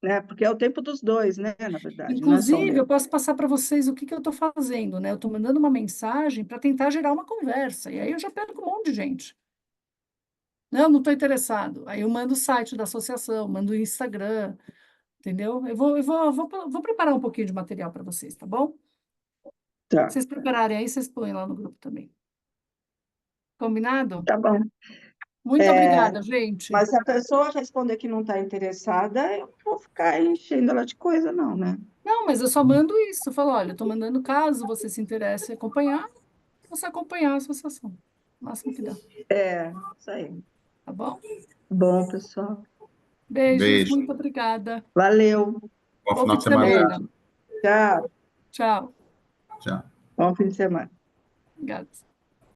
Né? Porque é o tempo dos dois, né? Na verdade, não é só o inclusive, eu meu. posso passar para vocês o que que eu estou fazendo, né? Eu estou mandando uma mensagem para tentar gerar uma conversa. E aí eu já perco um monte de gente. Não estou interessado. Aí eu mando o site da associação, mando o Instagram, entendeu? Eu vou preparar um pouquinho de material para vocês, tá bom? Tá, Se vocês prepararem aí, vocês põem lá no grupo também. Combinado? tá bom. Muito obrigada, gente. Mas se a pessoa responder que não está interessada, eu não vou ficar enchendo ela de coisa, não, né? Não, mas eu só mando isso. Eu falo, olha, eu estou mandando caso você se interesse em acompanhar, você acompanhar a associação. O máximo que dá, Isso aí. tá bom? Bom, pessoal. Beijos, Beijo. muito obrigada. Valeu. Bom Bom final fim de de semana. semana. Beijo. Tchau. Tchau. Tchau. Bom fim de semana. Obrigada.